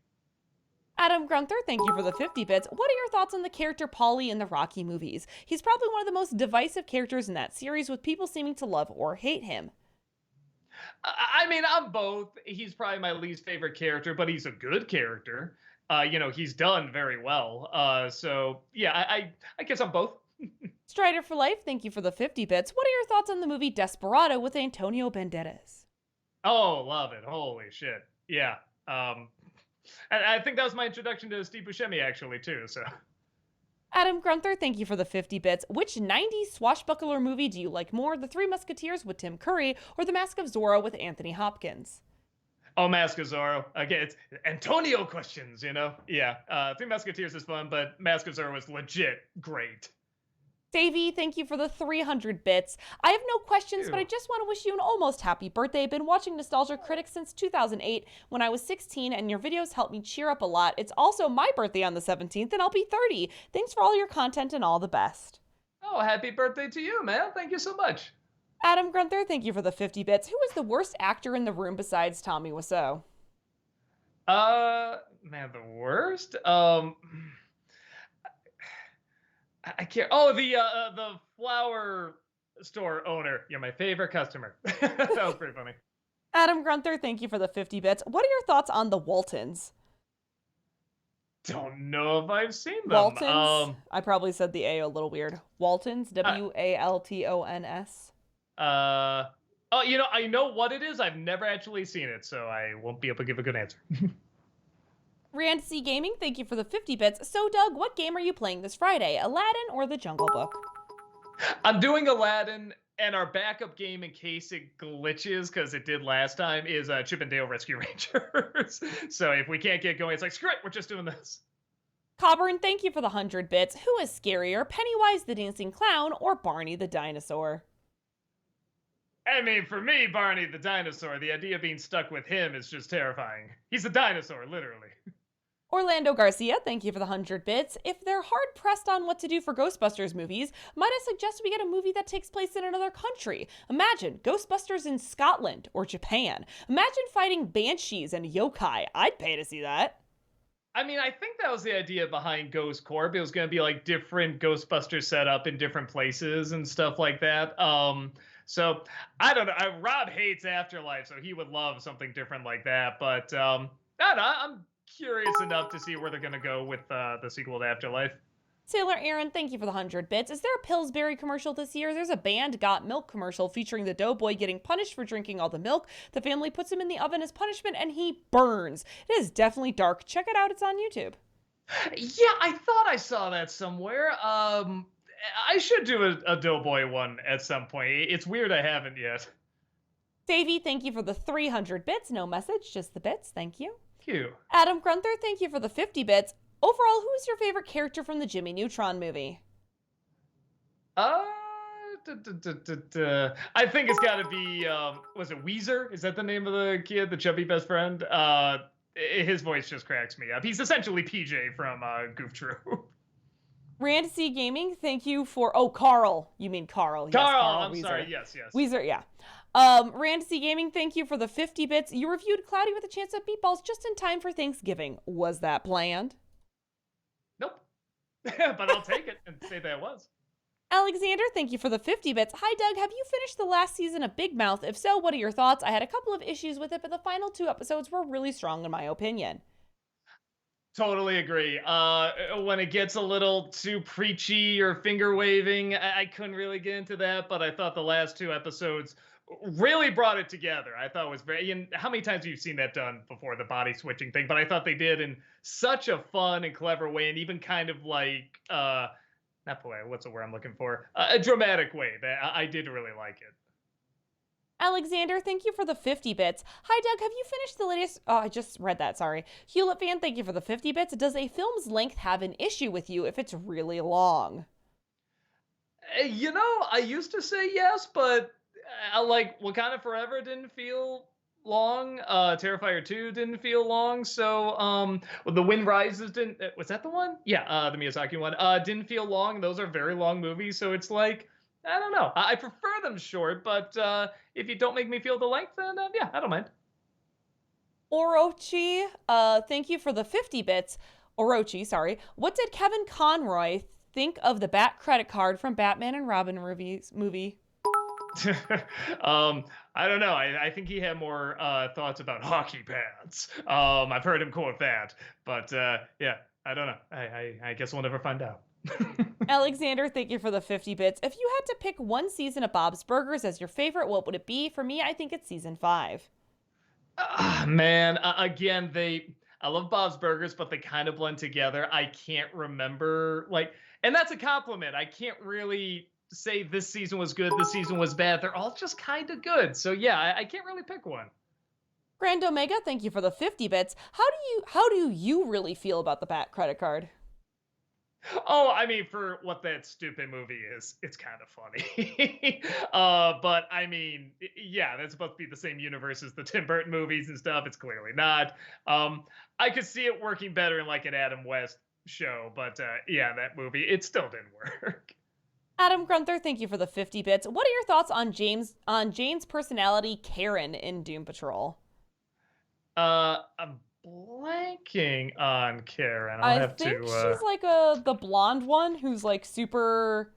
Adam Grunther, thank you for the 50 bits. What are your thoughts on the character Paulie in the Rocky movies? He's probably one of the most divisive characters in that series, with people seeming to love or hate him. I mean, I'm both. He's probably my least favorite character, but he's a good character. He's done very well. So yeah, I guess I'm both. Strider for Life, thank you for the 50 bits. What are your thoughts on the movie Desperado with Antonio Banderas? Oh, love it. Holy shit. Yeah. And I think that was my introduction to Steve Buscemi, actually, too. So. Adam Grunther, thank you for the 50 bits. Which 90s swashbuckler movie do you like more? The Three Musketeers with Tim Curry or The Mask of Zorro with Anthony Hopkins? Oh, Mask of Zorro. Again, it's Antonio questions, Yeah. Three Musketeers is fun, but Mask of Zorro was legit great. Davey, thank you for the 300 bits. I have no questions, but I just want to wish you an almost happy birthday. Been watching Nostalgia Critics since 2008 when I was 16, and your videos help me cheer up a lot. It's also my birthday on the 17th, and I'll be 30. Thanks for all your content and all the best. Oh, happy birthday to you, man. Thank you so much. Adam Grunther, thank you for the 50 bits. Who is the worst actor in the room besides Tommy Wiseau? Man, the worst. I can't. Oh, the flower store owner. You're my favorite customer. That was pretty funny. Adam Grunther, thank you for the 50 bits. What are your thoughts on the Waltons? Don't know if I've seen them. Waltons? I probably said the A a little weird. Waltons, Uh, Waltons. oh, I know what it is. I've never actually seen it, so I won't be able to give a good answer. Rand C Gaming, thank you for the 50 bits. So, Doug, what game are you playing this Friday? Aladdin or The Jungle Book? I'm doing Aladdin, and our backup game, in case it glitches, because it did last time, is Chip and Dale Rescue Rangers. So if we can't get going, it's like, screw it, we're just doing this. Coburn, thank you for the 100 bits. Who is scarier, Pennywise the Dancing Clown or Barney the Dinosaur? I mean, for me, Barney the dinosaur, the idea of being stuck with him is just terrifying. He's a dinosaur, literally. Orlando Garcia, thank you for the 100 bits. If they're hard pressed on what to do for Ghostbusters movies, might I suggest we get a movie that takes place in another country? Imagine Ghostbusters in Scotland or Japan. Imagine fighting banshees and yokai. I'd pay to see that. I mean, I think that was the idea behind Ghost Corp. It was going to be like different Ghostbusters set up in different places and stuff like that. So I don't know. Rob hates Afterlife, so he would love something different like that. But I don't know. I'm curious enough to see where they're going to go with the sequel to Afterlife. Sailor Aaron, thank you for the 100 bits. Is there a Pillsbury commercial this year? There's a Band Got Milk commercial featuring the doughboy getting punished for drinking all the milk. The family puts him in the oven as punishment and he burns. It is definitely dark. Check it out. It's on YouTube. Yeah, I thought I saw that somewhere. I should do a doughboy one at some point. It's weird I haven't yet. Davey, thank you for the 300 bits. No message, just the bits. Thank you. Thank you. Adam Grunther, thank you for the 50 bits. Overall, who is your favorite character from the Jimmy Neutron movie? I think it's got to be, was it Weezer? Is that the name of the kid, the chubby best friend? His voice just cracks me up. He's essentially PJ from Goof Troop. Rand C Gaming, thank you for. Oh, Carl. You mean Carl? Carl, yes, Carl I'm Weezer. sorry. Yes. Weezer, yeah. Rand C Gaming, thank you for the 50 bits. You reviewed Cloudy with a Chance at Meatballs just in time for Thanksgiving. Was that planned? Nope. But I'll take it and say that it was. Alexander, thank you for the 50 bits. Hi, Doug. Have you finished the last season of Big Mouth? If so, what are your thoughts? I had a couple of issues with it, but the final 2 episodes were really strong in my opinion. Totally agree. When it gets a little too preachy or finger waving, I couldn't really get into that, but I thought the last 2 episodes really brought it together. I thought it was very, and how many times have you seen that done before, the body switching thing? But I thought they did in such a fun and clever way, and even kind of like, not poetic, what's the word I'm looking for? A dramatic way that I did really like it. Alexander, thank you for the 50 bits. Hi, Doug. Have you finished the latest? Oh, I just read that. Sorry. Hewlett fan, thank you for the 50 bits. Does a film's length have an issue with you if it's really long? I used to say yes, but like Wakanda Forever didn't feel long. Terrifier 2 didn't feel long. So well, The Wind Rises didn't. Was that the one? Yeah, the Miyazaki one. Didn't feel long. Those are very long movies. So it's like, I don't know. I prefer them short, but if you don't make me feel the length, then yeah, I don't mind. Orochi, thank you for the 50 bits. Orochi, sorry. What did Kevin Conroy think of the Bat credit card from Batman and Robin movie? I don't know. I think he had more thoughts about hockey pads. I've heard him quote that, but yeah, I don't know. I guess we'll never find out. Alexander, thank you for the 50 bits. If you had to pick one season of Bob's Burgers as your favorite, what would it be? For me, I think it's season 5. Man, again, I love Bob's Burgers, but they kind of blend together. I can't remember, and that's a compliment. I can't really say this season was good, this season was bad. They're all just kind of good. So yeah, I can't really pick one. Grand Omega, thank you for the 50 bits. How do you really feel about the Bat credit card? Oh, I mean, for what that stupid movie is, it's kind of funny. But I mean, yeah, that's supposed to be the same universe as the Tim Burton movies and stuff. It's clearly not. I could see it working better in like an Adam West show, but yeah, that movie, it still didn't work. Adam Grunther, thank you for the 50 bits. What are your thoughts on Jane's personality Karen in Doom Patrol? I'm blanking on Karen. I'll I have think to. she's like the blonde one who's like super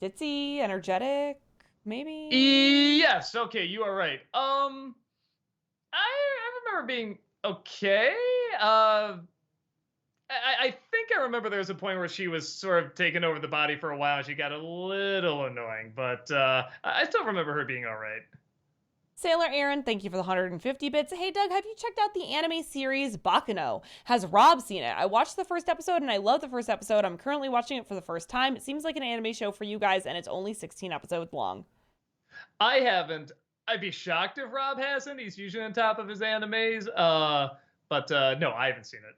ditzy, energetic, maybe. Yes. Okay, you are right. I remember being okay. I think I remember there was a point where she was sort of taking over the body for a while. And she got a little annoying, but I still remember her being all right. Sailor Aaron, thank you for the 150 bits. Hey Doug, have you checked out the anime series Baccano? Has Rob seen it? I watched the first episode and I love the first episode. I'm currently watching it for the first time. It seems like an anime show for you guys and it's only 16 episodes long. I haven't. I'd be shocked if Rob hasn't. He's usually on top of his animes. But no, I haven't seen it.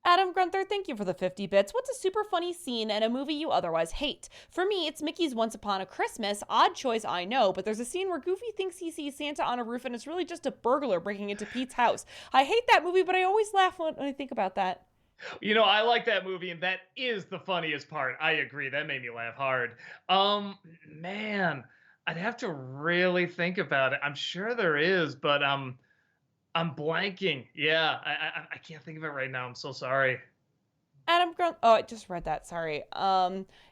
Adam Grunther, thank you for the 50 bits. What's a super funny scene in a movie you otherwise hate? For me, it's Mickey's Once Upon a Christmas. Odd choice, I know, but there's a scene where Goofy thinks he sees Santa on a roof and it's really just a burglar breaking into Pete's house. I hate that movie, but I always laugh when I think about that. You know, I like that movie, and that is the funniest part. I agree. That made me laugh hard. Man, I'd have to really think about it. I'm sure there is, but I'm blanking. Yeah, I can't think of it right now. I'm so sorry. Adam Grunt. Oh, I just read that. Sorry.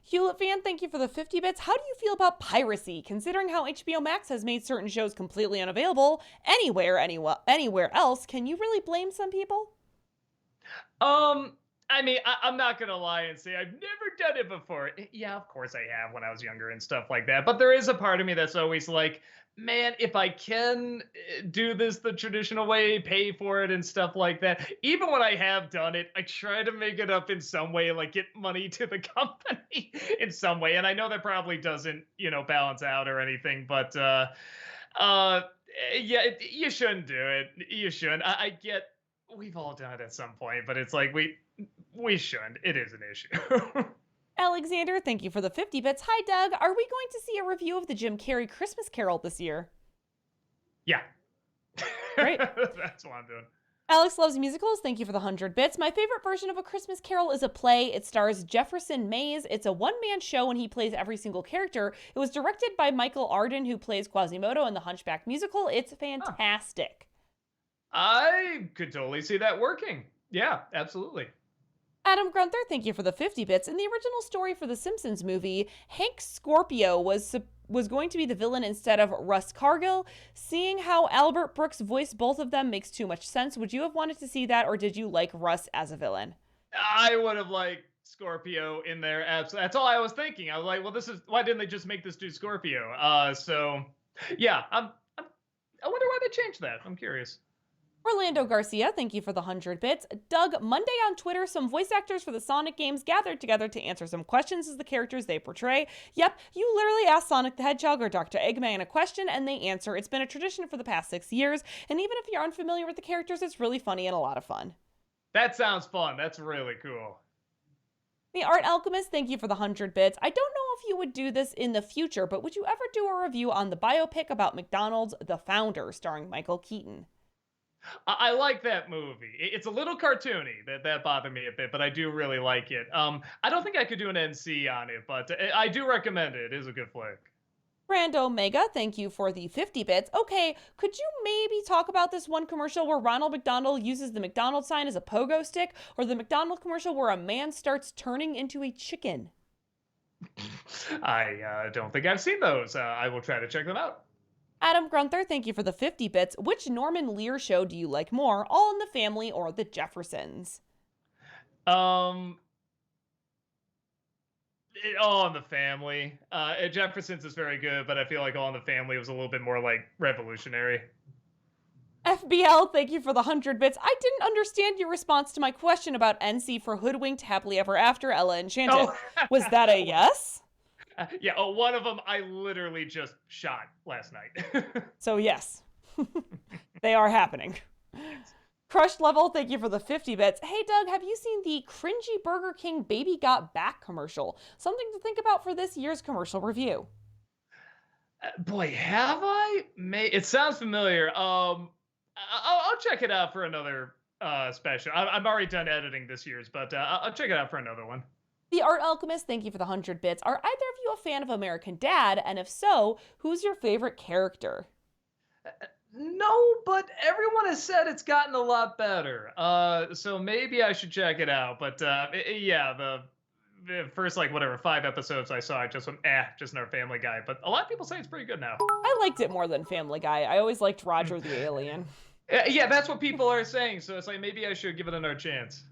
Hewlett fan, thank you for the 50 bits. How do you feel about piracy, considering how HBO Max has made certain shows completely unavailable anywhere else? Can you really blame some people? I mean, I'm not gonna lie and say I've never done it before. Yeah, of course I have when I was younger and stuff like that. But there is a part of me that's always like, man, if I can do this the traditional way, pay for it and stuff like that. Even when I have done it, I try to make it up in some way, like get money to the company in some way. And I know that probably doesn't, balance out or anything, but uh, yeah, you shouldn't do it. You shouldn't. I get we've all done it at some point, but it's like we shouldn't. It is an issue. Alexander, thank you for the 50 bits. Hi, Doug. Are we going to see a review of the Jim Carrey Christmas Carol this year? Yeah. Great. That's what I'm doing. Alex loves musicals. Thank you for the 100 bits. My favorite version of A Christmas Carol is a play. It stars Jefferson Mays. It's a one-man show and he plays every single character. It was directed by Michael Arden, who plays Quasimodo in the Hunchback musical. It's fantastic. I could totally see that working. Yeah, absolutely. Adam Grunther, thank you for the 50 bits. In the original story for the Simpsons movie, Hank Scorpio was going to be the villain instead of Russ Cargill. Seeing how Albert Brooks voiced both of them makes too much sense. Would you have wanted to see that, or did you like Russ as a villain? I would have liked Scorpio in there. Absolutely. That's all I was thinking. I was like, well, why didn't they just make this dude Scorpio? So yeah, I wonder why they changed that. I'm curious. Orlando Garcia, thank you for the 100 bits. Doug, Monday on Twitter, some voice actors for the Sonic games gathered together to answer some questions as the characters they portray. Yep, you literally ask Sonic the Hedgehog or Dr. Eggman a question and they answer. It's been a tradition for the past 6 years, and even if you're unfamiliar with the characters, it's really funny and a lot of fun. That sounds fun. That's really cool. The Art Alchemist, thank you for the 100 bits. I don't know if you would do this in the future, but would you ever do a review on the biopic about McDonald's, The Founder, starring Michael Keaton? I like that movie. It's a little cartoony. That bothered me a bit, but I do really like it. I don't think I could do an NC on it, but I do recommend it. It is a good flick. Brand Omega, thank you for the 50 bits. Okay, could you maybe talk about this one commercial where Ronald McDonald uses the McDonald's sign as a pogo stick, or the McDonald commercial where a man starts turning into a chicken? I don't think I've seen those. I will try to check them out. Adam Grunther, thank you for the 50 bits. Which Norman Lear show do you like more, All in the Family or The Jeffersons? All in the Family. Jeffersons is very good, but I feel like All in the Family was a little bit more like revolutionary. FBL, thank you for the 100 bits. I didn't understand your response to my question about NC for Hoodwinked Happily Ever After, Ella Enchanted. Oh. Was that a yes? Yeah, one of them I literally just shot last night. So yes, they are happening. Crushed Level, thank you for the 50 bits. Hey Doug, have you seen the cringy Burger King Baby Got Back commercial? Something to think about for this year's commercial review. Boy, have I? It sounds familiar. I'll check it out for another special. I'm already done editing this year's, but I'll check it out for another one. The Art Alchemist, thank you for the 100 bits. Are either of you a fan of American Dad? And if so, who's your favorite character? No, but everyone has said it's gotten a lot better. So maybe I should check it out. But yeah, the first like whatever 5 episodes I saw, I just went, just another Family Guy. But a lot of people say it's pretty good now. I liked it more than Family Guy. I always liked Roger the Alien. Yeah, that's what people are saying. So it's like maybe I should give it another chance.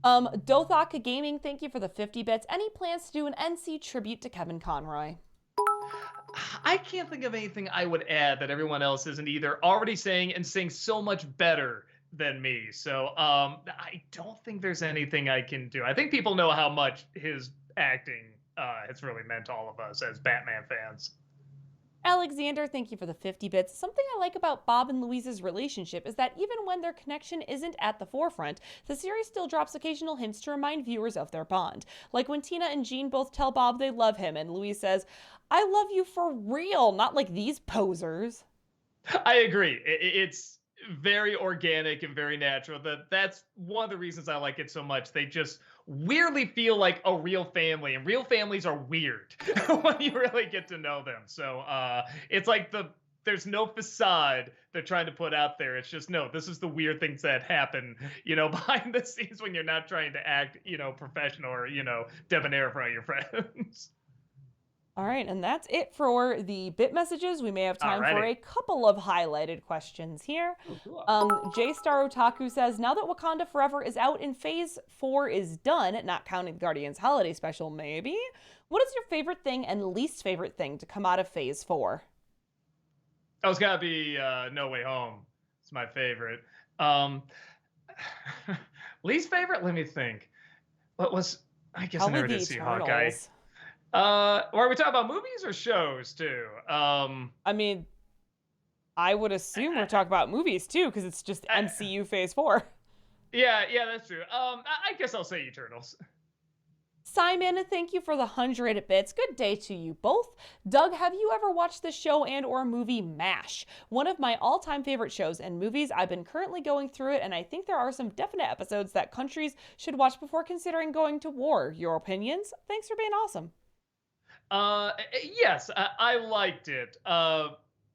Dothaka Gaming, thank you for the 50 bits. Any plans to do an NC tribute to Kevin Conroy? I can't think of anything I would add that everyone else isn't either already saying and saying so much better than me. So I don't think there's anything I can do. I think people know how much his acting has really meant to all of us as Batman fans. Alexander, thank you for the 50 bits. Something I like about Bob and Louise's relationship is that even when their connection isn't at the forefront, the series still drops occasional hints to remind viewers of their bond. Like when Tina and Jean both tell Bob they love him, and Louise says, "I love you for real, not like these posers." I agree. It's very organic and very natural. That's one of the reasons I like it so much. They just weirdly feel like a real family, and real families are weird when you really get to know them. So it's like there's no facade they're trying to put out there. It's just, no, this is the weird things that happen, behind the scenes when you're not trying to act, professional or, debonair in front of your friends. All right, and that's it for the bit messages. We may have time for Alrighty. a couple of highlighted questions here. Cool. J Star Otaku says, now that Wakanda Forever is out and Phase 4 is done, not counting the Guardians Holiday Special, maybe, what is your favorite thing and least favorite thing to come out of Phase 4? Oh, it's gotta be No Way Home. It's my favorite. Least favorite? Let me think. What was? I guess I Probably never the did see Hawkeye. Eternals. Are we talking about movies or shows too? I mean, I would assume we're talking about movies too, because it's just MCU Phase 4. Yeah, that's true. I guess I'll say Eternals. Simon, thank you for the 100 bits. Good day to you both. Doug, have you ever watched the show and or movie MASH? One of my all-time favorite shows and movies. I've been currently going through it, and I think there are some definite episodes that countries should watch before considering going to war. Your opinions? Thanks for being awesome. Yes, I liked it.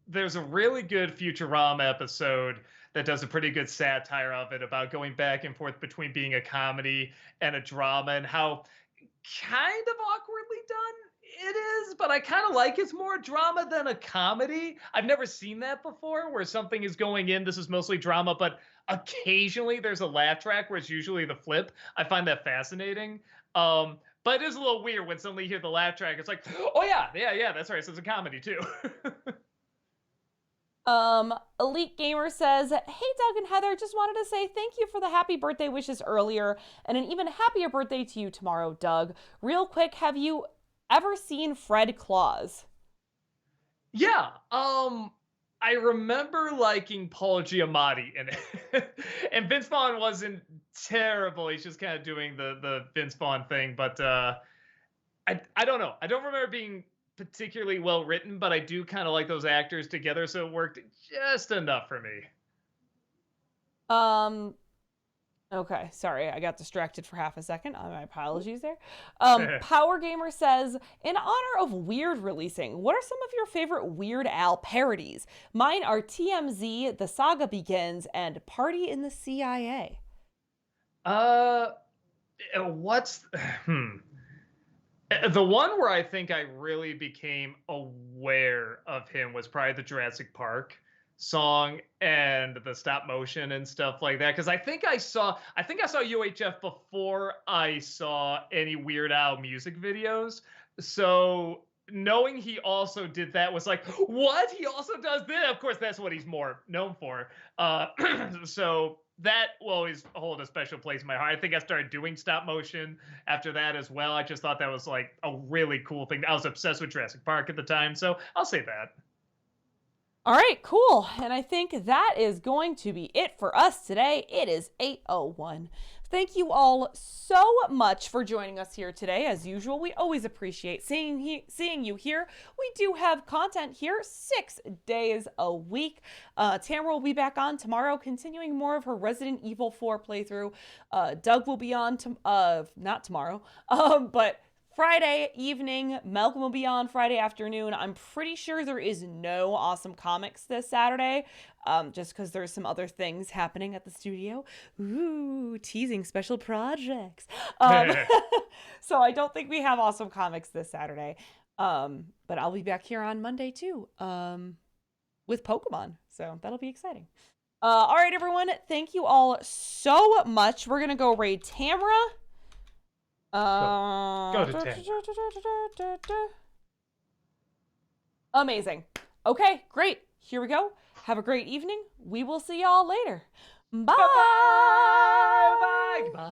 There's a really good Futurama episode that does a pretty good satire of it about going back and forth between being a comedy and a drama and how kind of awkwardly done it is, but I kind of like it's more drama than a comedy. I've never seen that before where something is going in, this is mostly drama, but occasionally there's a laugh track where it's usually the flip. I find that fascinating. But it is a little weird when suddenly you hear the laugh track. It's like, oh yeah, that's right. So it's a comedy too. Elite Gamer says, hey Doug and Heather, just wanted to say thank you for the happy birthday wishes earlier, and an even happier birthday to you tomorrow, Doug. Real quick, have you ever seen Fred Claus? Yeah. I remember liking Paul Giamatti in it. And Vince Vaughn wasn't terrible. He's just kind of doing the Vince Vaughn thing. But I don't know. I don't remember being particularly well written, but I do kind of like those actors together. So it worked just enough for me. Okay, sorry, I got distracted for half a second. My apologies there. Power Gamer says, in honor of Weird releasing, what are some of your favorite Weird Al parodies? Mine are TMZ, The Saga Begins, and Party in the CIA. What's the one where I think I really became aware of him was probably the Jurassic Park song and the stop motion and stuff like that, because I think I saw UHF before I saw any Weird Al music videos. So knowing he also did that was like, what? He also does that? Of course, that's what he's more known for. So that will always hold a special place in my heart. I think I started doing stop motion after that as well. I just thought that was like a really cool thing. I was obsessed with Jurassic Park at the time, so I'll say that. All right, cool. And I think that is going to be it for us today. It is 8:01. Thank you all so much for joining us here today. As usual, we always appreciate seeing you here. We do have content here 6 days a week. Tamara will be back on tomorrow, continuing more of her Resident Evil 4 playthrough. Doug will be on, not tomorrow, but Friday evening. Malcolm will be on Friday afternoon. I'm pretty sure there is no Awesome Comics this Saturday, just because there's some other things happening at the studio. Ooh, teasing special projects. So I don't think we have Awesome Comics this Saturday. But I'll be back here on Monday too, with Pokemon. So that'll be exciting. All right, everyone. Thank you all so much. We're gonna go raid Tamara. Go to 10. Amazing. Okay, great. Here we go. Have a great evening. We will see y'all later. Bye. Bye. Bye. Bye.